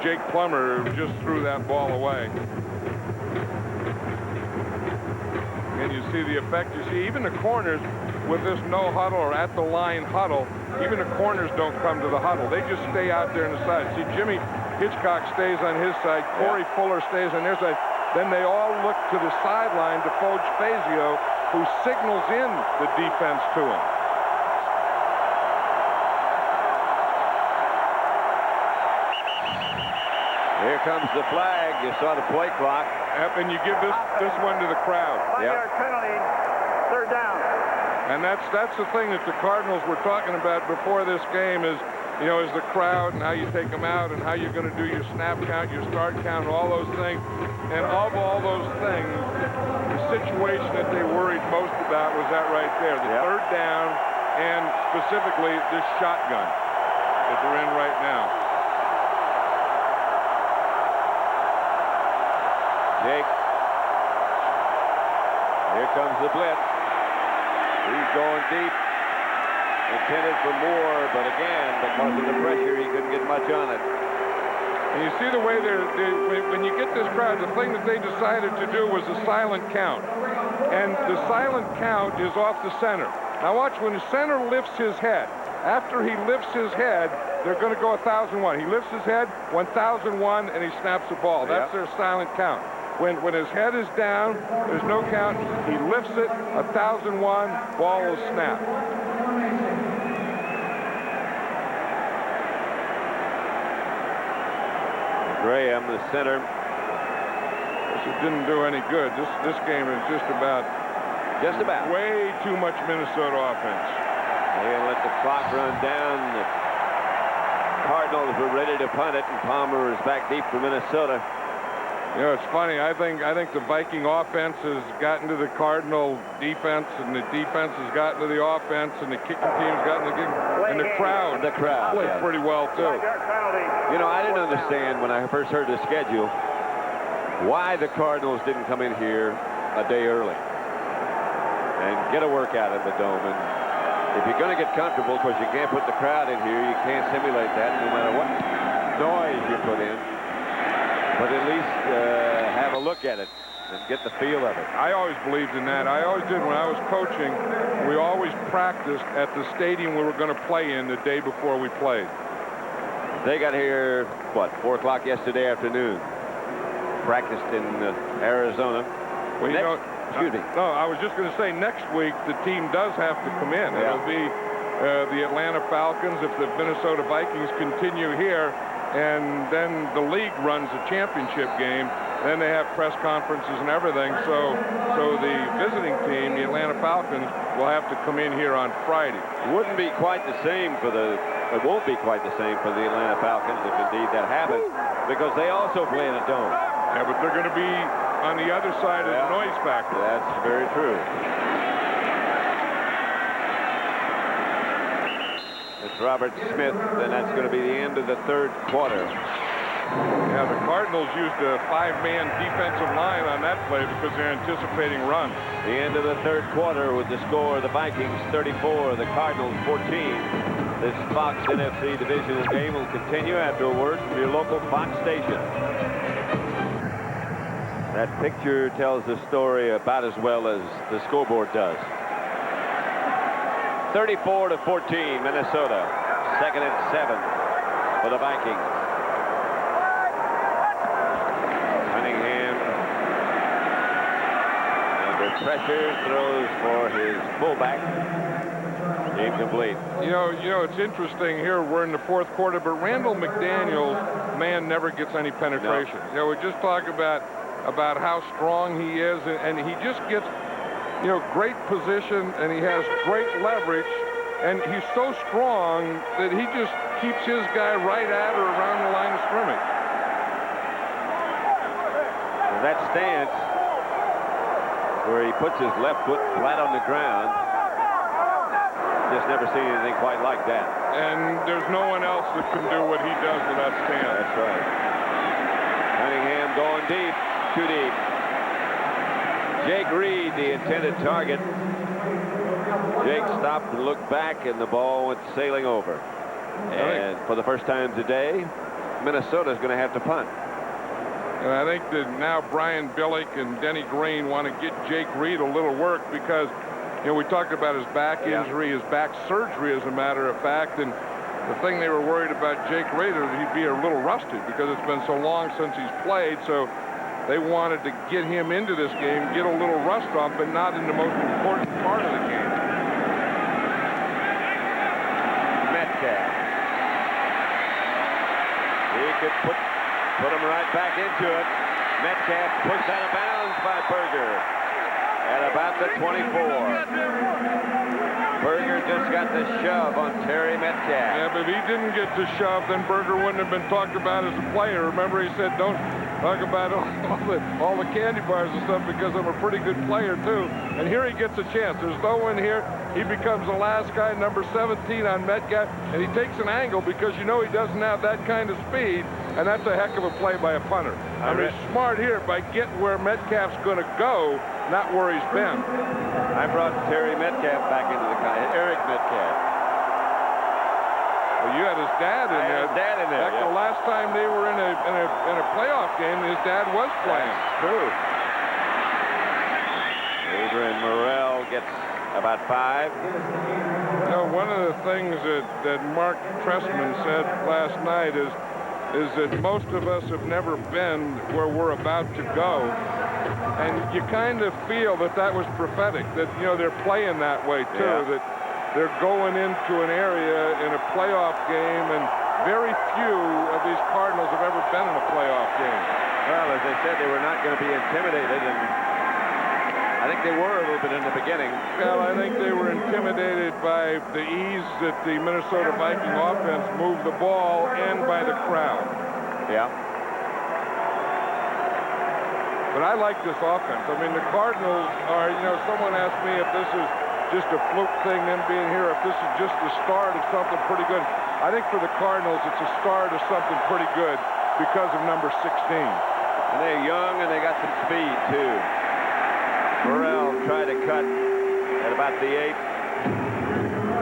Jake Plummer just threw that ball away. And you see the effect. You see even the corners with this no huddle or at the line huddle, even the corners don't come to the huddle. They just stay out there on the side. See, Jimmy Hitchcock stays on his side. Corey Fuller stays on their side. Then they all look to the sideline to Foge Fazio, who signals in the defense to him. Here comes the flag. You saw the play clock. Yep, and you give this one to the crowd. 5-yard penalty, third down. And that's the thing that the Cardinals were talking about before this game is, you know, is the crowd and how you take them out and how you're going to do your snap count, your start count, all those things. And of all those things, the situation that they worried most about was that right there, the third down, and specifically this shotgun that they're in right now. Jake. Here comes the blitz. He's going deep. Intended for more, but again, because of the pressure, he couldn't get much on it. And you see the way when you get this crowd, the thing that they decided to do was a silent count. And the silent count is off the center. Now watch, when the center lifts his head, after he lifts his head, they're going to go 1,001. He lifts his head, 1,001, and he snaps the ball. That's their silent count. When his head is down, there's no count. He lifts it, 1,001, ball is snapped. Graham, the center. It didn't do any good. This game is just about way too much Minnesota offense. They're going to let the clock run down. The Cardinals were ready to punt it, and Palmer is back deep for Minnesota. You know, it's funny. I think the Viking offense has gotten to the Cardinal defense, and the defense has gotten to the offense, and the kicking team's gotten to the kicking, and the crowd plays pretty well too. You know, I didn't understand when I first heard the schedule why the Cardinals didn't come in here a day early and get a workout in the dome. And if you're going to get comfortable, because you can't put the crowd in here, you can't simulate that no matter what noise you put in. But at least have a look at it and get the feel of it. I always believed in that. I always did. When I was coaching, we always practiced at the stadium we were going to play in the day before we played. They got here, what, 4 o'clock yesterday afternoon. Practiced in Arizona. Well, you know, excuse me. No, I was just going to say next week the team does have to come in. It'll be the Atlanta Falcons if the Minnesota Vikings continue here. And then the league runs a championship game. Then they have press conferences and everything. So the visiting team, the Atlanta Falcons, will have to come in here on Friday. It won't be quite the same for the Atlanta Falcons if indeed that happens, because they also play in a dome. Yeah, but they're going to be on the other side of the noise factor. That's very true. It's Robert Smith, and that's going to be the end of the third quarter. Yeah, the Cardinals used a 5-man defensive line on that play because they're anticipating run. The end of the third quarter with the score, the Vikings 34, the Cardinals 14. This Fox NFC divisional game will continue after a word from your local Fox station. That picture tells the story about as well as the scoreboard does. 34-14, Minnesota. 2nd and 7 for the Vikings. Cunningham. Number Pressure, throws for his fullback. Incomplete. You know, it's interesting here. We're in the fourth quarter, but Randall McDaniel's man never gets any penetration. No. You know, we just talk about how strong he is, and he just gets, you know, great position, and he has great leverage, and he's so strong that he just keeps his guy right at or around the line of scrimmage. Well, that stance where he puts his left foot flat on the ground, just never seen anything quite like that. And there's no one else that can do what he does with that stance. That's right. Cunningham going deep, too deep. Jake Reed, the intended target. Jake stopped and looked back, and the ball went sailing over. And for the first time today, Minnesota's going to have to punt. And I think that now Brian Billick and Denny Green want to get Jake Reed a little work because, you know, we talked about his back injury, his back surgery, as a matter of fact, and the thing they were worried about Jake Reed is he'd be a little rusty because it's been so long since he's played, so they wanted to get him into this game, get a little rust off, but not in the most important part of the game. Metcalf. He could put him right back into it. Metcalf pushed out of bounds by Berger at about the 24. Berger just got the shove on Terry Metcalf. Yeah, but if he didn't get the shove, then Berger wouldn't have been talked about as a player. Remember, he said, don't talk about all the candy bars and stuff because I'm a pretty good player, too. And here he gets a chance. There's no one here. He becomes the last guy, number 17 on Metcalf, and he takes an angle because you know he doesn't have that kind of speed, and that's a heck of a play by a punter. I mean, smart here by getting where Metcalf's going to go, not where he's been. I brought Terry Metcalf back into the Eric Metcalf. Well, you had his dad in there. His dad in there. The last time they were in a playoff game, his dad was playing. That's true. Adrian Morrell gets about 5. You know, one of the things that Mark Trestman said last night is that most of us have never been where we're about to go. And you kind of feel that was prophetic, that, you know, they're playing that way, too, that they're going into an area in a playoff game, and very few of these Cardinals have ever been in a playoff game. Well, as they said, they were not going to be intimidated, and I think they were a little bit in the beginning. Well, I think they were intimidated by the ease that the Minnesota Viking offense moved the ball and by the crowd. Yeah. But I like this offense. I mean, the Cardinals are, you know, someone asked me if this is just a fluke thing, them being here, if this is just the start of something pretty good. I think for the Cardinals, it's a start of something pretty good because of number 16. And they're young, and they got some speed, too. Burrell tried to cut at about the 8.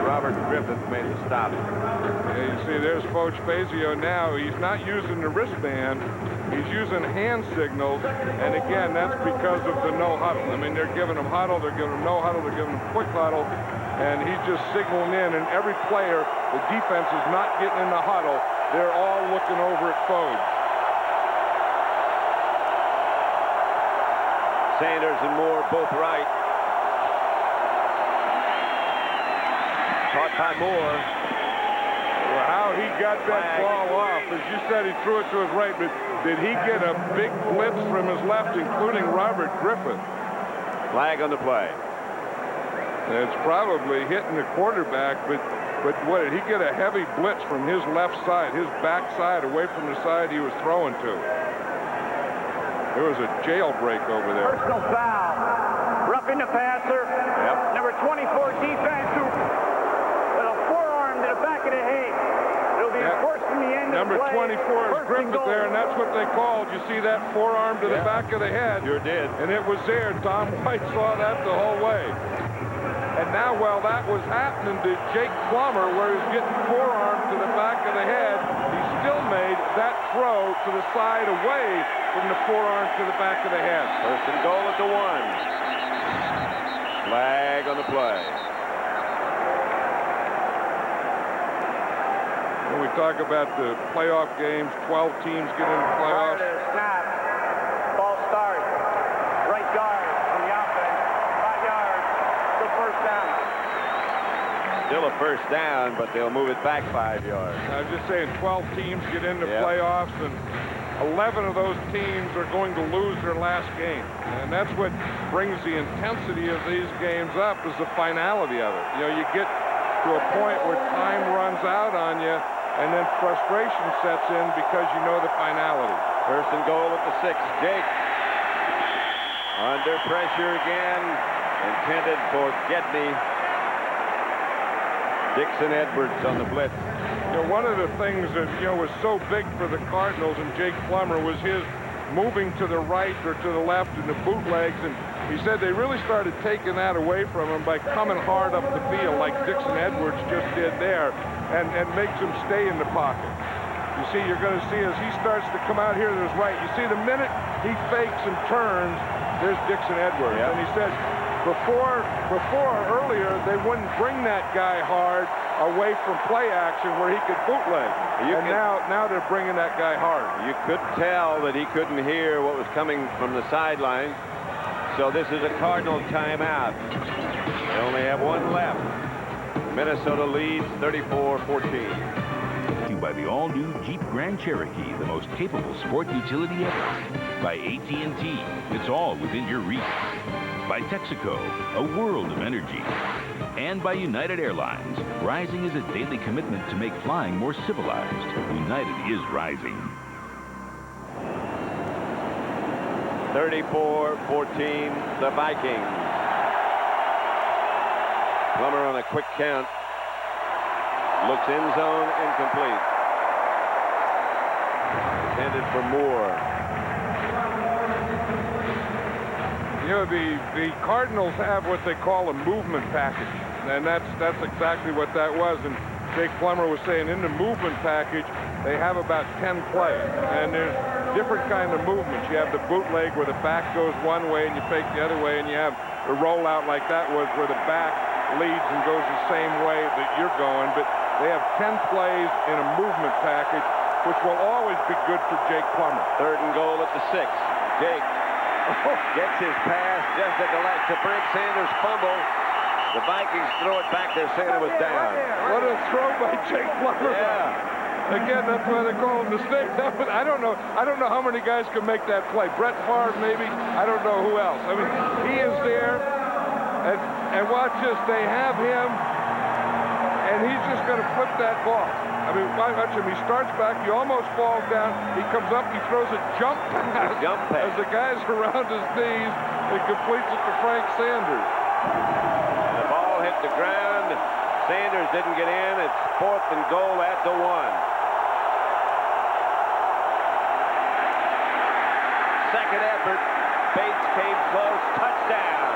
Robert Griffith made the stop. Yeah, you see, there's Foch Fazio now. He's not using the wristband. He's using hand signals. And again, that's because of the no huddle. I mean, they're giving him huddle, they're giving him no huddle, they're giving him quick huddle. And he's just signaling in. And every player, the defense is not getting in the huddle. They're all looking over at Foch. Sanders and Moore both right. Caught by Moore. Well, how he got that ball off, as you said, he threw it to his right, but did he get a big blitz from his left, including Robert Griffin? Flag on the play. And it's probably hitting the quarterback, but what, did he get a heavy blitz from his left side, his back side, away from the side he was throwing to? There was a jailbreak over there. Personal foul. Roughing the passer. Yep. Number 24 defense with a forearm to the back of the head. It'll be enforced from the end of Number the play. 24 is Griffith there, and that's what they called. You see that forearm to the back of the head? Sure did. And it was there. Tom White saw that the whole way. And now, while that was happening to Jake Plummer, where he's getting forearm to the back of the head, he still made that throw to the side away from the forearm to the back of the head. First and goal at the 1. Flag on the play. When we talk about the playoff games, 12 teams get into the playoffs. Snap. Ball start. Right guard from the offense. first down. Still a first down, but they'll move it back 5 yards. I was just saying 12 teams get into playoffs, and 11 of those teams are going to lose their last game. And that's what brings the intensity of these games up, is the finality of it. You know, you get to a point where time runs out on you, and then frustration sets in because you know the finality. First and goal at the 6. Jake under pressure again, intended for Gedney. Dixon Edwards on the blitz. You know, one of the things that, you know, was so big for the Cardinals and Jake Plummer was his moving to the right or to the left in the bootlegs, and he said they really started taking that away from him by coming hard up the field like Dixon Edwards just did there, and makes him stay in the pocket. You see, you're going to see as he starts to come out here to his right, you see the minute he fakes and turns, there's Dixon Edwards. And he said before earlier, they wouldn't bring that guy hard away from play action where he could bootleg. Now they're bringing that guy hard. You could tell that he couldn't hear what was coming from the sideline. So this is a Cardinal timeout. They only have one left. Minnesota leads 34-14. By the all-new Jeep Grand Cherokee, the most capable sport utility ever. By AT&T, it's all within your reach. By Texaco, a world of energy. And by United Airlines, rising is a daily commitment to make flying more civilized. United is rising. 34-14, the Vikings. Plummer on a quick count. Looks in zone, incomplete. Intended for Moore. You know, the Cardinals have what they call a movement package, and that's exactly what that was. And Jake Plummer was saying in the movement package, they have about 10 plays, and there's different kind of movements. You have the bootleg where the back goes one way and you fake the other way, and you have the rollout like that was where the back leads and goes the same way that you're going. But they have 10 plays in a movement package, which will always be good for Jake Plummer. Third and goal at the 6. Jake gets his pass just at the left to break. Sanders fumble. The Vikings throw it back there. Sanders was down. What a throw by Jake Plummer. Yeah. Again, that's why they call him the snake. I don't know how many guys can make that play. Brett Favre, maybe. I don't know who else. I mean, he is there, and watch this. They have him, and he's just going to flip that ball. I mean, watch him. He starts back. He almost falls down. He comes up. He throws a jump pass. As the guy's around his knees and completes it to Frank Sanders. The ball hit the ground. Sanders didn't get in. It's 4th and goal at the 1. Second effort. Bates came close. Touchdown.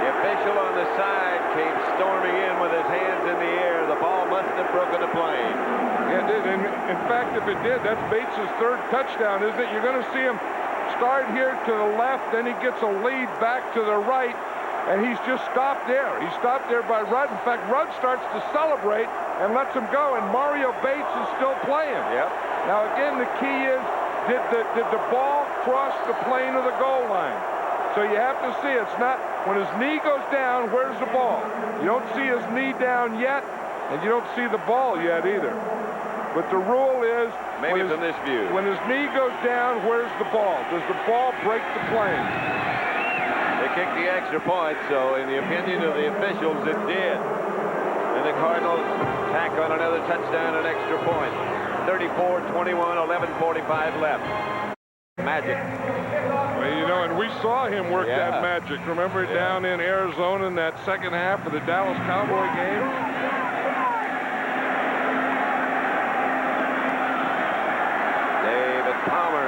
The official on the side came storming in with his hands in the air. The ball must have broken the plane. Yeah, it did. And in fact, if it did, that's Bates' 3rd touchdown, isn't it? You're going to see him start here to the left, then he gets a lead back to the right, and he's just stopped there. He stopped there by Rudd. In fact, Rudd starts to celebrate and lets him go, and Mario Bates is still playing. Yep. Now, again, the key is, did the ball cross the plane of the goal line? So you have to see, it's not, when his knee goes down, where's the ball? You don't see his knee down yet, and you don't see the ball yet either. But the rule is, maybe from this view, when his knee goes down, where's the ball? Does the ball break the plane? They kicked the extra point, so in the opinion of the officials, it did. And the Cardinals tack on another touchdown and extra point. 34-21, 11:45 left. Magic. Well, you know, and we saw him work that magic. Remember down in Arizona in that second half of the Dallas Cowboy game? David Palmer.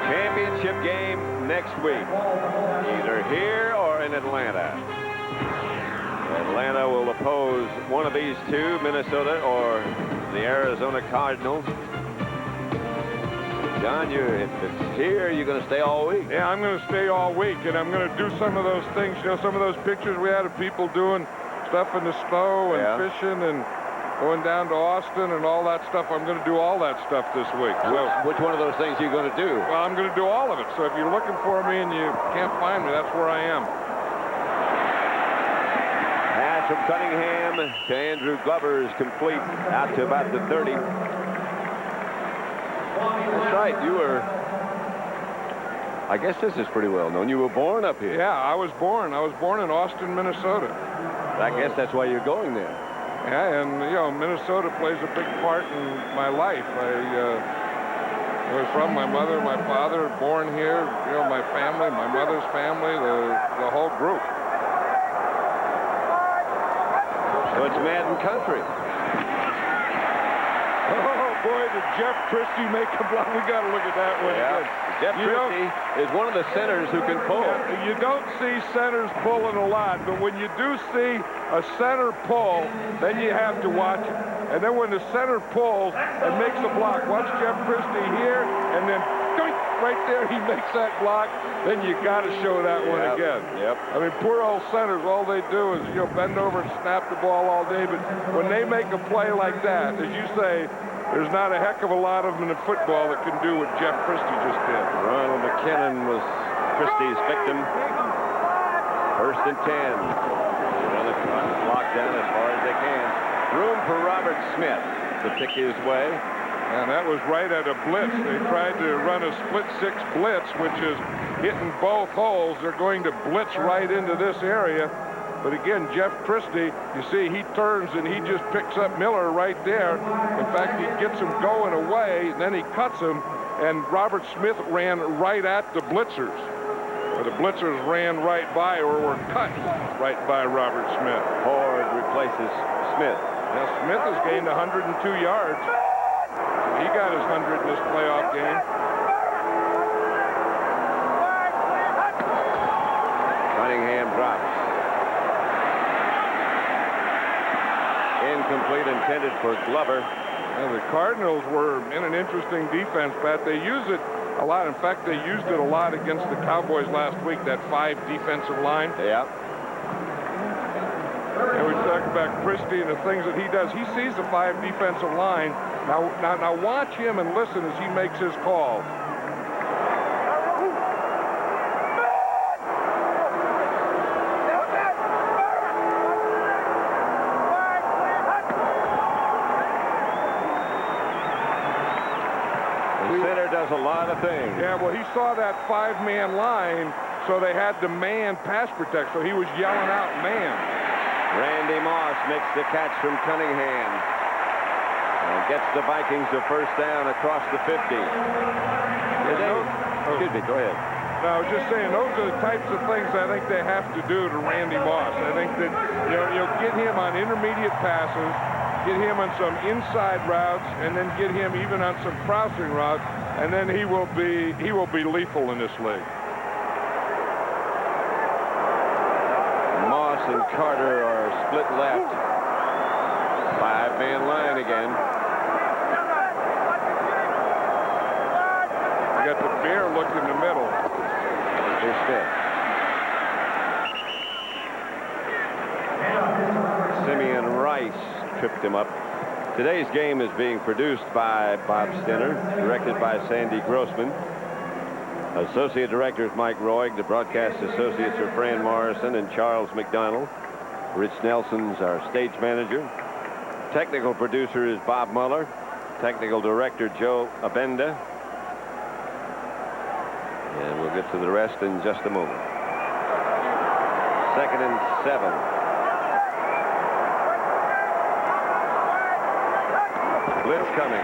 Championship game next week, either here or in Atlanta. Atlanta will oppose one of these two, Minnesota or the Arizona Cardinals. John, if it's here, you're going to stay all week. Yeah, I'm going to stay all week, and I'm going to do some of those things. You know, some of those pictures we had of people doing stuff in the snow and fishing, and going down to Austin and all that stuff. I'm going to do all that stuff this week. So, which one of those things are you going to do? Well, I'm going to do all of it. So if you're looking for me and you can't find me, that's where I am. Pass from Cunningham to Andrew Glover is complete out to about the 30. That's right. You were, I guess this is pretty well known. You were born up here. Yeah, I was born in Austin, Minnesota. I guess that's why you're going there. Yeah, and, you know, Minnesota plays a big part in my life. I was from my mother, my father, born here, you know, my family, my mother's family, the whole group. So it's Madden country. Oh, boy, did Jeff Christie make a block. We got to look at that one again. Jeff Christie is one of the centers who can pull. You don't see centers pulling a lot, but when you do see a center pull, then you have to watch it. And then when the center pulls and makes a block, watch Jeff Christie here, and then right there he makes that block, then you got to show that one again. Yep. I mean, poor old centers, all they do is, you know, bend over and snap the ball all day, but when they make a play like that, as you say, there's not a heck of a lot of them in football that can do what Jeff Christie just did. Ronald McKinnon was Christie's victim. First and 10. Another block down as far as they can. Room for Robert Smith to pick his way. And that was right at a blitz. They tried to run a split six blitz, which is hitting both holes. They're going to blitz right into this area. But again, Jeff Christie, you see, he turns and he just picks up Miller right there. In fact, he gets him going away, then he cuts him, and Robert Smith ran right at the blitzers. Or the blitzers ran right by or were cut right by Robert Smith. Ford replaces Smith. Now, Smith has gained 102 yards. He got his 100 in this playoff game. Cunningham drops. Incomplete, intended for Glover. Now, the Cardinals were in an interesting defense, Pat. They use it a lot. In fact, they used it a lot against the Cowboys last week, that 5 defensive line. Yeah. And we talked about Christie and the things that he does. He sees the 5 defensive line. Now watch him and listen as he makes his call. The center does a lot of things. Yeah, well, he saw that 5-man line, so they had to man pass protect, so he was yelling out man. Randy Moss makes the catch from Cunningham and gets the Vikings a first down across the 50. Excuse me, go ahead. No, I was just saying, those are the types of things I think they have to do to Randy Moss. I think that, you know, get him on intermediate passes, get him on some inside routes, and then get him even on some crossing routes, and then he will be lethal in this league. Moss and Carter are split left. 5-man line again. You got the bear look in the middle. Here's Smith. Simeon Rice tripped him up. Today's game is being produced by Bob Stinner, directed by Sandy Grossman. Associate Director is Mike Roig. The broadcast associates are Fran Morrison and Charles McDonald. Rich Nelson's our stage manager. Technical producer is Bob Muller. Technical Director Joe Abenda. And we'll get to the rest in just a moment. 2nd and 7. Blitz coming.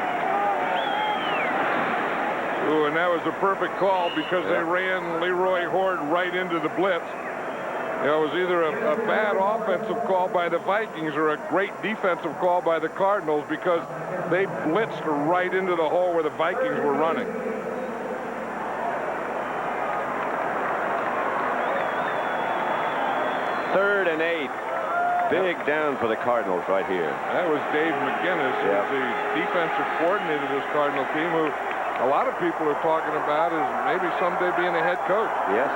Ooh, and that was a perfect call because they ran Leroy Horde right into the blitz. You know, it was either a bad offensive call by the Vikings or a great defensive call by the Cardinals because they blitzed right into the hole where the Vikings were running. Third and 8. Big down for the Cardinals right here. That was Dave McGinnis, who's the defensive coordinator of this Cardinal team, who a lot of people are talking about as maybe someday being a head coach. Yes.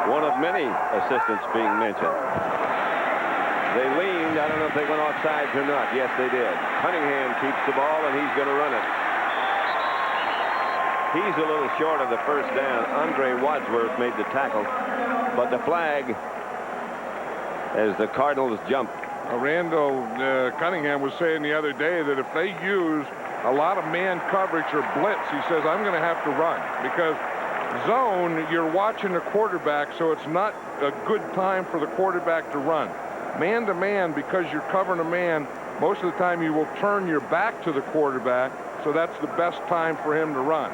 One of many assistants being mentioned. They leaned. I don't know if they went offsides or not. Yes, they did. Cunningham keeps the ball, and he's going to run it. He's a little short of the first down. Andre Wadsworth made the tackle, but the flag as the Cardinals jump. Randall Cunningham was saying the other day that if they use a lot of man coverage or blitz, he says, I'm going to have to run. Because zone, you're watching the quarterback, so it's not a good time for the quarterback to run. Man-to-man, because you're covering a man, most of the time you will turn your back to the quarterback, so that's the best time for him to run.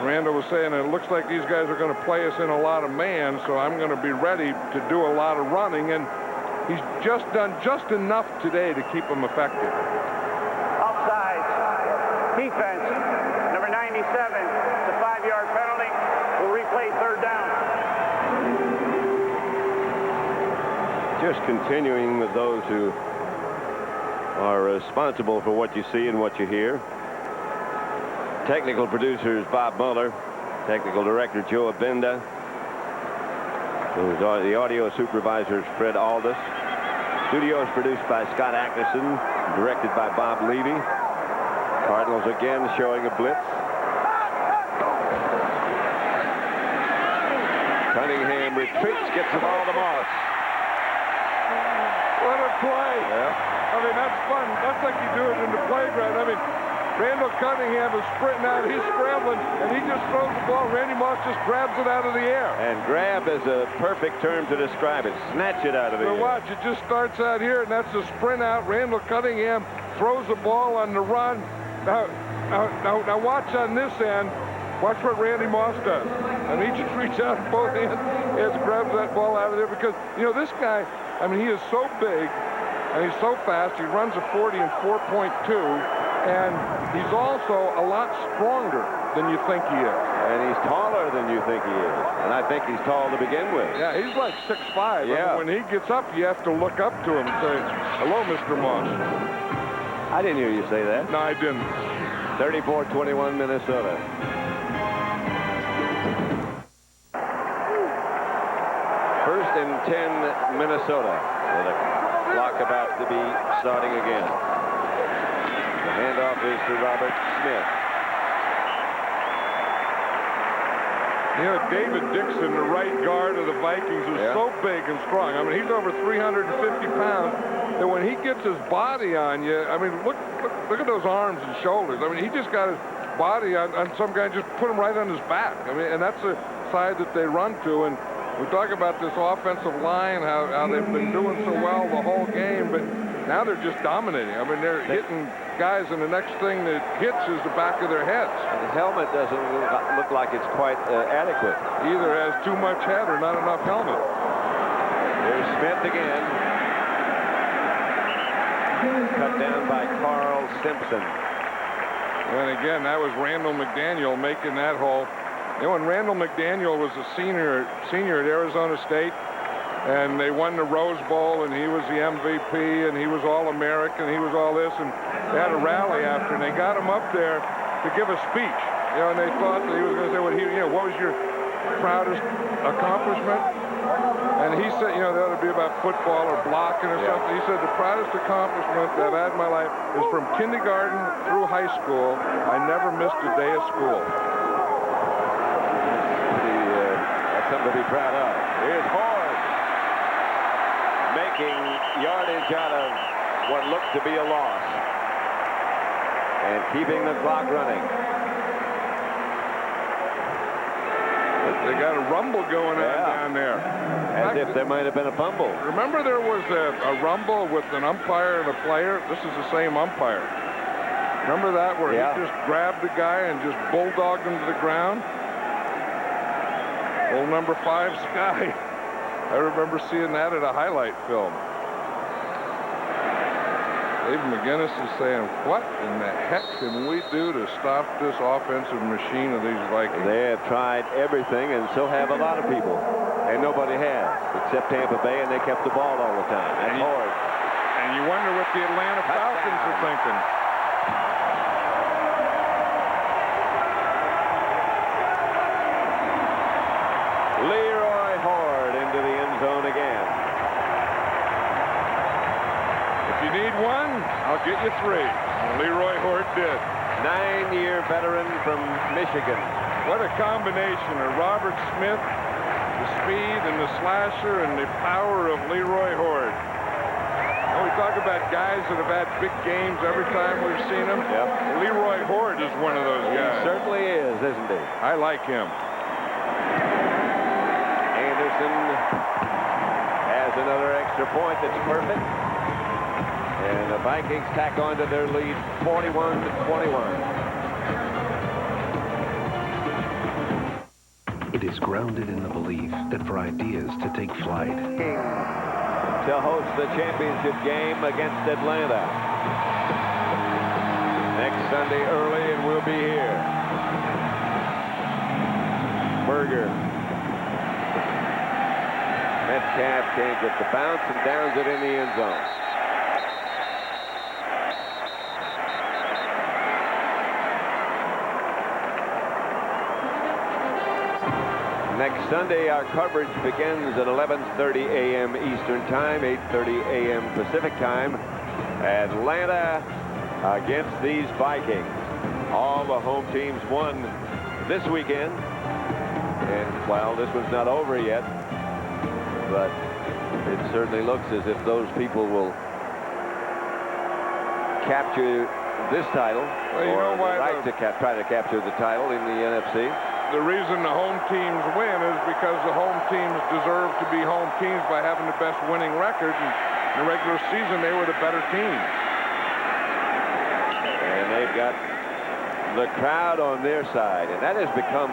Randall was saying, it looks like these guys are going to play us in a lot of man, so I'm going to be ready to do a lot of running, and he's just done just enough today to keep them effective. Offsides. Defense. Number 97. It's a 5-yard penalty. We'll replay third down. Just continuing with those who are responsible for what you see and what you hear. Technical producers Bob Muller, technical director Joe Abenda, the audio supervisors Fred Aldis. Studio is produced by Scott Ackerson, directed by Bob Levy. Cardinals again showing a blitz. Cunningham retreats, gets the ball to Moss. What a play. Yeah. I mean, that's fun. That's like you do it in the playground. I mean, Randall Cunningham is sprinting out. He's scrambling, and he just throws the ball. Randy Moss just grabs it out of the air. And grab is a perfect term to describe it. Snatch it out of the air. Watch, it just starts out here, and that's a sprint out. Randall Cunningham throws the ball on the run. Now watch on this end. Watch what Randy Moss does. I mean, he just reaches out both hands and grabs that ball out of there because, you know, this guy, I mean, he is so big, and he's so fast. He runs a 40 in 4.2. And he's also a lot stronger than you think he is. And he's taller than you think he is. And I think he's tall to begin with. Yeah, he's like 6'5". Yeah. I mean, when he gets up, you have to look up to him and say, hello, Mr. Moss. I didn't hear you say that. No, I didn't. 34-21 Minnesota. First and 10 Minnesota. With a clock about to be starting again. The handoff is to Robert Smith. You know, David Dixon, the right guard of the Vikings, is so big and strong. I mean, he's over 350 pounds. That when he gets his body on you, I mean, look at those arms and shoulders. I mean, he just got his body on some guy, just put him right on his back. I mean, and that's the side that they run to. And we talk about this offensive line, how they've been doing so well the whole game, but now they're just dominating. I mean, they're hitting guys, and the next thing that hits is the back of their heads. And the helmet doesn't look like it's quite adequate. Either has too much head or not enough helmet. There's Smith again. Cut down by Carl Simpson. And again, that was Randall McDaniel making that hole. You know, when Randall McDaniel was a senior at Arizona State, and they won the Rose Bowl, and he was the MVP, and he was All-American, he was all this, and they had a rally after, and they got him up there to give a speech. You know, and they thought that he was going to say, what was your proudest accomplishment? And he said, you know, that would be about football or blocking or something. He said, the proudest accomplishment that I've had in my life is from kindergarten through high school. I never missed a day of school. That's something to be proud of. Here's Horn, making yardage out of what looked to be a loss and keeping the clock running. They got a rumble going on down there. As if there might have been a fumble. Remember there was a rumble with an umpire and a player? This is the same umpire. Remember that where he just grabbed the guy and just bulldogged him to the ground? Old number 5 Sky. I remember seeing that at a highlight film. Dave McGinnis is saying, what in the heck can we do to stop this offensive machine of these Vikings? They have tried everything, and so have a lot of people. And nobody has, except Tampa Bay, and they kept the ball all the time. That's hard. And you wonder what the Atlanta Falcons are thinking. Leroy Horde into the end zone again. you 3. Leroy Hort did. 9-year veteran from Michigan. What a combination of Robert Smith, the speed and the slasher, and the power of Leroy Hort. We talk about guys that have had big games every time we've seen them. Yep. Leroy Hort is one of those guys. He certainly is, isn't he? I like him. Anderson has another extra point that's perfect. And the Vikings tack on to their lead 41-21. It is grounded in the belief that for ideas to take flight, to host the championship game against Atlanta next Sunday early, and we'll be here. Berger. Metcalf can't get the bounce and downs it in the end zone. Next Sunday, our coverage begins at 11:30 a.m. Eastern Time, 8:30 a.m. Pacific Time. Atlanta against these Vikings. All the home teams won this weekend. And, well, this one's not over yet. But it certainly looks as if those people will capture this title. Well, you know why try to capture the title in the NFC. The reason the home teams win is because the home teams deserve to be home teams by having the best winning record. And in the regular season, they were the better team. And they've got the crowd on their side. And that has become,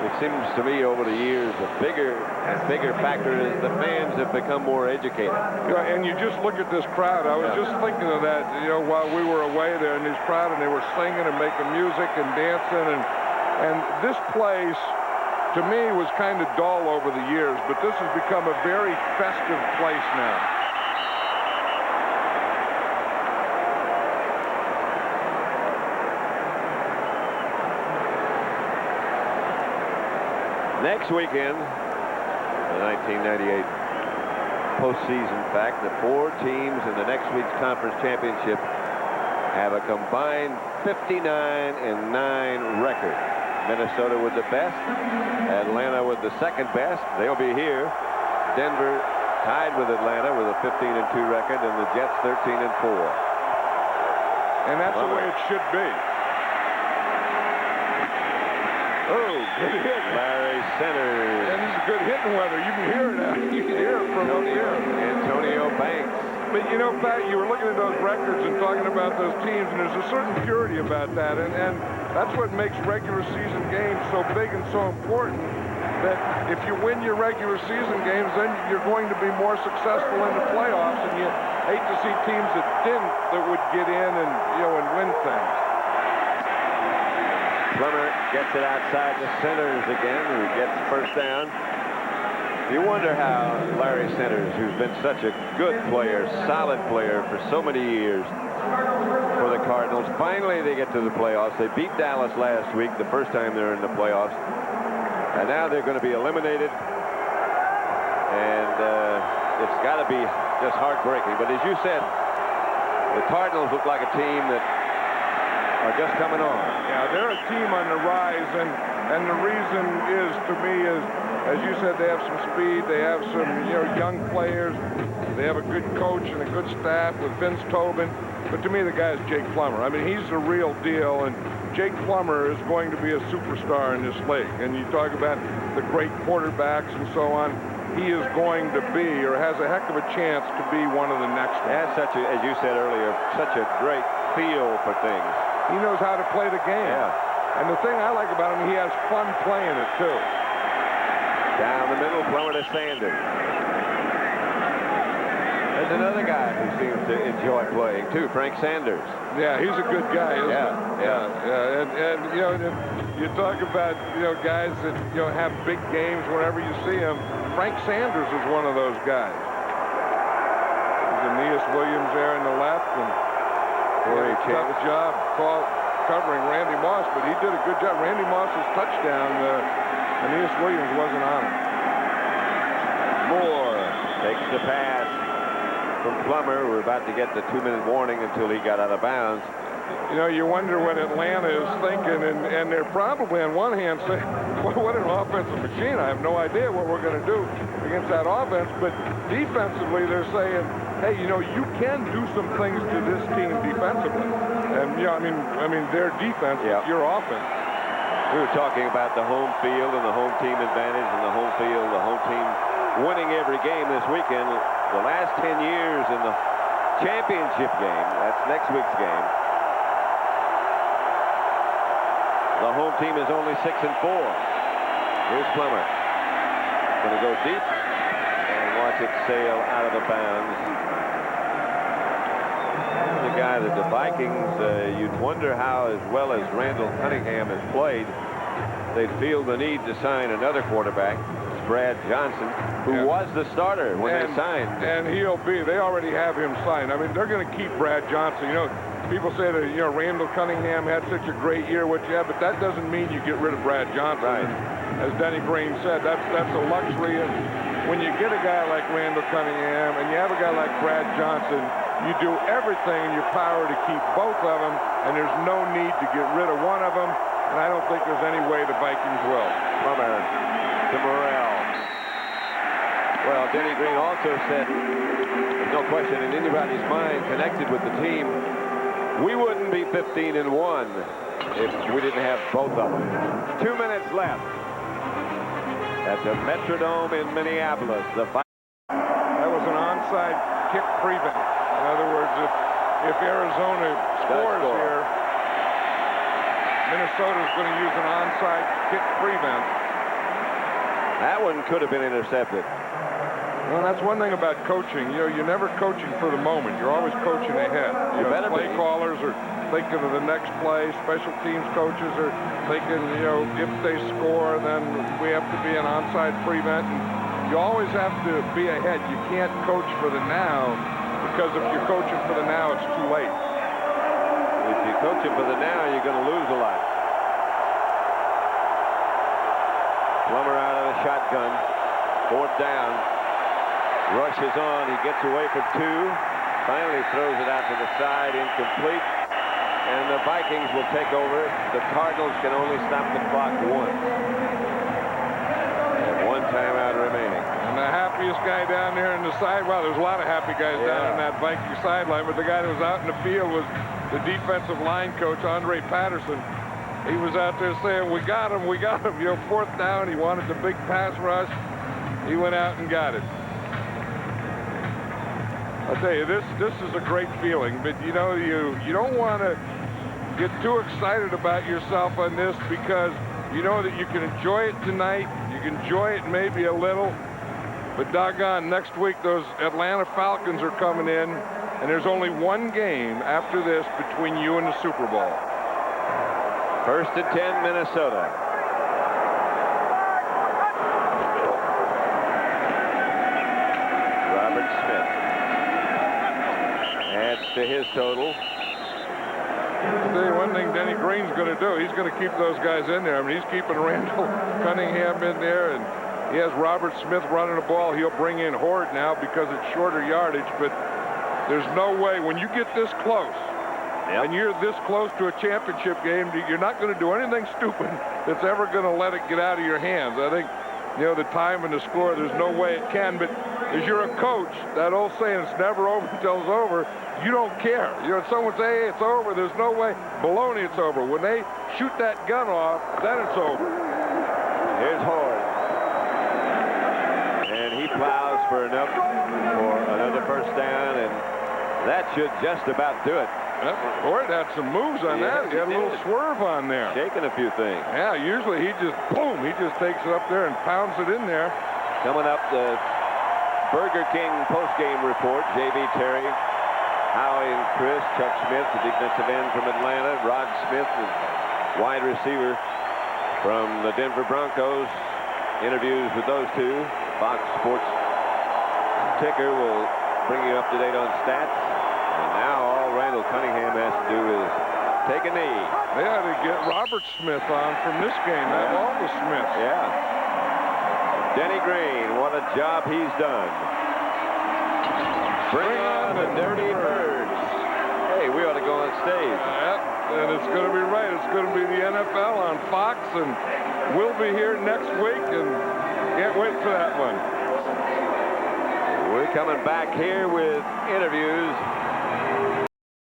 it seems to me, over the years, a bigger factor as the fans have become more educated. Yeah, and you just look at this crowd. I was just thinking of that, while we were away there in this crowd, and they were singing and making music and dancing. And this place, to me, was kind of dull over the years, but this has become a very festive place now. Next weekend, the 1998 postseason fact, the 4 teams in the next week's conference championship have a combined 59-9 record. Minnesota with the best, Atlanta with the second best. They'll be here. Denver tied with Atlanta with a 15-2 record, and the Jets 13-4. And that's the way it should be. Oh, good hit. Larry Centers. And he's a good hitting weather. You can hear it out. You can hear it from up here. Antonio Banks. But, Pat, you were looking at those records and talking about those teams, and there's a certain purity about that. And that's what makes regular season games so big and so important, that if you win your regular season games, then you're going to be more successful in the playoffs, and you hate to see teams that would get in and, and win things. Plummer gets it outside the Centers again, who gets first down. You wonder how Larry Centers, who's been such a good player, solid player for so many years for the Cardinals, finally they get to the playoffs. They beat Dallas last week, the first time they're in the playoffs. And now they're going to be eliminated. And it's got to be just heartbreaking. But as you said, the Cardinals look like a team that are just coming on. Yeah, they're a team on the rise, and the reason is, to me, is, as you said, they have some speed, they have some, young players, they have a good coach and a good staff with Vince Tobin. But to me, the guy is Jake Plummer. I mean, he's the real deal, and Jake Plummer is going to be a superstar in this league. And you talk about the great quarterbacks and so on. He is going to be, or has a heck of a chance to be, one of the next ones. Has such a, as you said earlier, such a great feel for things. He knows how to play the game. Yeah. And the thing I like about him, he has fun playing it, too. Down the middle, Plummer to Sanders. There's another guy who seems to enjoy playing, too, Frank Sanders. Yeah, he's a good guy, isn't he? Yeah. And you talk about, guys that, have big games whenever you see them. Frank Sanders is one of those guys. There's Aeneas Williams there in the left, and tough job covering Randy Moss, but he did a good job. Randy Moss's touchdown, Aeneas Williams wasn't on him. Moore takes the pass. from Plummer. We're about to get the 2-minute warning until he got out of bounds. You know, you wonder what Atlanta is thinking, and they're probably on one hand saying, well, what an offensive machine. I have no idea what we're going to do against that offense. But defensively, they're saying, hey, you know, you can do some things to this team defensively. And, you know, I mean, their defense is your offense. We were talking about the home field and the home team advantage and the home field, the home team winning every game this weekend. The last 10 years in the championship game, that's next week's game, the home team is only 6-4. Here's Plummer. Going to go deep and watch it sail out of the bounds. The guy that the Vikings, you'd wonder how, as well as Randall Cunningham has played, they'd feel the need to sign another quarterback. It's Brad Johnson, who was the starter when they signed. And he'll be. They already have him signed. I mean, they're going to keep Brad Johnson. You know, people say that, you know, Randall Cunningham had such a great year, but that doesn't mean you get rid of Brad Johnson. Right. And as Denny Green said, that's a luxury. And when you get a guy like Randall Cunningham and you have a guy like Brad Johnson, you do everything in your power to keep both of them, and there's no need to get rid of one of them. And I don't think there's any way the Vikings will. Plummer to Morrell. Well, Denny Green also said, there's no question in anybody's mind connected with the team, we wouldn't be 15-1 if we didn't have both of them. 2 minutes left at the Metrodome in Minneapolis. That was an onside kick prevent. In other words, if Arizona scores here, Minnesota's going to use an onside kick prevent. That one could have been intercepted. Well, that's one thing about coaching. You know, you're never coaching for the moment. You're always coaching ahead. You know, play callers are thinking of the next play. Special teams coaches are thinking, you know, if they score, then we have to be an onside prevent. And you always have to be ahead. You can't coach for the now, because if you're coaching for the now, it's too late. If you're coaching for the now, you're going to lose a lot. Plummer out of the shotgun. 4th down. Rushes on. He gets away for 2. Finally throws it out to the side. Incomplete. And the Vikings will take over. The Cardinals can only stop the clock once. And 1 timeout remaining. And the happiest guy down there in the side, well, there's a lot of happy guys down in that Viking sideline, but the guy that was out in the field was the defensive line coach, Andre Patterson. He was out there saying, we got him, we got him. You know, 4th down, he wanted the big pass rush. He went out and got it. I'll tell you, this is a great feeling, but you know, you don't want to get too excited about yourself on this, because you know that you can enjoy it tonight, you can enjoy it maybe a little, but doggone, next week those Atlanta Falcons are coming in, and there's only 1 game after this between you and the Super Bowl. 1st and 10, Minnesota. Robert Smith adds to his total. I'll tell you one thing Denny Green's going to do. He's going to keep those guys in there. I mean, he's keeping Randall Cunningham in there, and he has Robert Smith running the ball. He'll bring in Horde now because it's shorter yardage, but there's no way when you get this close, and you're this close to a championship game, you're not going to do anything stupid that's ever going to let it get out of your hands. I think, you know, the time and the score, there's no way it can, but as you're a coach, that old saying, it's never over until it's over, you don't care. You know, someone say, hey, it's over, there's no way. Baloney, it's over. When they shoot that gun off, then it's over. Here's Horde. And he plows for another 1st down, and that should just about do it. Horde had some moves on that. He had a little swerve on there. Shaking a few things. Yeah, usually he just, boom, he just takes it up there and pounds it in there. Coming up, the Burger King postgame report. J.B. Terry, Howie and Chris, Chuck Smith, the defensive end from Atlanta, Rod Smith, the wide receiver from the Denver Broncos. Interviews with those two. Fox Sports Ticker will bring you up to date on stats. And now all Randall Cunningham has to do is take a knee. They had to get Robert Smith on from this game. They have all the Smiths. Yeah. Denny Green, what a job he's done. Bring on the Dirty Birds. Hey, we ought to go on stage. Yep, and it's going to be right. It's going to be the NFL on Fox, and we'll be here next week, and can't wait for that one. We're coming back here with interviews